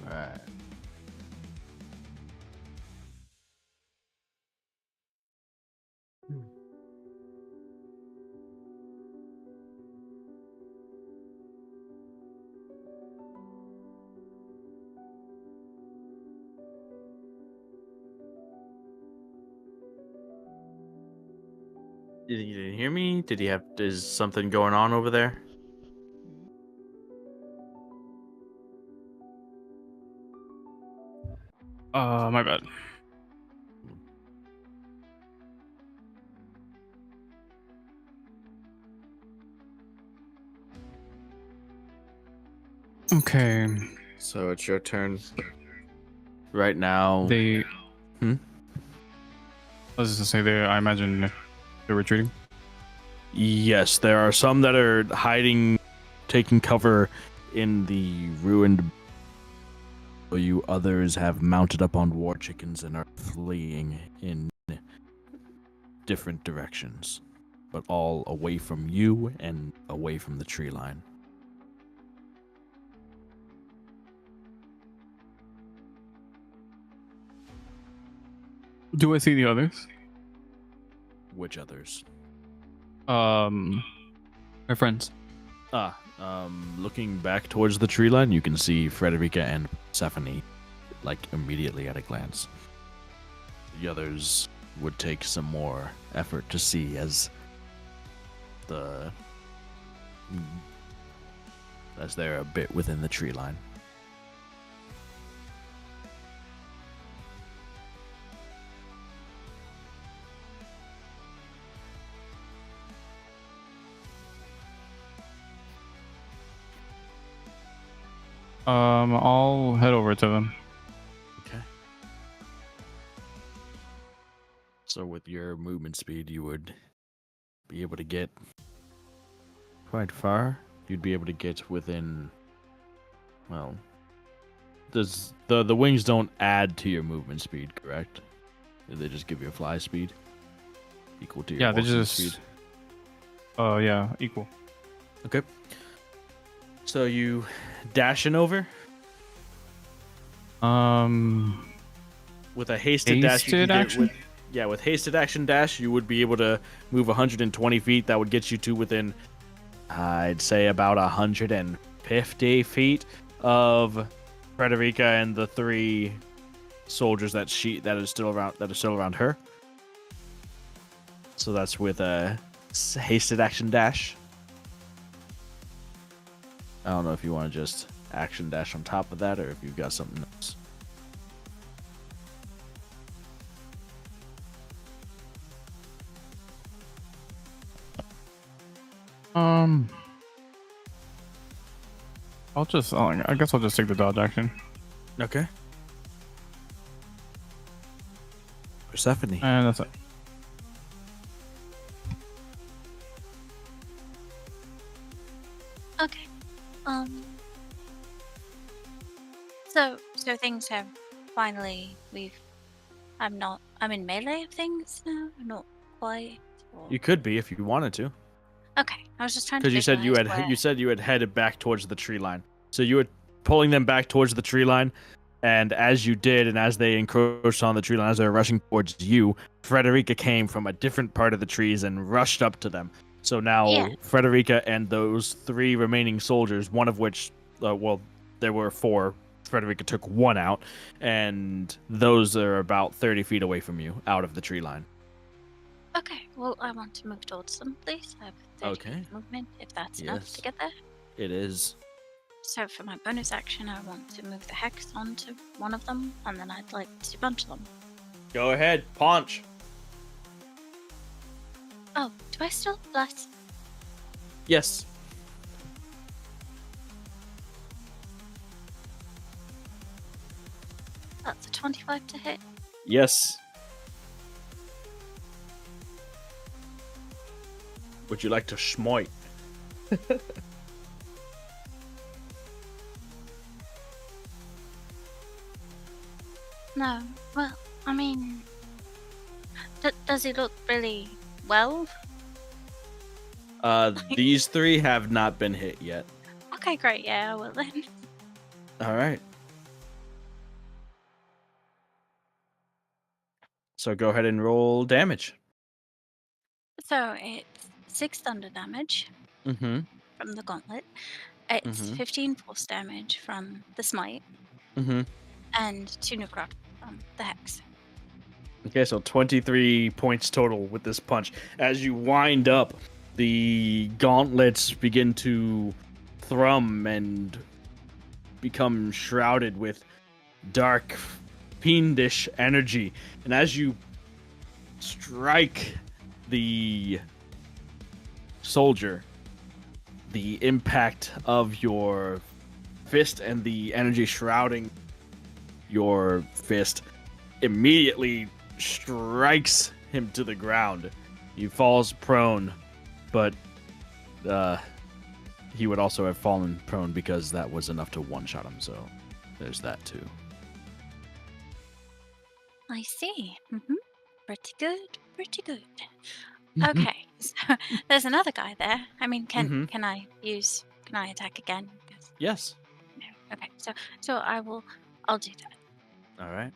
Right. You didn't hear me? Did he have? Is something going on over there? My bad. Okay. So it's your turn. Right now. They. Hmm? I was just gonna say I imagine they're retreating. Yes, there are some that are hiding, taking cover in the ruined. You others have mounted up on war chickens and are fleeing in different directions, but all away from you and away from the tree line. Do I see the others? Which others? My friends. Looking back towards the tree line, you can see Frederica and Persephone, like immediately at a glance. The others would take some more effort to see as they're a bit within the tree line. I'll head over to them. Okay. So with your movement speed, you would be able to get quite far. You'd be able to get within, well, the wings don't add to your movement speed, correct? They just give you a fly speed equal to your Yeah, they walking just. speed. Yeah, equal. Okay. So you dashing over with a hasted dash. You can Hasted get action? with hasted action dash, you would be able to move 120 feet. That would get you to within, I'd say, about 150 feet of Frederica and the three soldiers that are still around her. So that's with a hasted action dash. I don't know if you want to just action dash on top of that or if you've got something else. I guess I'll just take the dodge action. Okay. Persephone. And that's it. Okay. So things have finally I'm in melee of things now. Not quite. Or... You could be if you wanted to. Okay, I was just trying to. Because you said you had headed back towards the tree line. So you were pulling them back towards the tree line, and as you did, and as they encroached on the tree line, as they were rushing towards you, Frederica came from a different part of the trees and rushed up to them. So now Frederica and those 3 remaining soldiers, one of which, there were 4. Frederica took 1 out, and those are about 30 feet away from you, out of the tree line. Okay, well, I want to move towards them, please. I have 30 feet of movement, if that's enough to get there. It is. So for my bonus action, I want to move the hex onto one of them, and then I'd like to punch them. Go ahead, punch. Oh, do I still bless? Yes. That's a 25 to hit. Yes. Would you like to smite? No, well, I mean, does he look really well? These 3 have not been hit yet. Okay, great, yeah, I will then. All right. So go ahead and roll damage. So it's 6 thunder damage Mm-hmm. from the gauntlet. It's 15 force damage from the smite. Mm-hmm. And 2 necrotic from the hex. Okay, so 23 points total with this punch. As you wind up, the gauntlets begin to thrum and become shrouded with dark, fiendish energy. And as you strike the soldier, the impact of your fist and the energy shrouding your fist immediately strikes him to the ground. He falls prone, but he would also have fallen prone because that was enough to one-shot him, so there's that too. I see. Pretty good, pretty good. Okay, so there's another guy there. I mean, can I attack again? Yes. No. Okay, so I'll do that. All right.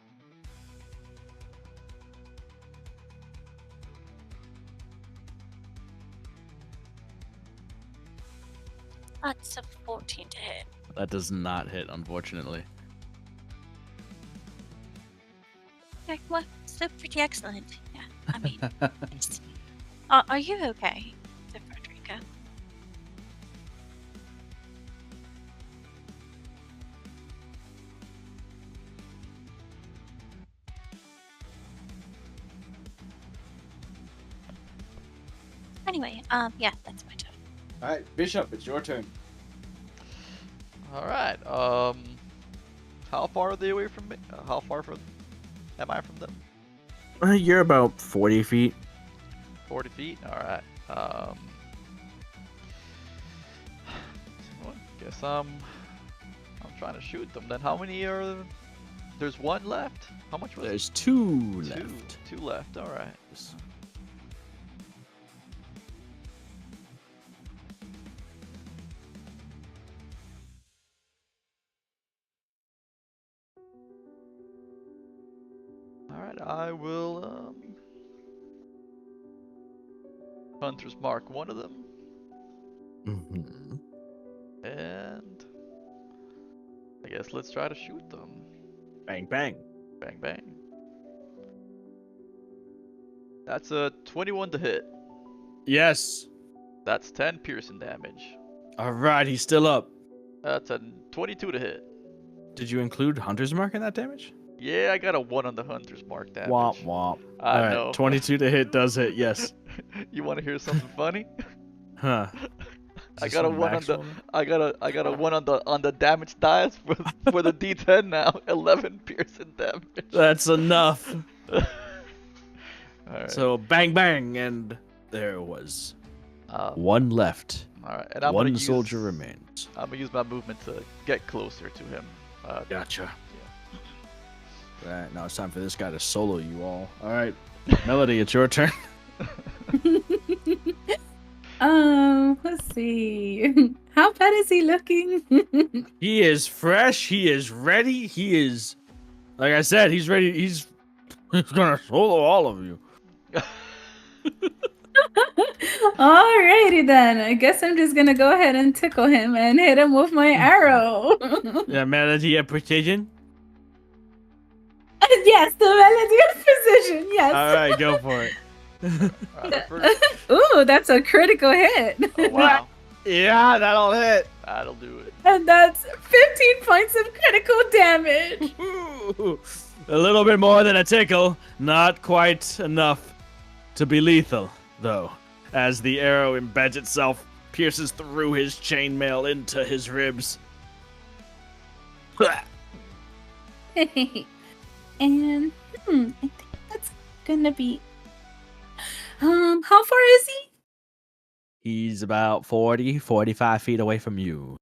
That's a 14 to hit. That does not hit, unfortunately. Okay, well, still pretty excellent. Yeah, I mean, are you okay, Frederica? Anyway, yeah, that's my turn. All right, Bishop, it's your turn. All right. How far are they away from me? How far am I from them? You're about 40 feet. 40 feet. All right. Well, guess I'm trying to shoot them. Then how many are? There's 1 left. How much was There's 2 left. 2 left. All right. Alright, I will Hunter's Mark one of them. And I guess let's try to shoot them. Bang, bang. Bang, bang. That's a 21 to hit. Yes. That's 10 piercing damage. All right, he's still up. That's a 22 to hit. Did you include Hunter's Mark in that damage? Yeah, I got a 1 on the Hunter's Mark damage. Womp womp. I know. 22 to hit does hit, yes. You want to hear something funny? Huh. I this got a on one on max the roll? I got a one on the damage dice for the D10 now. 11 piercing damage. That's enough. All right. So bang bang, and there was one left. All right, and I'm One gonna use, soldier remains. I'm gonna use my movement to get closer to him. Gotcha. Alright, now it's time for this guy to solo you all. Alright, Melody, it's your turn. Let's see. How bad is he looking? He is fresh, he is ready, he is, like I said, he's ready, he's gonna solo all of you. Alrighty then. I guess I'm just gonna go ahead and tickle him and hit him with my arrow. Yeah, Melody, a precision? Yes, the melody of precision. Yes. Alright, go for it. Ooh, that's a critical hit. Oh wow, Yeah, that'll hit. that'll do it. And that's 15 points of critical damage. Ooh, a little bit more than a tickle, not quite enough to be lethal, though, as the arrow embeds itself, pierces through his chainmail into his ribs. And I think that's gonna be. How far is he? He's about 40, 45 feet away from you.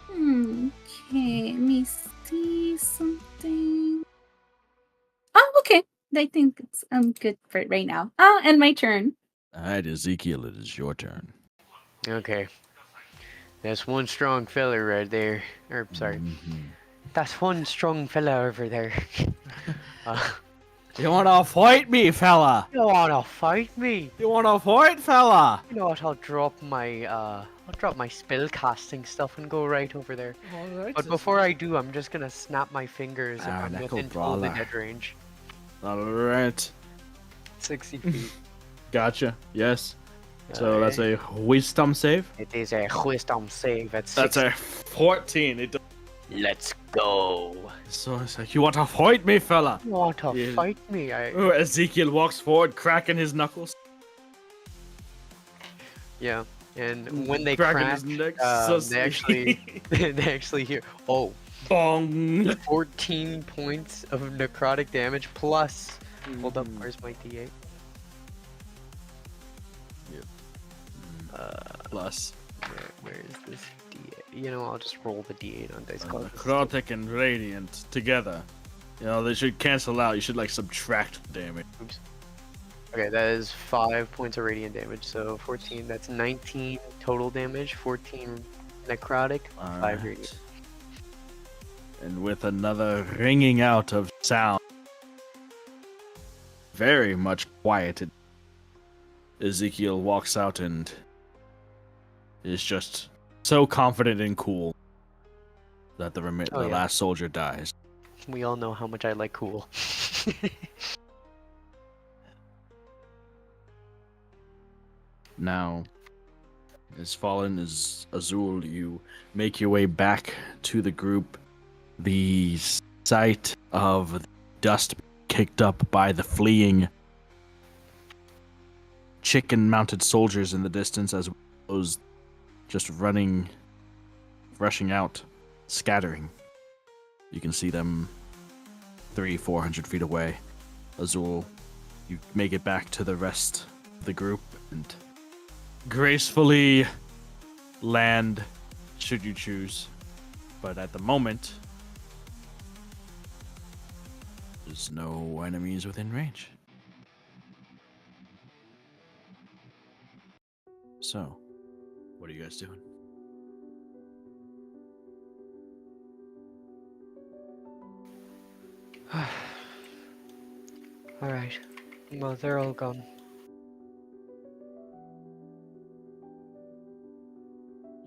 Okay, let me see something. Oh, okay. I think I'm good for it right now. Oh, and my turn. All right, Ezekiel, it is your turn. Okay. That's one strong fella right there. Or, sorry. That's one strong fella over there. You wanna fight me, fella? You wanna fight me? You wanna fight, fella? You know what? I'll drop my spell casting stuff and go right over there. All right, But before I do, I'm just gonna snap my fingers if I'm knuckle within full brawler. dead range. All right, 60 feet. gotcha. Yes. So that's a wisdom save. It is a wisdom save at That's 60. a 14. Let's go. So it's like, you want to fight me, fella? You want to Yeah. fight me? Ooh, Ezekiel walks forward, cracking his knuckles. Yeah. And when they Cracking crack, his neck. So they actually they actually hear Bong. 14 points of necrotic damage plus. Hold up, where's my D8? Plus. Where is this D8? You know, I'll just roll the D8 on dice card. Necrotic and radiant together. You know, they should cancel out. You should like subtract damage. Oops. Okay, that is 5 points of radiant damage. So 14, that's 19 total damage. 14 necrotic, 5 radiant. And with another ringing out of sound, very much quieted, Ezekiel walks out and is just so confident and cool that the Oh, yeah. last soldier dies. We all know how much I like cool. Now, as fallen as Azul, you make your way back to the group. The sight of dust kicked up by the fleeing chicken-mounted soldiers in the distance, as those just rushing out, scattering. You can see them 300-400 feet away. Azul, you make it back to the rest of the group and gracefully land, should you choose. But at the moment, there's no enemies within range. So, what are you guys doing? Alright. Well, they're all gone.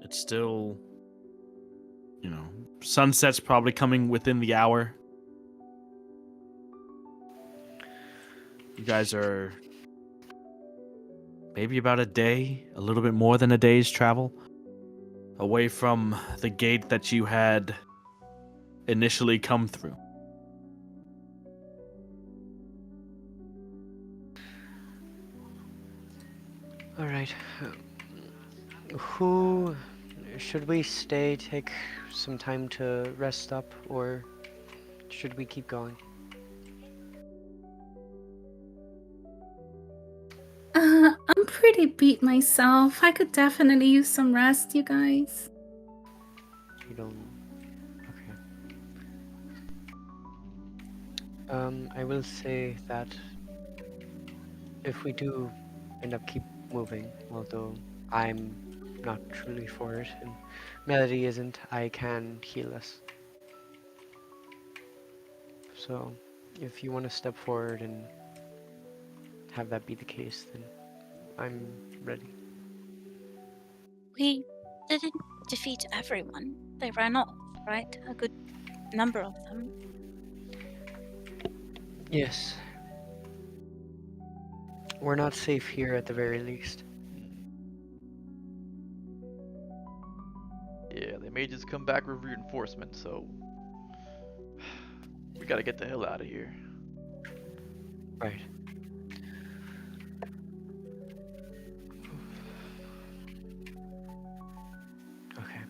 It's still, sunset's probably coming within the hour. You guys are maybe about a day, a little bit more than a day's travel away from the gate that you had initially come through. Alright. Who should we stay, take some time to rest up, or should we keep going? I'm pretty beat myself. I could definitely use some rest, you guys. You don't. Okay. I will say that if we do end up keep moving, although I'm not truly for it, and Melody isn't, I can heal us. So, if you want to step forward and have that be the case, then I'm ready. We didn't defeat everyone. They ran off, right? A good number of them. Yes. We're not safe here at the very least. Yeah, they may just come back with reinforcements, so we gotta get the hell out of here. Right. Okay.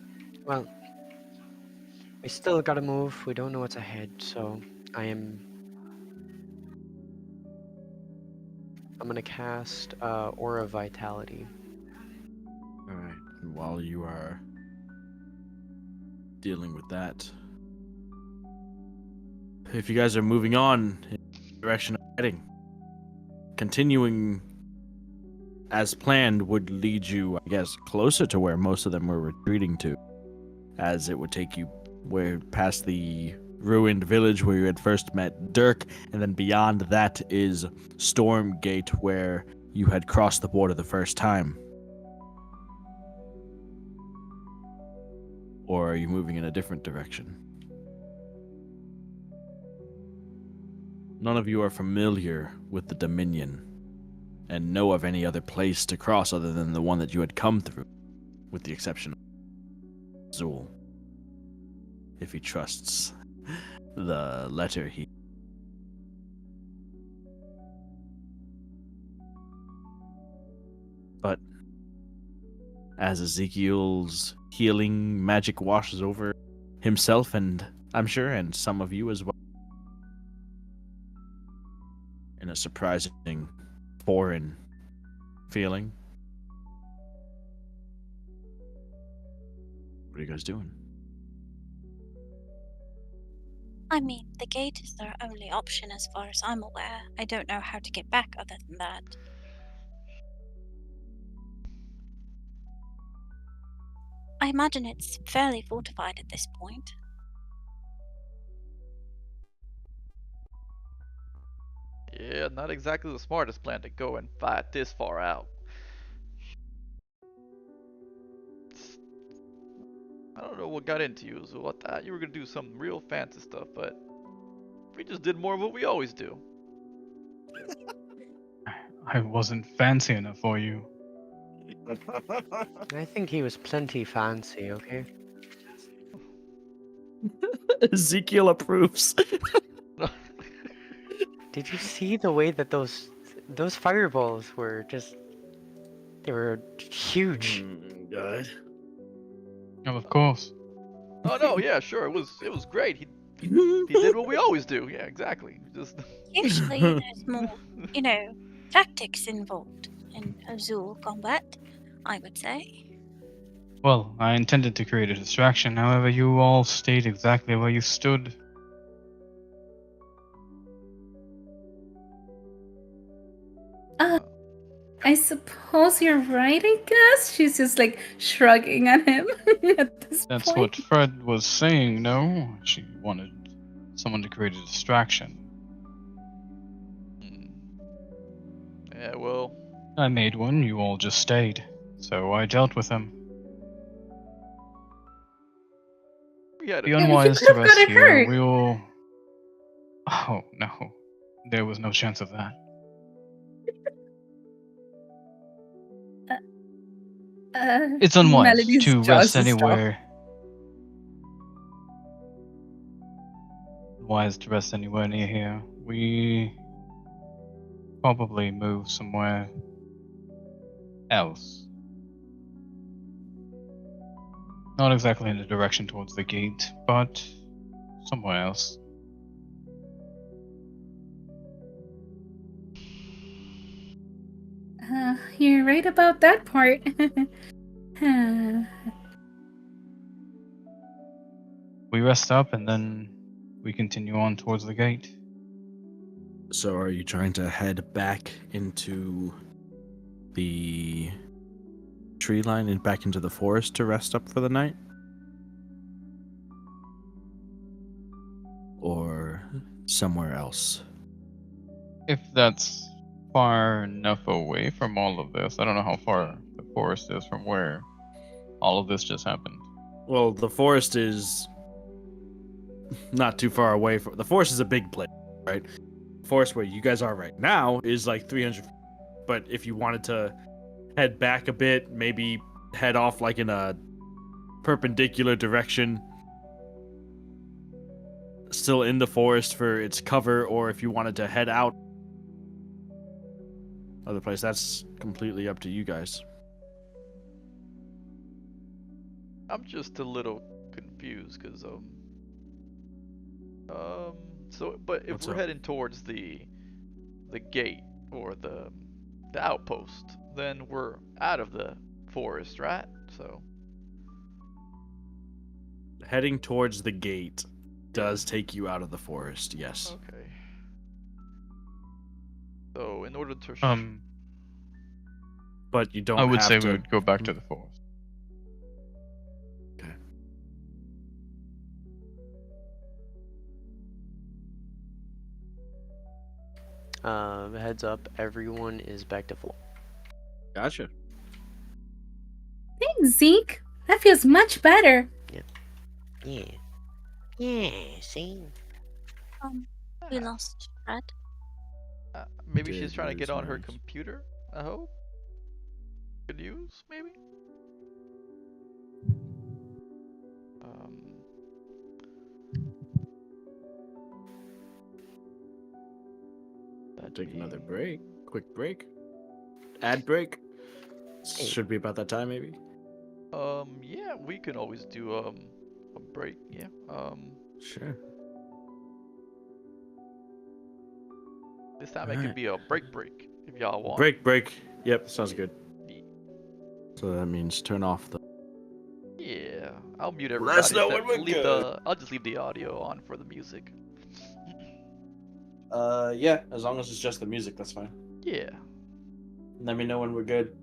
Well, we still gotta move. We don't know what's ahead, so I'm gonna cast Aura Vitality. Alright, and while you are dealing with that, if you guys are moving on in the direction of heading, continuing as planned would lead you, I guess, closer to where most of them were retreating to, as it would take you past the ruined village where you had first met Dirk, and then beyond that is Stormgate, where you had crossed the border the first time. Or are you moving in a different direction? None of you are familiar with the Dominion and know of any other place to cross other than the one that you had come through, with the exception of Zool, if he trusts the letter he... But as Ezekiel's healing magic washes over himself, and I'm sure, and some of you as well, in a surprising, foreign feeling. What are you guys doing? I mean, the gate is their only option as far as I'm aware. I don't know how to get back other than that. I imagine it's fairly fortified at this point. Yeah, not exactly the smartest plan to go and fight this far out. I don't know what got into you, so I thought you were gonna do some real fancy stuff, but we just did more of what we always do. I wasn't fancy enough for you. I think he was plenty fancy, okay? Ezekiel approves. Did you see the way that those fireballs were just... They were huge. God. Oh, of course. Oh no, yeah, sure, it was great. He did what we always do. Yeah, exactly. Just Usually there's more, tactics involved in Azul combat, I would say. Well, I intended to create a distraction, however, you all stayed exactly where you stood. I suppose you're right, I guess. She's just like shrugging at him at this That's point. what Fred was saying, no? She wanted someone to create a distraction. yeah, well, I made one, you all just stayed. So I dealt with him. we had Be a you unwise could to have rest gotten here. hurt. We'll... Oh, no. There was no chance of that. It's unwise Melody's to jaws rest just stopped. anywhere. Wise to rest anywhere near here. We probably move somewhere else. Not exactly in the direction towards the gate, but somewhere else. You're right about that part. We rest up and then we continue on towards the gate. So are you trying to head back into the tree line and back into the forest to rest up for the night? Or somewhere else? If that's far enough away from all of this, I don't know how far the forest is from where all of this just happened. Well, the forest is not too far away from... The forest is a big place, right? The forest where you guys are right now is like 300 feet. But if you wanted to head back a bit, maybe head off like in a perpendicular direction, still in the forest for its cover, or if you wanted to head out other place, that's completely up to you guys. I'm just a little confused because so but if What's we're up? heading towards the gate or the outpost, then we're out of the forest, right? So Heading towards the gate does take you out of the forest, yes. okay. So in order to But you don't I would have say to... we would go back to the forest. Okay. Heads up, everyone is back to full. Gotcha. Thanks, Zeke. That feels much better. Yeah. Yeah, see? We lost Red. maybe she's Did trying to lose get on her Rose. computer. I hope. Good news, maybe. Um, that'd Take another be- break. Quick break. Ad break. Should be about that time, maybe. Yeah, we can always do a break. Yeah. Sure. This time it could Alright. be a break if y'all want. Break. Yep, sounds good. Ye- So that means turn off the... Yeah, I'll mute Let us everybody. know when we're good. I'll just leave the audio on for the music. Yeah, as long as it's just the music, that's fine. Yeah. Let me know when we're good.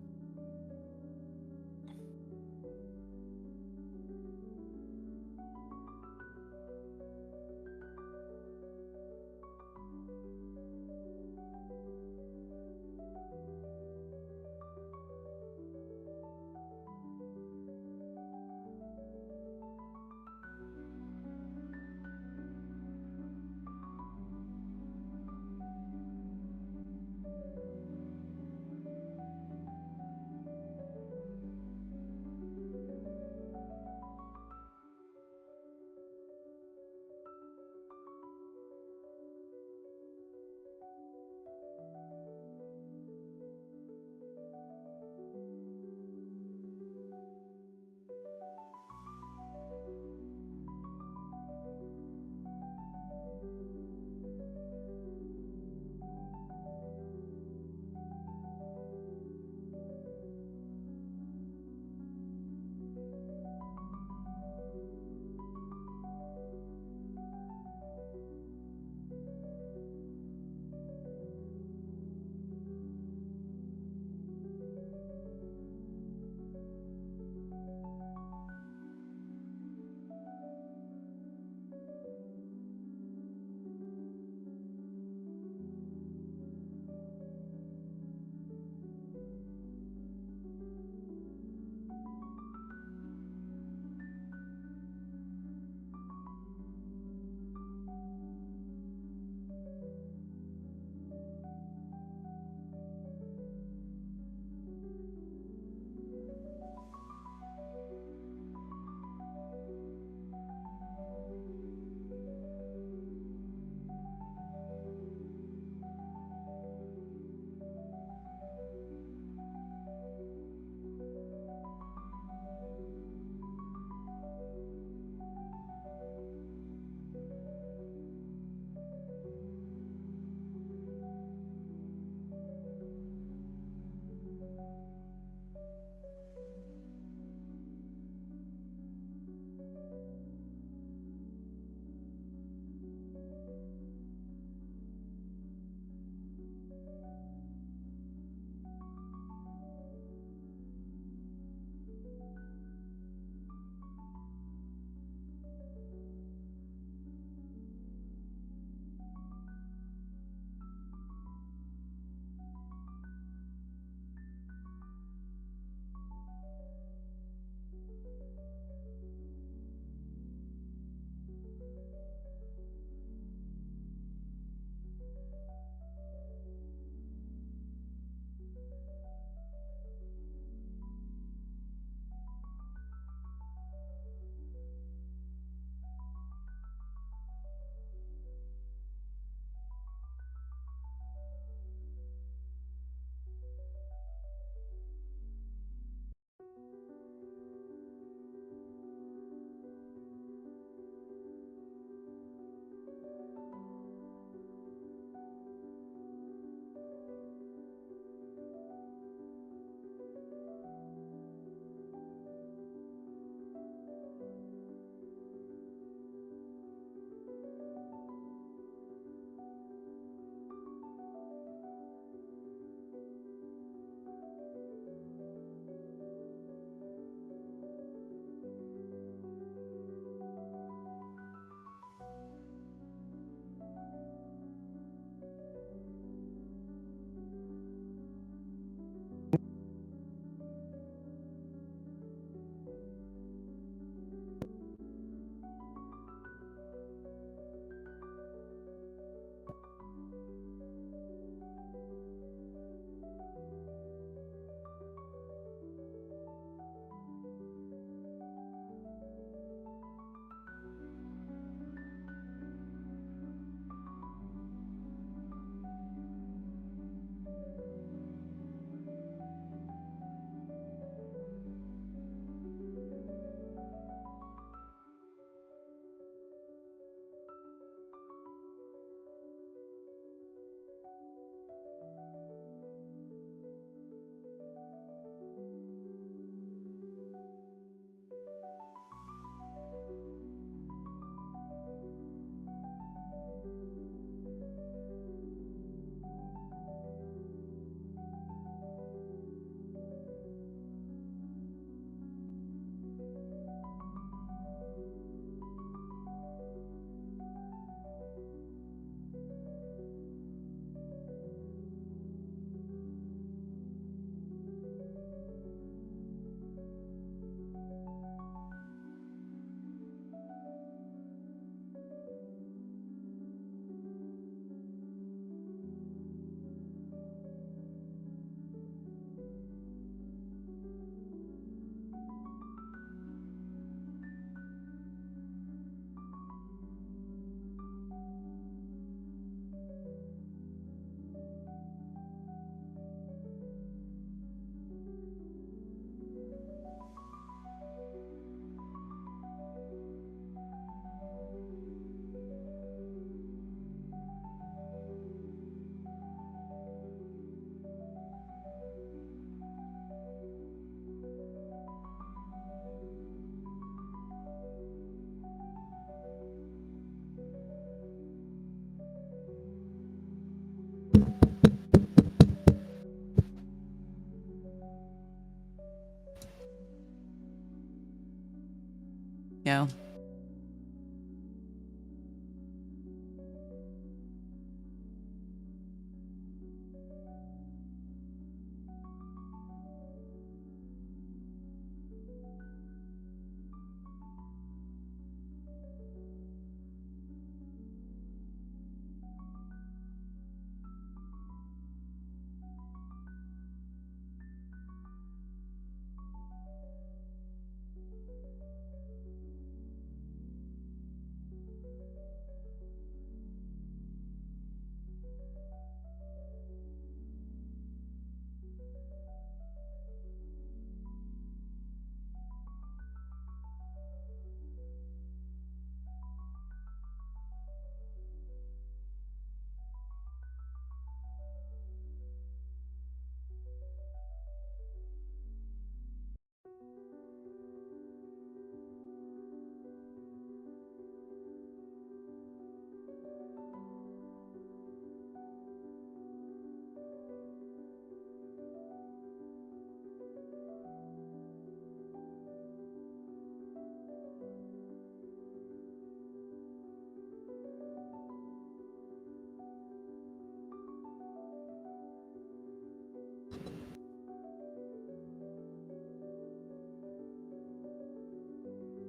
go.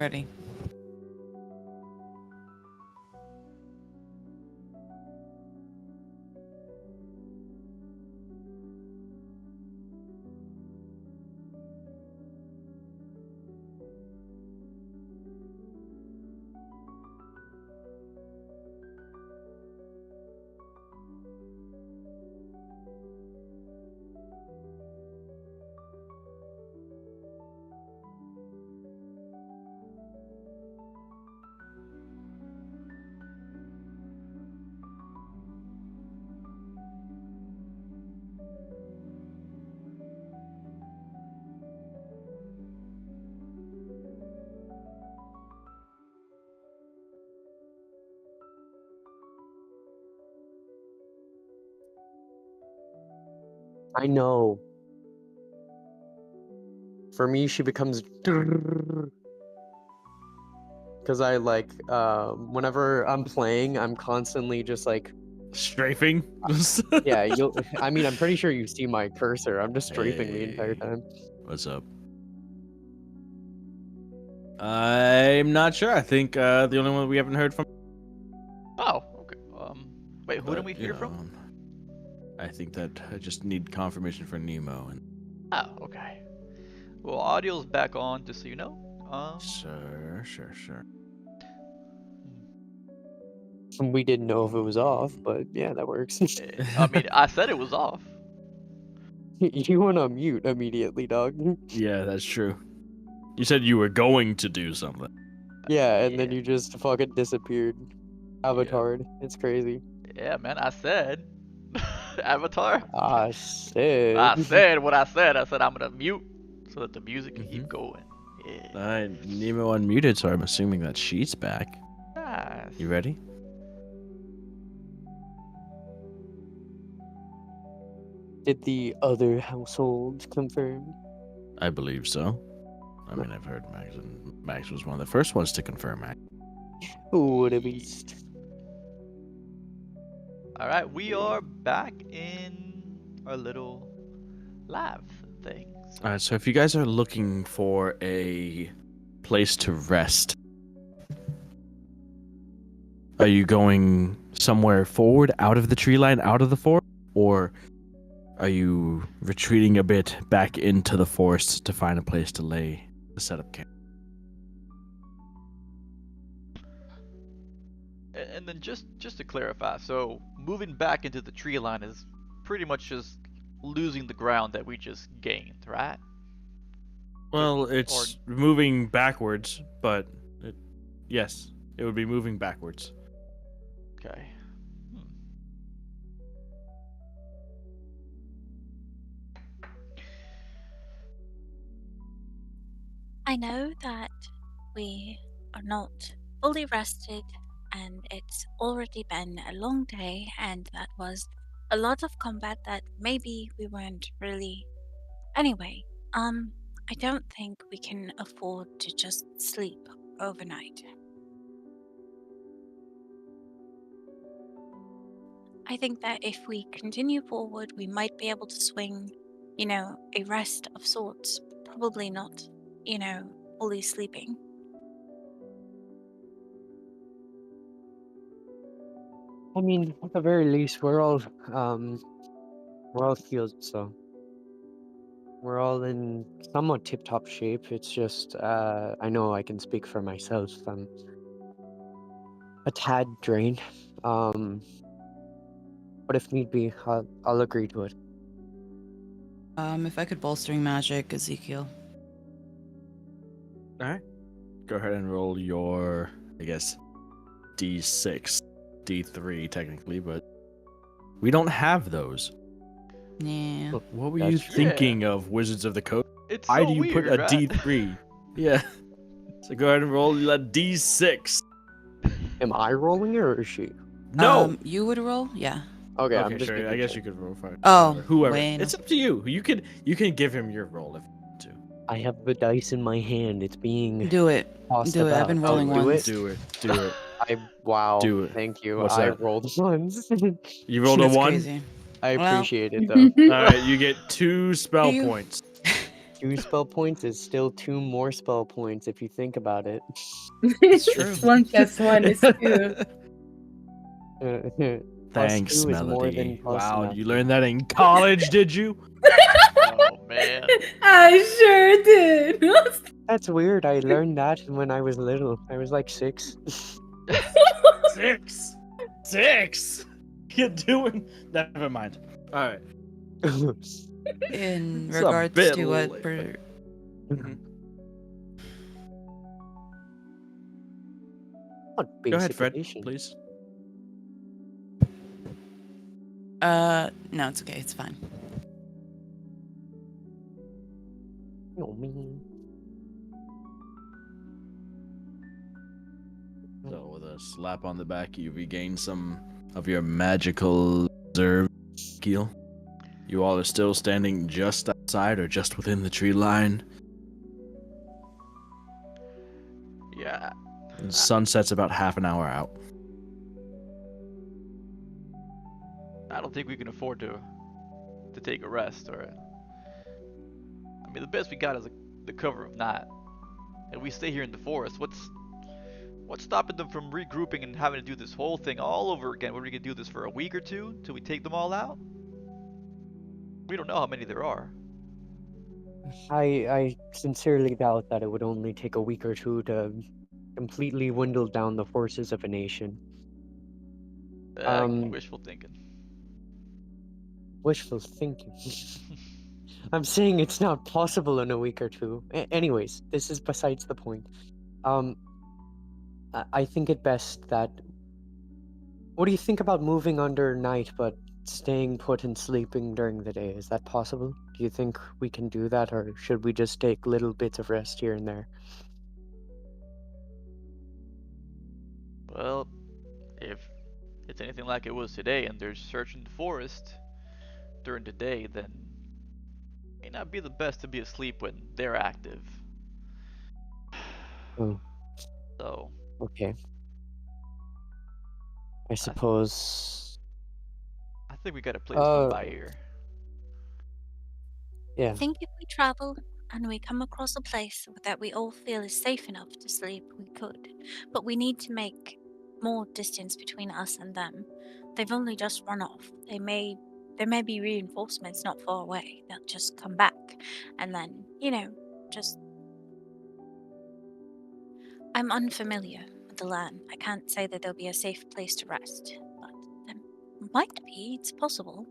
Ready. I know. For me, she becomes because I like whenever I'm playing, I'm constantly just like Strafing. yeah. I mean, I'm pretty sure you see my cursor. I'm just strafing the entire Hey. time. What's up? I'm not sure. I think the only one we haven't heard from. Oh, okay. Wait, who but, did we hear from? I think that I just need confirmation for Nemo and. Oh, okay. Well, audio's back on, just so you know. Sure. We didn't know if it was off, but yeah, that works. I mean, I said it was off. You went on mute immediately, dog. Yeah, that's true. You said you were going to do something. Yeah, and then Yeah. you just fucking disappeared. Avatared. It's crazy. Yeah, man, I said. Avatar. I said. I said what I said. I said I'm gonna mute so that the music can keep going. Yeah. Nemo unmuted, so I'm assuming that she's back. Nice. You ready? Did the other household confirm? I believe so. I mean, I've heard Max, and Max was one of the first ones to confirm. What a beast. Alright, we are back in our little lab thing. Alright, so if you guys are looking for a place to rest, are you going somewhere forward, out of the tree line, out of the forest? Or are you retreating a bit back into the forest to find a place to set up camp? And then just to clarify, so moving back into the tree line is pretty much just losing the ground that we just gained, right? Well, it's moving backwards, but yes, it would be moving backwards. Okay. I know that we are not fully rested and it's already been a long day and that was a lot of combat that maybe we weren't really. Anyway, I don't think we can afford to just sleep overnight. I think that if we continue forward, we might be able to swing, a rest of sorts. Probably not, fully sleeping. I mean, at the very least, we're all healed, so we're all in somewhat tip-top shape. It's just, I know I can speak for myself. I'm a tad drained. But if need be, I'll agree to it. If I could bolstering magic, Ezekiel. All right. Go ahead and roll your, I guess, D6, D3 technically, but we don't have those. Yeah. What were you That's- thinking of, Wizards of the Coast? It's Why so do you weird, put a right? D3? Yeah. So go ahead and roll a D6. Am I rolling it or is she? No. You would roll? Yeah. Okay, Okay, I'm just sure. making I guess sure. you could roll for it. Oh, Whoever. bueno. It's up to you. You can give him your roll if you want to. I have the dice in my hand. It's being Do it. tossed Do it. I've about. been rolling do once. it. Do it. Wow. Do it. Thank you. What's I that? rolled once. You rolled a That's 1? crazy. I Well- appreciate it though. All right, you get 2 spell You- points. 2 spell points is still 2 more spell points if you think about it. It's true. 1 plus 1 is 2. Thanks, 2 is more than Melody. plus Wow, enough. you learned that in college, did you? Oh man. I sure did. That's weird. I learned that when I was little. I was like 6. 6. You're doing. Never mind. All right. In It's a regards bit to what late, per- What Go ahead, basic Fred, addition? please. no, it's okay. It's fine. No, me. So, with a slap on the back, you regain some of your magical reserve skill. You all are still standing just outside or just within the tree line. Yeah. And sunset's about half an hour out. I don't think we can afford to take a rest, or I mean, the best we got is the cover of night. And we stay here in the forest. What's stopping them from regrouping and having to do this whole thing all over again? What, are we gonna do this for a week or two till we take them all out? We don't know how many there are. I sincerely doubt that it would only take a week or two to completely dwindle down the forces of a nation. Wishful thinking. Wishful thinking. I'm saying it's not possible in a week or two. Anyways, this is besides the point. I think it best that. What do you think about moving under night but staying put and sleeping during the day? Is that possible? Do you think we can do that, or should we just take little bits of rest here and there? Well, if it's anything like it was today and they're searching the forest during the day, then it may not be the best to be asleep when they're active. Oh, So, okay. I suppose. I think we gotta play this one by ear. Yeah. I think if we travel and we come across a place that we all feel is safe enough to sleep, we could. But we need to make more distance between us and them. They've only just run off. There may be reinforcements not far away. They'll just come back. And then, just. I'm unfamiliar with the land. I can't say that there'll be a safe place to rest. But there might be. It's possible.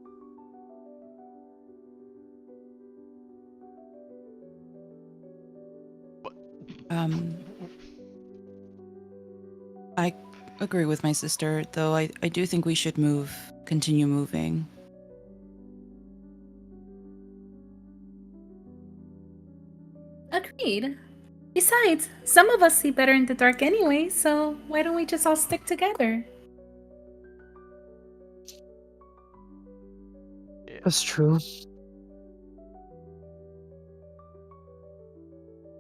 I agree with my sister, though I do think we should continue moving. Agreed. Besides, some of us see better in the dark anyway, so why don't we just all stick together? Yeah. That's true.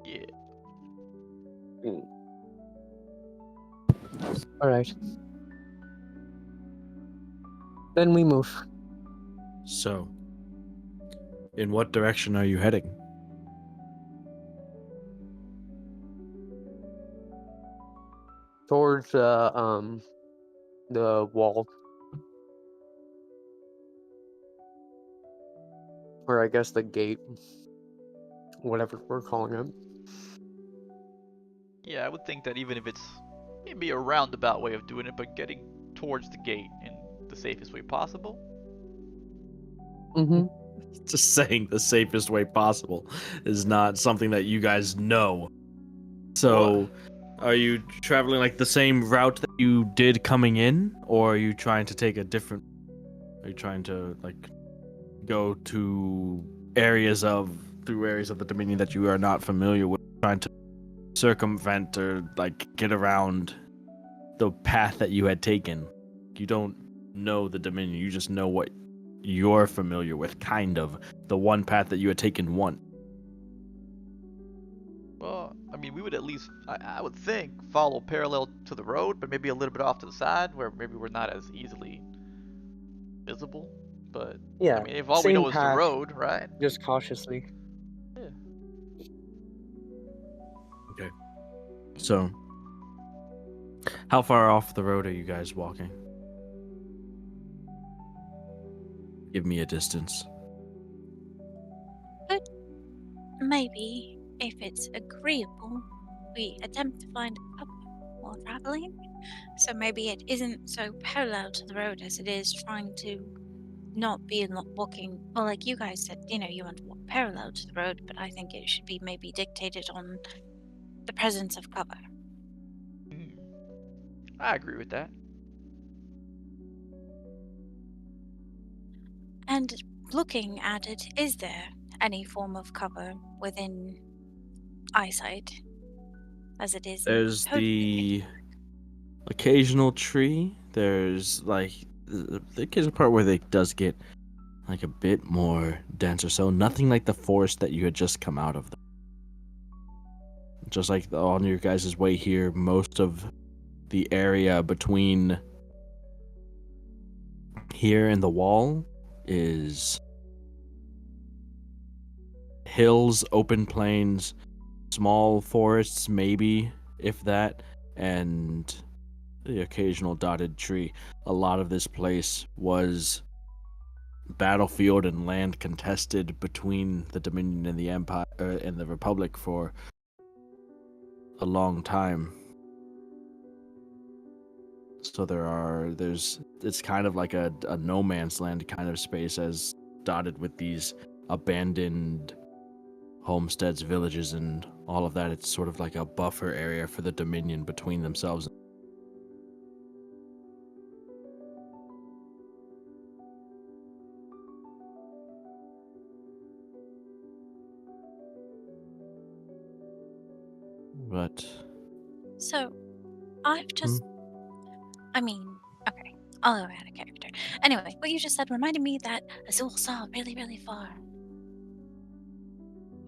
Yeah. Alright. Then we move. So, in what direction are you heading? Towards the wall. Or I guess the gate. Whatever we're calling it. Yeah, I would think that even if it's maybe a roundabout way of doing it, but getting towards the gate in the safest way possible. Mm-hmm. Just saying the safest way possible is not something that you guys know. So, are you traveling like the same route that you did coming in, or are you trying to take a different? Are you trying to like go to through areas of the Dominion that you are not familiar with, trying to circumvent or like get around the path that you had taken? You don't know the Dominion, you just know what you're familiar with, kind of the one path that you had taken once. Well, I mean, we would at least, I would think, follow parallel to the road, but maybe a little bit off to the side where maybe we're not as easily visible. But, Yeah. I mean, if all we same know is the path, road, right? Just cautiously. Yeah. Okay. So, how far off the road are you guys walking? Give me a distance. But maybe, if it's agreeable, we attempt to find a cover while traveling. So maybe it isn't so parallel to the road as it is trying to not be walking. Well, like you guys said, you want to walk parallel to the road, but I think it should be maybe dictated on the presence of cover. I agree with that. And looking at it, is there any form of cover within eyesight, as it is? There's the occasional tree. There's like the occasional part where it does get like a bit more dense or so. Nothing like the forest that you had just come out of. Just like on your guys' way here, most of the area between here and the wall is hills, open plains, small forests, maybe, if that, and the occasional dotted tree. A lot of this place was battlefield and land contested between the Dominion and the Empire and the Republic for a long time. So it's kind of like a no man's land kind of space, as dotted with these abandoned homesteads, villages, and all of that. It's sort of like a buffer area for the Dominion between themselves. But So, I've just. I mean, okay, I'll go out of character. Anyway, what you just said reminded me that Azul saw really, really far.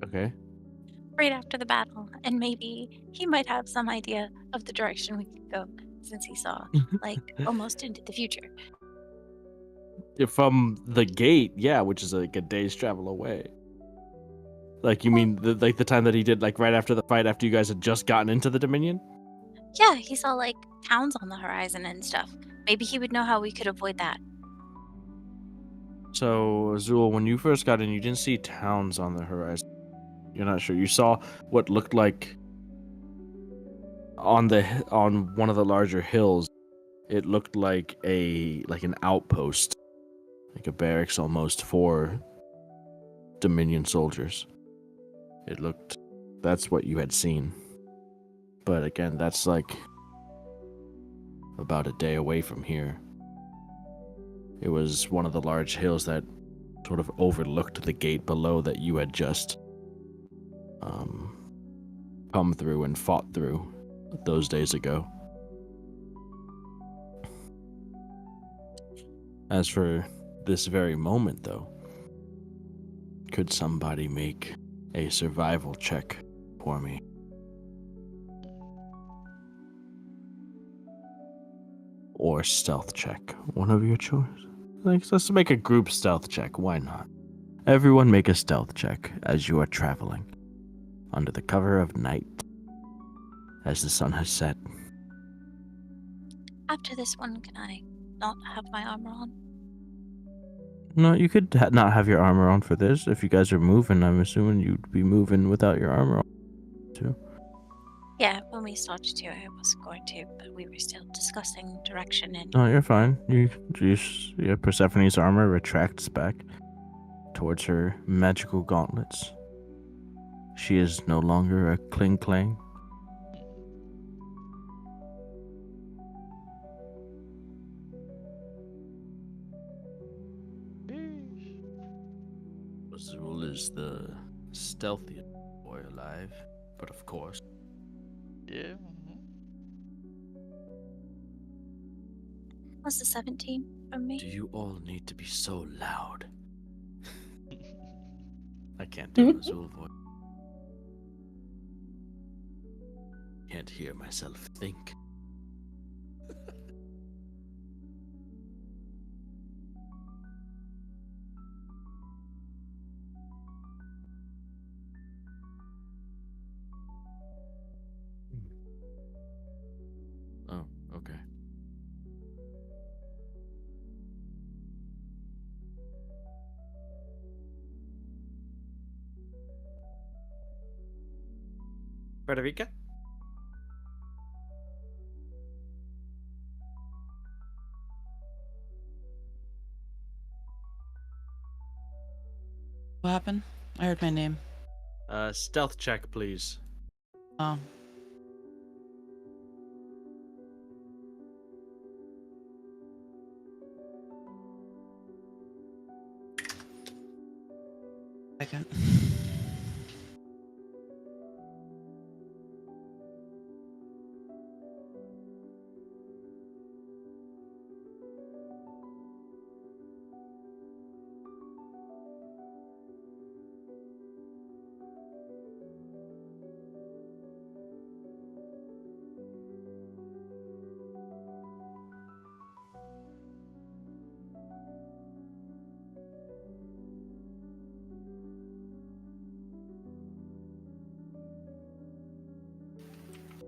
okay. Right after the battle, and maybe he might have some idea of the direction we could go, since he saw, like, almost into the future. From the gate, yeah, which is like a day's travel away. Like, you mean the time that he did, like, right after the fight, after you guys had just gotten into the Dominion? Yeah, he saw, like, towns on the horizon and stuff. Maybe he would know how we could avoid that. So, Azul, when you first got in, you didn't see towns on the horizon. You're not sure. You saw what looked like on one of the larger hills. It looked like an outpost, like a barracks almost for Dominion soldiers. That's what you had seen. But again, that's like about a day away from here. It was one of the large hills that sort of overlooked the gate below that you had just come through and fought through those days ago. As for this very moment, though, could somebody make a survival check for me? or stealth check. One of your choice. Like, let's make a group stealth check. Why not? Everyone make a stealth check as you are traveling under the cover of night as the sun has set. After this one, can I not have my armor on? No, you could not have your armor on for this. If you guys are moving, I'm assuming you'd be moving without your armor on too. Yeah, when we started to, I was going to, but we were still discussing direction and. No, you're fine. Yeah, Persephone's armor retracts back towards her magical gauntlets. She is no longer a cling clang. Azul is the stealthiest boy alive, but of course. Yeah. Was the 17 from me? Do you all need to be so loud? I can't do an Azul voice. Can't hear myself think. Oh, okay. Frederica? What happened? I heard my name. Stealth check, please. Oh. Second.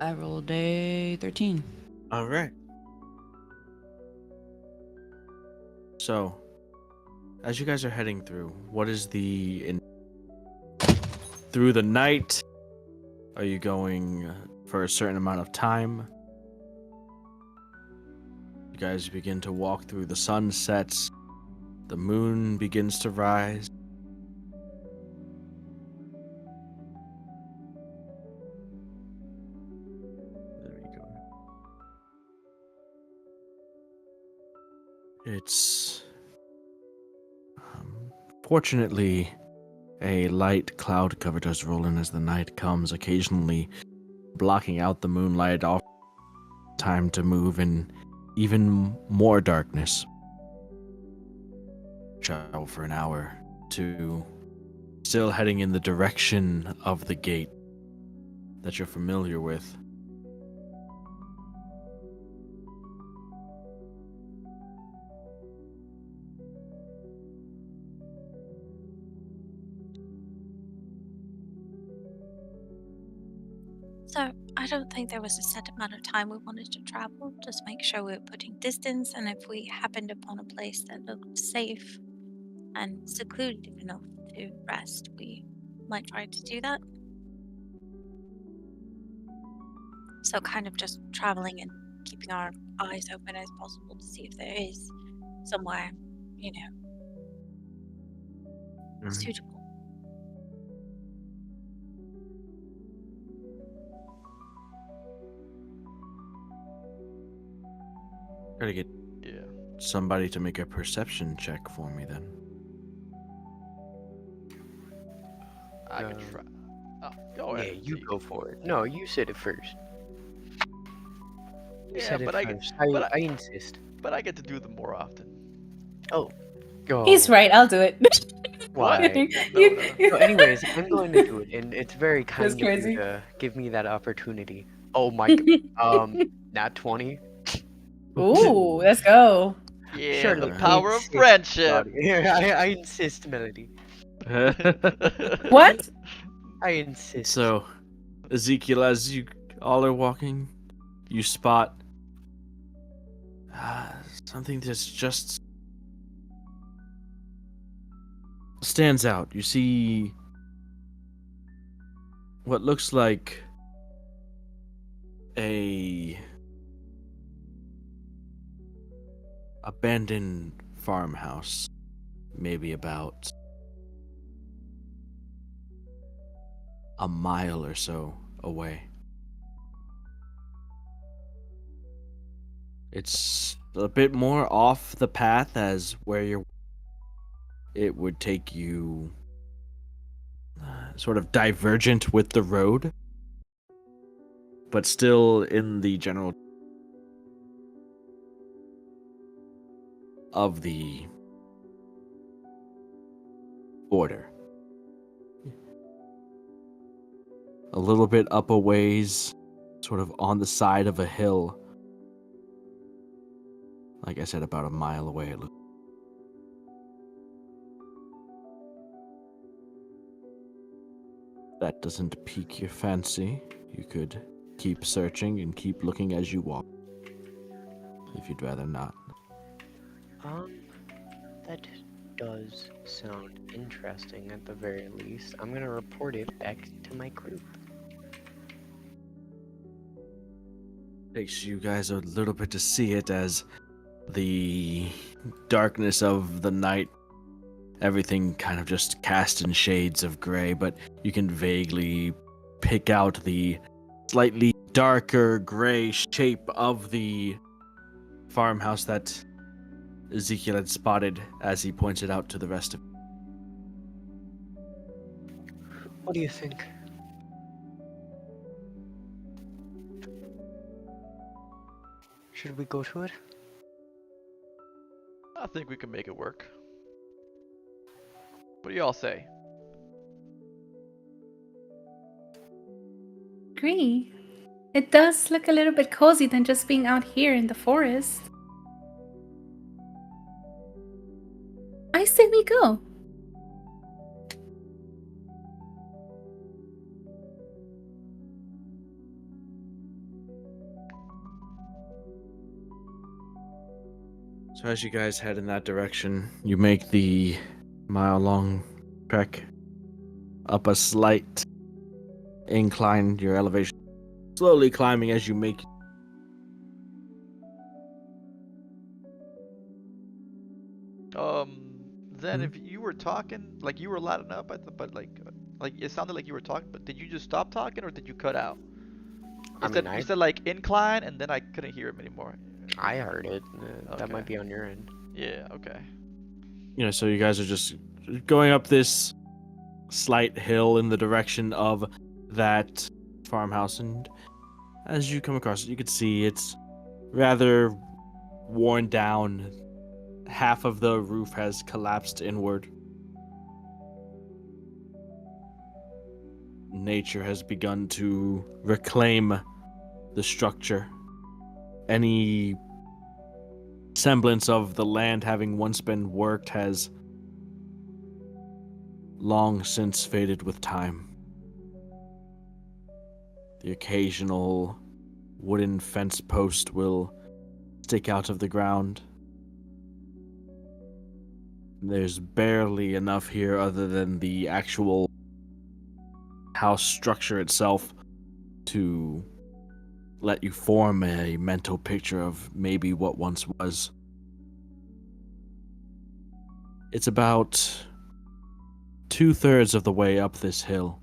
I rolled a 13. All right. So, as you guys are heading through, what is through the night? Are you going for a certain amount of time? You guys begin to walk through, the sun sets, the moon begins to rise. There we go. It's fortunately a light cloud cover does roll in as the night comes, occasionally blocking out the moonlight off. Time to move in even more darkness. Travel for an hour to still heading in the direction of the gate that you're familiar with. So, I don't think there was a set amount of time we wanted to travel. Just make sure we're putting distance, and if we happened upon a place that looked safe and secluded enough to rest, we might try to do that. So, kind of just traveling and keeping our eyes open as possible to see if there is somewhere, suitable. Gotta get somebody to make a perception check for me then. I can try. Oh, go ahead. Yeah, you go for it. No, you said it first. You said it first. I insist. But I get to do them more often. Oh. Go. He's right. I'll do it. Why? No, anyways, I'm going to do it, and it's very kind of That's you crazy. to give me that opportunity. Oh my, nat 20. Ooh, let's go. Yeah, the Surely, power of insist, friendship. Claudia. I insist, Melody. What? I insist. So, Ezekiel, as you all are walking, you spot something that's just stands out. You see what looks like a abandoned farmhouse, maybe about a mile or so away. It's a bit more off the path as where you're. It would take you sort of divergent with the road, but still in the general of the border. A little bit up a ways, sort of on the side of a hill. Like I said, about a mile away. It looks. That doesn't pique your fancy. You could keep searching and keep looking as you walk. If you'd rather not. That does sound interesting at the very least. I'm gonna report it back to my group. Takes you guys a little bit to see it as the darkness of the night, everything kind of just cast in shades of gray, but you can vaguely pick out the slightly darker gray shape of the farmhouse that Ezekiel had spotted as he points it out to the rest of you. What do you think? Should we go to it? I think we can make it work. What do y'all say? Agree. It does look a little bit cozy than just being out here in the forest. I say we go. So as you guys head in that direction, you make the mile-long trek up a slight incline, your elevation slowly climbing as you make. Then if you were talking, like you were lighting up, but like it sounded like you were talking, but did you just stop talking or did you cut out? You said like incline, and then I couldn't hear him anymore. I heard it. That Okay. might be on your end. Yeah. Okay. You know, so you guys are just going up this slight hill in the direction of that farmhouse, and as you come across it, you can see it's rather worn down. Half of the roof has collapsed inward. Nature has begun to reclaim the structure. Any semblance of the land having once been worked has long since faded with time. The occasional wooden fence post will stick out of the ground. There's barely enough here other than the actual house structure itself to let you form a mental picture of maybe what once was. It's about 2/3 of the way up this hill.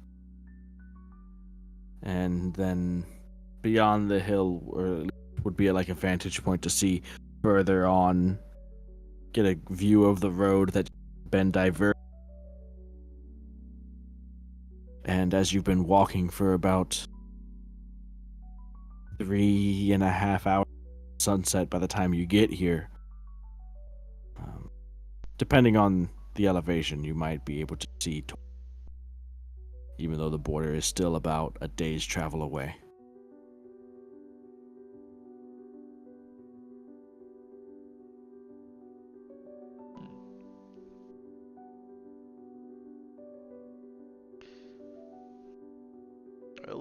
And then beyond the hill would be like a vantage point to see further on, get a view of the road that's been diverted. And as you've been walking for about 3.5 hours sunset by the time you get here, depending on the elevation, you might be able to see, even though the border is still about a day's travel away.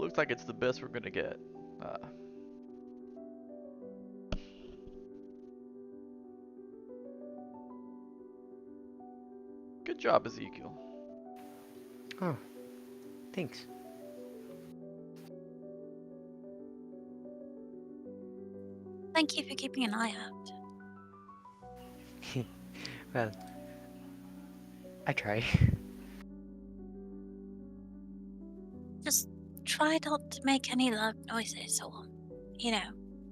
looks like it's the best we're gonna get. Good job, Ezekiel. Oh, thanks. Thank you for keeping an eye out. Well, I try. Just try not to make any loud noises or,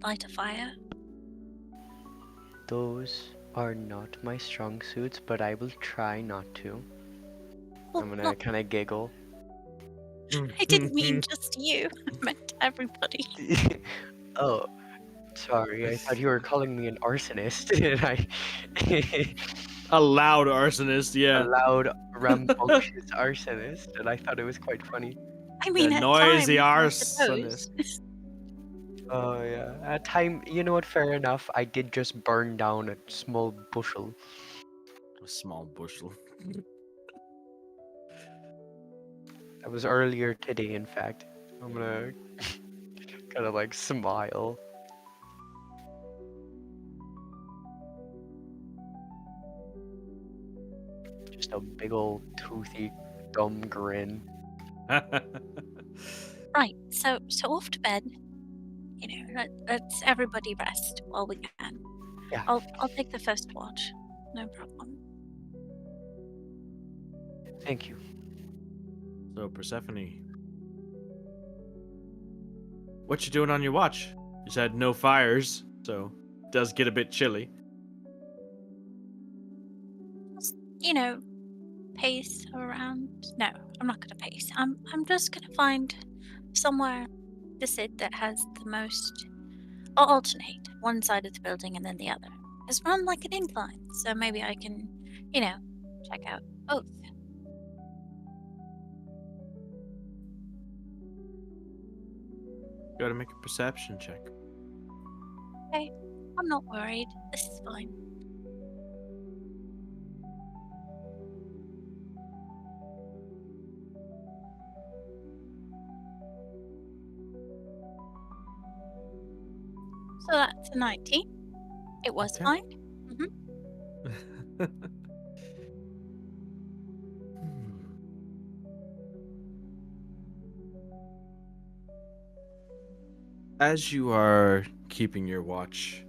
light a fire. Those are not my strong suits, but I will try not to. Well, I'm gonna not, kind of giggle. I didn't mean just you. I meant everybody. Oh, sorry. I thought you were calling me an arsonist, and A loud arsonist, a yeah. loud, rambunctious arsonist, and I thought it was quite funny. I mean, The at noisy times, I arsonist. suppose. Oh yeah. At time, you know what? Fair enough. I did just burn down a small bushel. A small bushel. That was earlier today, in fact. I'm gonna kind of like smile. Just a big old toothy, dumb grin. Right, so off to bed. Let's everybody rest while we can. Yeah. I'll take the first watch. No problem. Thank you. So, Persephone, what you doing on your watch? You said no fires, so it does get a bit chilly. Just, pace around. No, I'm not gonna pace. I'm just gonna find somewhere to sit that has the most. I'll alternate one side of the building and then the other. It's run like an incline, so maybe I can, check out both. You gotta make a perception check. Okay, I'm not worried. This is fine. So that's a 19. It was Okay. fine. As you are keeping your watch,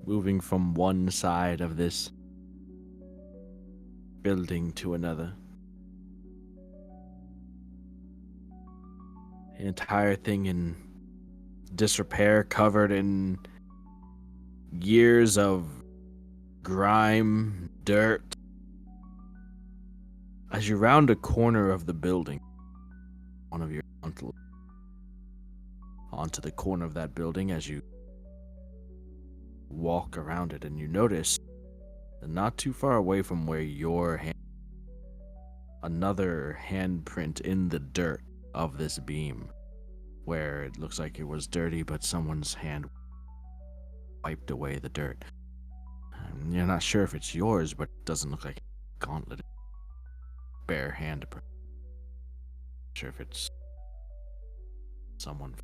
moving from one side of this building to another, the entire thing in disrepair, covered in years of grime, dirt. As you round a corner of the building, one of your onto the corner of that building, as you walk around it, and you notice that not too far away from where your hand, another handprint in the dirt of this beam, where it looks like it was dirty, but someone's hand wiped away the dirt. You're not sure if it's yours, but it doesn't look like a gauntlet. Bare hand. Not sure if it's someone.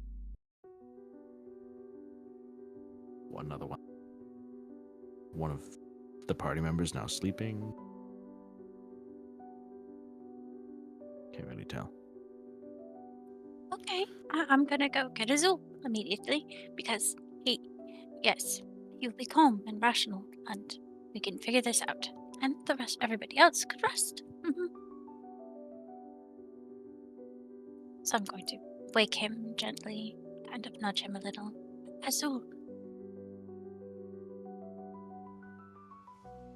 Another one. One of the party members now sleeping. Can't really tell. Okay, I'm gonna go get Azul immediately because he'll be calm and rational, and we can figure this out. And everybody else could rest. So I'm going to wake him gently, kind of nudge him a little. Azul,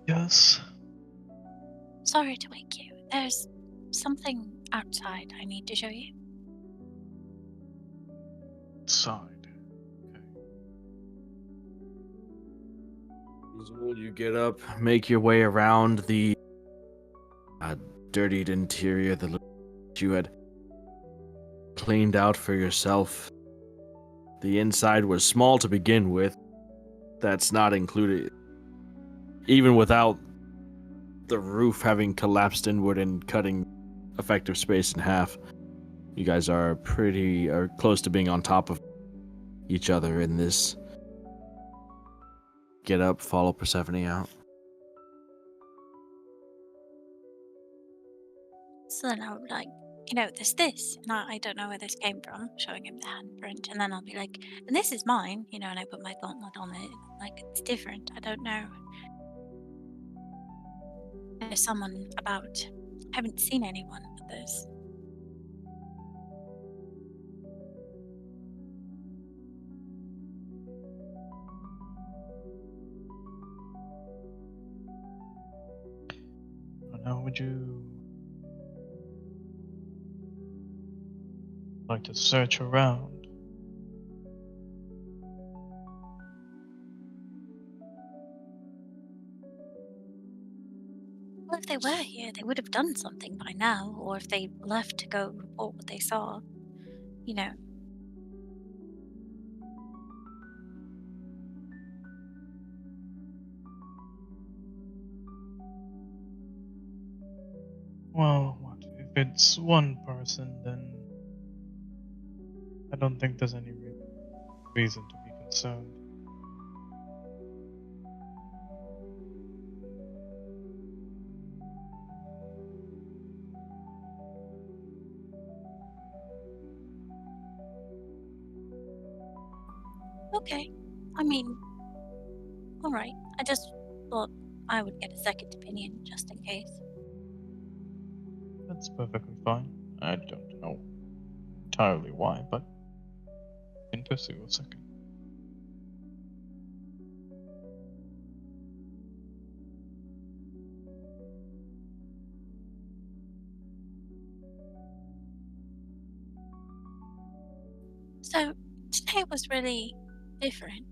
Yes. sorry to wake you. There's something outside I need to show you. Side. You get up, make your way around the dirtied interior that you had cleaned out for yourself. The inside was small to begin with. That's not included. Even without the roof having collapsed inward and cutting effective space in half. You guys are close to being on top of each other in this get up, follow Persephone out. So then I would like, there's this, and I don't know where this came from, showing him the handprint, and then I'll be like, and this is mine, and I put my gauntlet on it, like, it's different, I don't know. There's someone about. I haven't seen anyone with this. I don't know, would you like to search around? Well, if they were here, they would have done something by now, or if they left to go report what they saw, you know. Well, what? If it's one person, then I don't think there's any reason to be concerned. Okay. I mean, alright. I just thought I would get a second opinion, just in case. That's perfectly fine. I don't know entirely why, but in pursue a second. So, today was really different.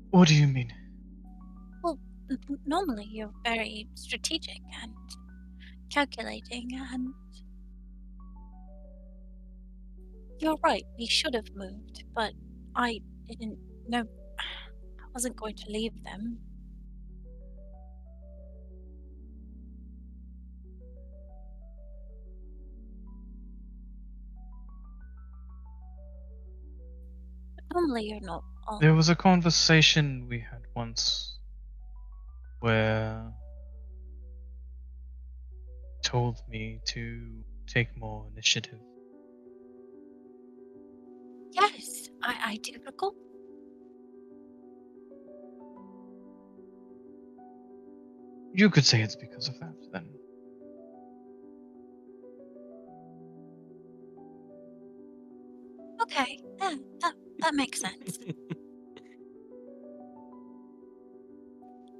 What do you mean? Well, normally you're very strategic and calculating, and you're right, we should have moved, but I didn't know. I wasn't going to leave them. But normally you're not all. There was a conversation we had once where you told me to take more initiative. Yes, I do recall. You could say it's because of that, then. Okay, yeah, that makes sense.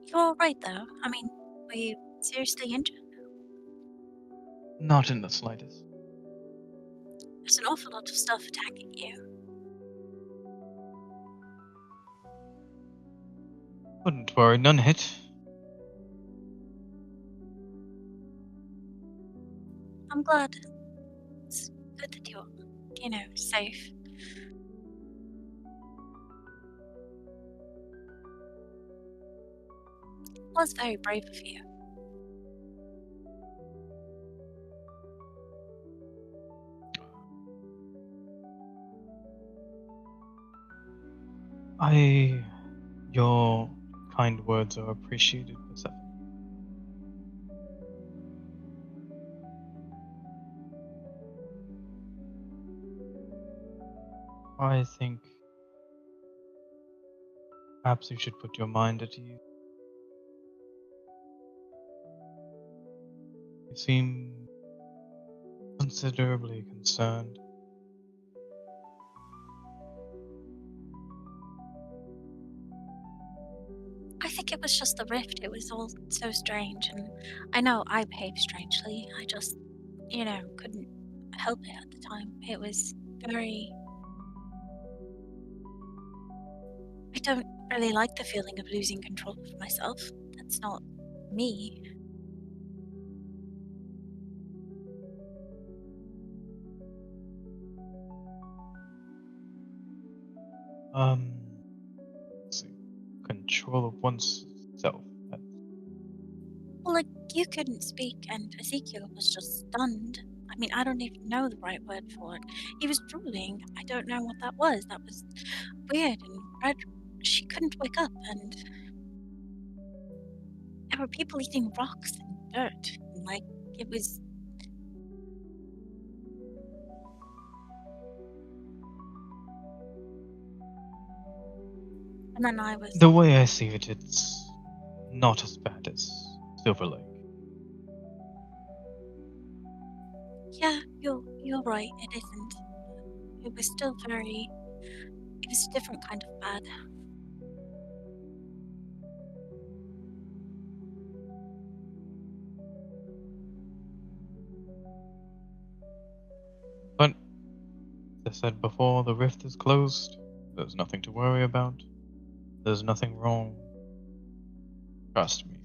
You're all right, though. I mean, were you seriously injured? Not in the slightest. There's an awful lot of stuff attacking you. Wouldn't worry, none hit. I'm glad. It's good that you're, safe. It was very brave of you. Your kind words are appreciated, Persephone. I think perhaps you should put your mind at ease. You seem considerably concerned. I think it was just the rift. It was all so strange, and I know I behaved strangely. I just, couldn't help it at the time. It was very. I don't really like the feeling of losing control of myself. That's not me. Let's see. Control of oneself. Well, like, you couldn't speak, and Ezekiel was just stunned. I mean, I don't even know the right word for it. He was drooling. I don't know what that was. That was weird. And Red, she couldn't wake up, and there were people eating rocks and dirt. And, like, it was. And then I was. The way I see it, it's not as bad as Silver Lake. Yeah, you're right. It isn't. It was still very. It was a different kind of bad. But, as I said before, the rift is closed. There's nothing to worry about. There's nothing wrong. Trust me.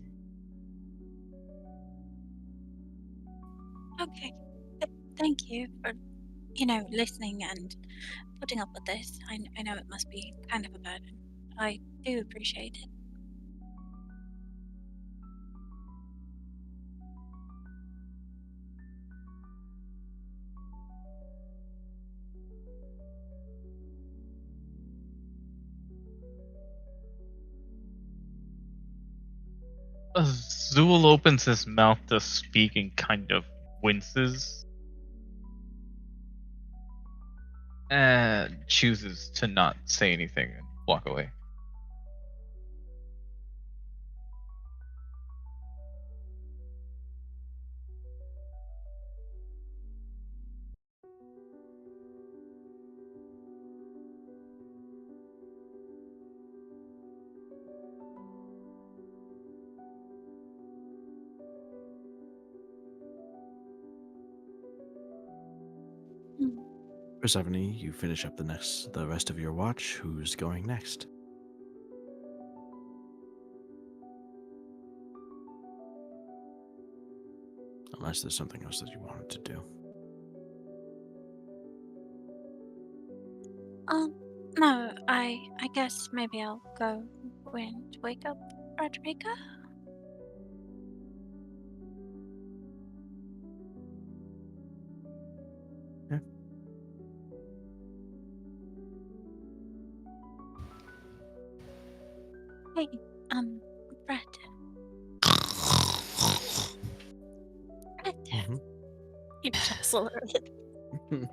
Okay. Thank you for, listening and putting up with this. I know it must be kind of a burden. I do appreciate it. Azul opens his mouth to speak and kind of winces. And chooses to not say anything and walk away. Hmm. Persephone, you finish up the rest of your watch. Who's going next? Unless there's something else that you wanted to do. No, I guess maybe I'll go and wake up Rodrigo. Yeah. Hey, Brett. Brett. Mhm. You jostle her. Mhm.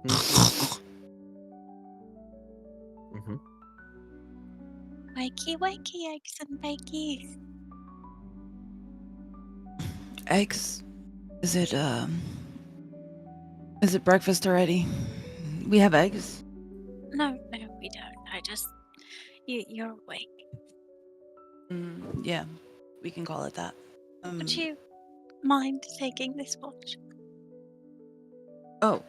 Wakey, wakey, eggs and bakies. Eggs? Is it breakfast already? We have eggs? No, we don't. I just, you're awake. Yeah, we can call it that. Would you mind taking this watch? Oh,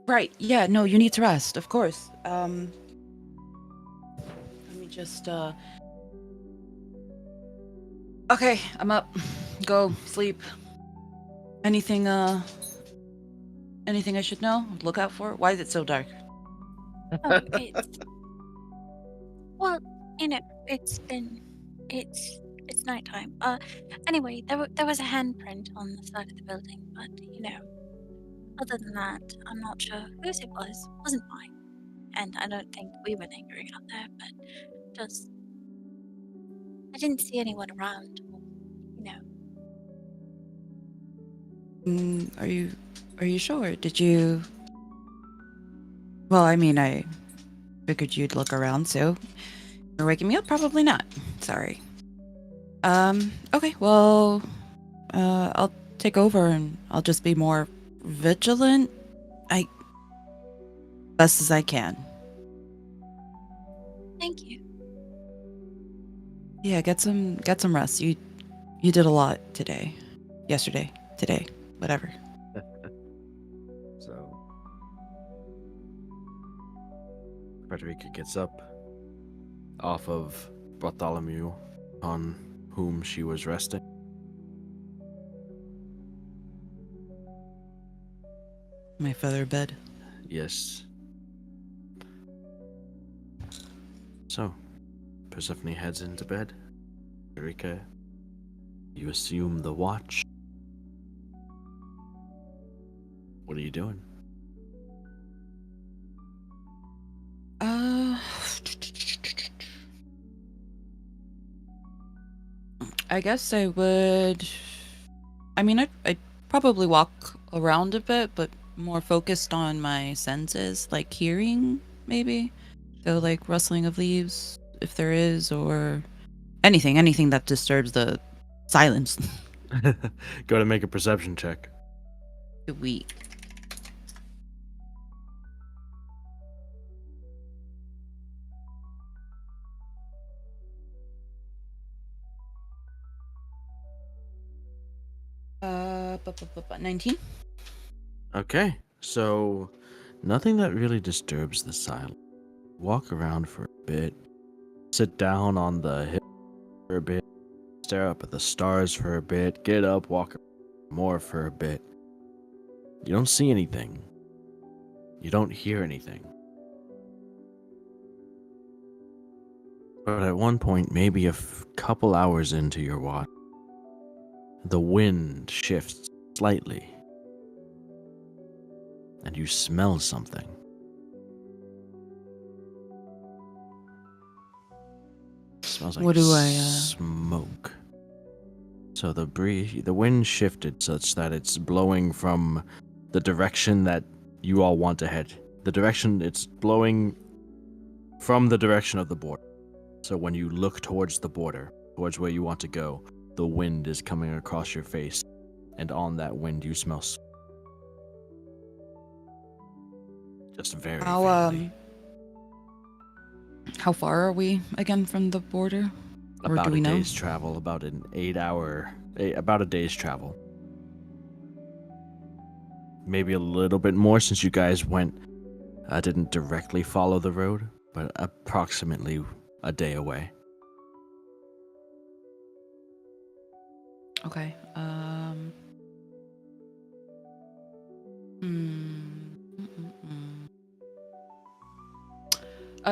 right. Yeah, no, you need to rest, of course. Let me just, Okay, I'm up. Go, sleep. Anything I should know? Look out for? Why is it so dark? Oh, it's well, it's nighttime. Anyway, there was a handprint on the side of the building, but other than that, I'm not sure whose it was. It wasn't mine, and I don't think we were lingering out there. But just, I didn't see anyone around. Are you sure? Did you? Well, I mean, I figured you'd look around, so you're waking me up? Probably not. Sorry. Okay, well, I'll take over and I'll just be more vigilant. Best as I can. Thank you. Yeah, get some rest. You did a lot today. Yesterday. Today. Whatever. So, Frederica gets up off of Bartholomew, on whom she was resting. My feather bed. Yes. So, Persephone heads into bed. Frederica, You assume the watch. What are you doing? I guess I would. I mean, I'd probably walk around a bit, but more focused on my senses, like hearing, maybe. So, like rustling of leaves, if there is, or anything that disturbs the silence. Go to make a perception check. Sweet. Uh, 19. Okay, so nothing that really disturbs the silence. Walk around for a bit, sit down on the hill for a bit, stare up at the stars for a bit, get up, walk more for a bit. You don't see anything. You don't hear anything. But at one point, maybe a couple hours into your watch, the wind shifts slightly, and you smell something. It smells like What do I, smoke. So the wind shifted such that it's blowing from the direction that you all want to head. The direction it's blowing from the direction of the border. So when you look towards the border, towards where you want to go, the wind is coming across your face, and on that wind you smell just very faintly. How far are we again from the border? Or About do we a know? day's travel, about an 8-hour, about a day's travel. Maybe a little bit more since you guys didn't directly follow the road, but approximately a day away. Okay.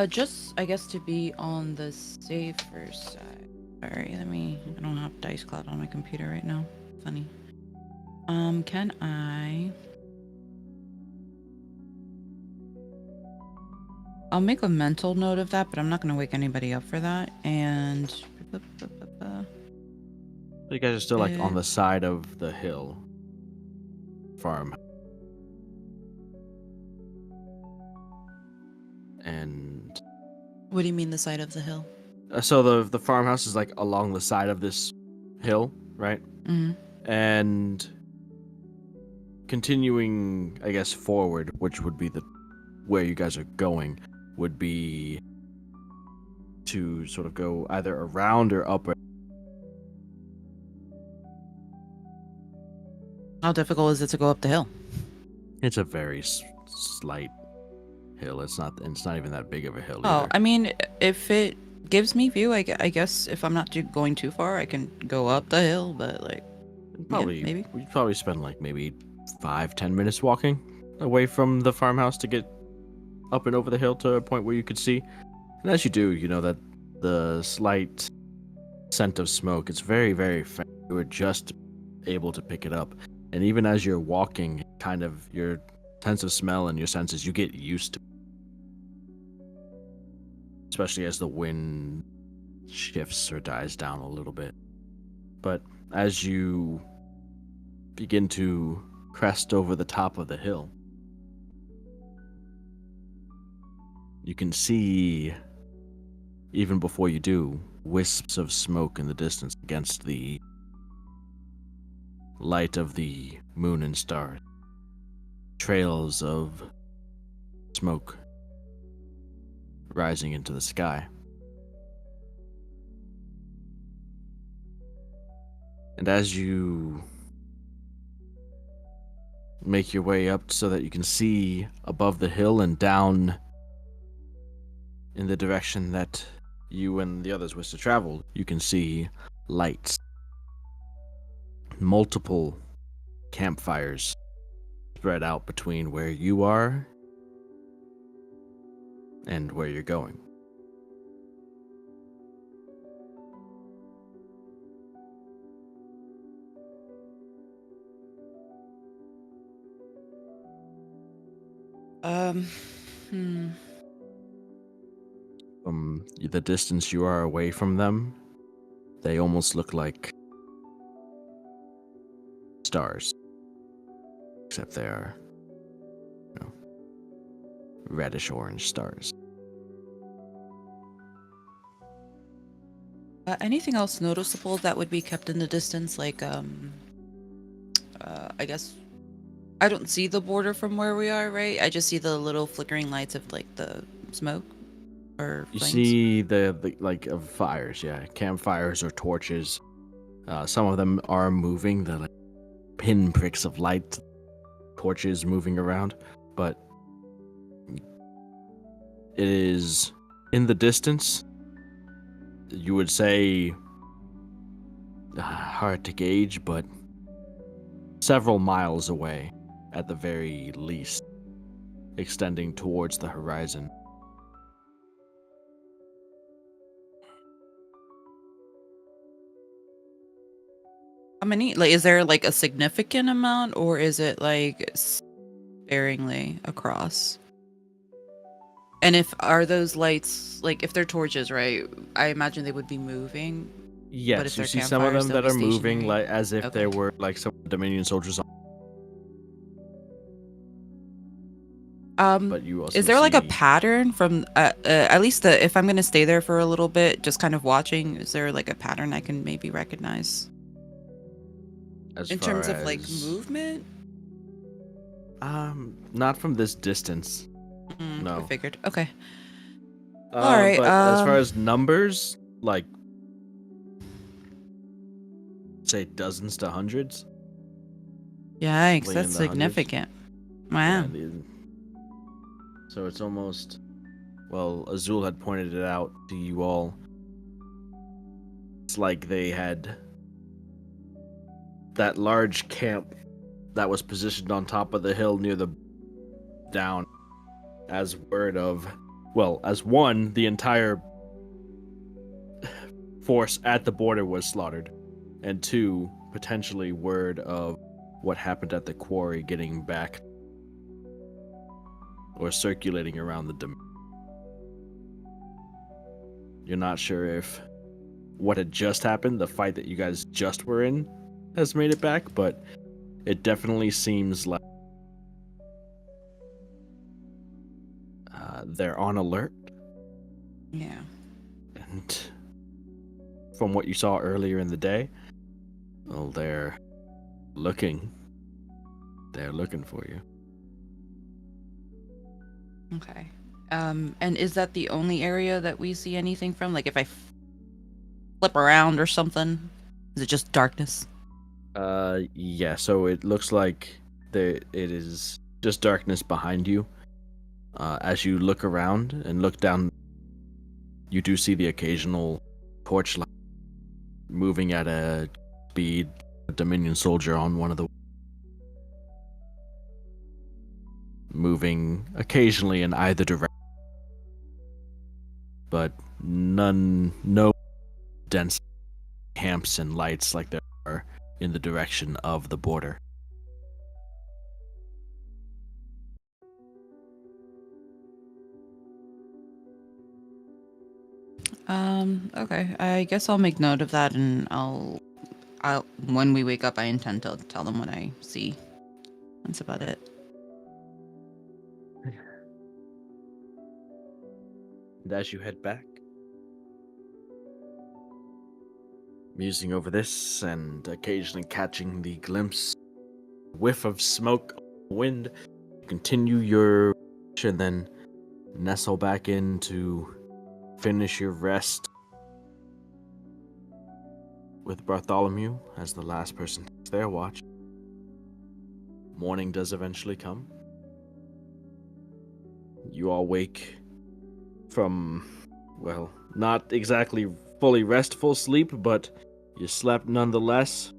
Just I guess to be on the safer side. Sorry, I don't have Dice Cloud on my computer right now. Funny. Can I'll make a mental note of that, but I'm not gonna wake anybody up for that. And You guys are still like on the side of the hill farm. And what do you mean the side of the hill? so the farmhouse is like along the side of this hill, right? Mm-hmm. And continuing, I guess, forward, which would be the where you guys are going, would be to sort of go either around or up. How difficult is it to go up the hill? It's a very slight hill. It's not even that big of a hill Oh, either. I mean, if it gives me view, I guess if I'm not going too far, I can go up the hill, but like... Probably, yeah, maybe. We'd probably spend like maybe 5-10 minutes walking away from the farmhouse to get up and over the hill to a point where you could see. And as you do, you know that the slight scent of smoke, it's very, very faint. You were just able to pick it up. And even as you're walking, kind of your sense of smell and your senses, you get used to it. Especially as the wind shifts or dies down a little bit. But as you begin to crest over the top of the hill, you can see, even before you do, wisps of smoke in the distance against the light of the moon and stars. Trails of smoke rising into the sky. And as you make your way up so that you can see above the hill and down in the direction that you and the others wish to travel, you can see lights. Multiple campfires spread out between where you are and where you're going. Hmm. From the distance you are away from them, they almost look like stars. Except they are, reddish orange stars. Anything else noticeable that would be kept in the distance? Like, I guess I don't see the border from where we are, right? I just see the little flickering lights of like the smoke or You flames. see the like of fires, yeah, campfires or torches. Some of them are moving. The like pinpricks of light, torches moving around, but it is in the distance. You would say hard to gauge, but several miles away at the very least, extending towards the horizon. How many? Like, is there like a significant amount, or is it like sparingly across? And if are those lights like if they're torches, right? I imagine they would be moving. Yes, if you they're see some of campfires, them they'll that be are moving, stationary? like as if there Okay. were like some Dominion soldiers on. But you also Is there like a see- pattern from at least if I'm gonna stay there for a little bit, just kind of watching? Is there like a pattern I can maybe recognize as in far terms of like as- movement? Not from this distance. I No. figured. Okay. All right. But as far as numbers, like say dozens to hundreds. Yikes, Probably that's in the hundreds. significant. Wow. Yeah, so it's almost, well, Azul had pointed it out to you all. It's like they had that large camp that was positioned on top of the hill near the down as word of, well, as one, the entire force at the border was slaughtered, and two, potentially word of what happened at the quarry getting back or circulating around the You're not sure if what had just happened, the fight that you guys just were in, has made it back, but it definitely seems like they're on alert. Yeah. And from what you saw earlier in the day, well, they're looking. They're looking for you. Okay. And is that the only area that we see anything from? Like if I flip around or something, is it just darkness? Yeah, so it looks like it is just darkness behind you. As you look around and look down, you do see the occasional torchlight moving at a speed, a Dominion soldier on one of the moving occasionally in either direction, but no dense camps and lights like there are in the direction of the border. Okay. I guess I'll make note of that, and I'll when we wake up, I intend to tell them what I see. That's about it. And as you head back, musing over this and occasionally catching the whiff of smoke, wind, continue your and then nestle back in to finish your rest with Bartholomew as the last person takes their watch. Morning does eventually come. You all wake from, well, not exactly fully restful sleep, but you slept nonetheless.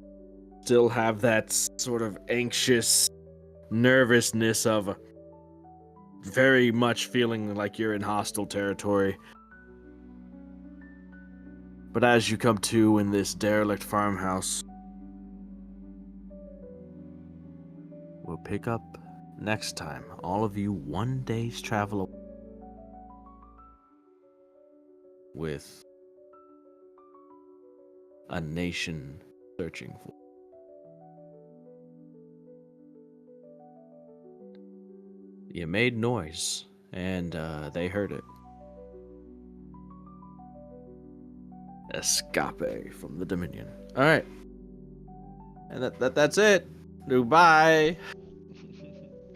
Still have that sort of anxious nervousness of very much feeling like you're in hostile territory. But as you come to in this derelict farmhouse, we'll pick up next time, all of you, one day's travel away with a nation searching for. You made noise, and they heard it. Escape from the Dominion. All right, and that's it. Goodbye.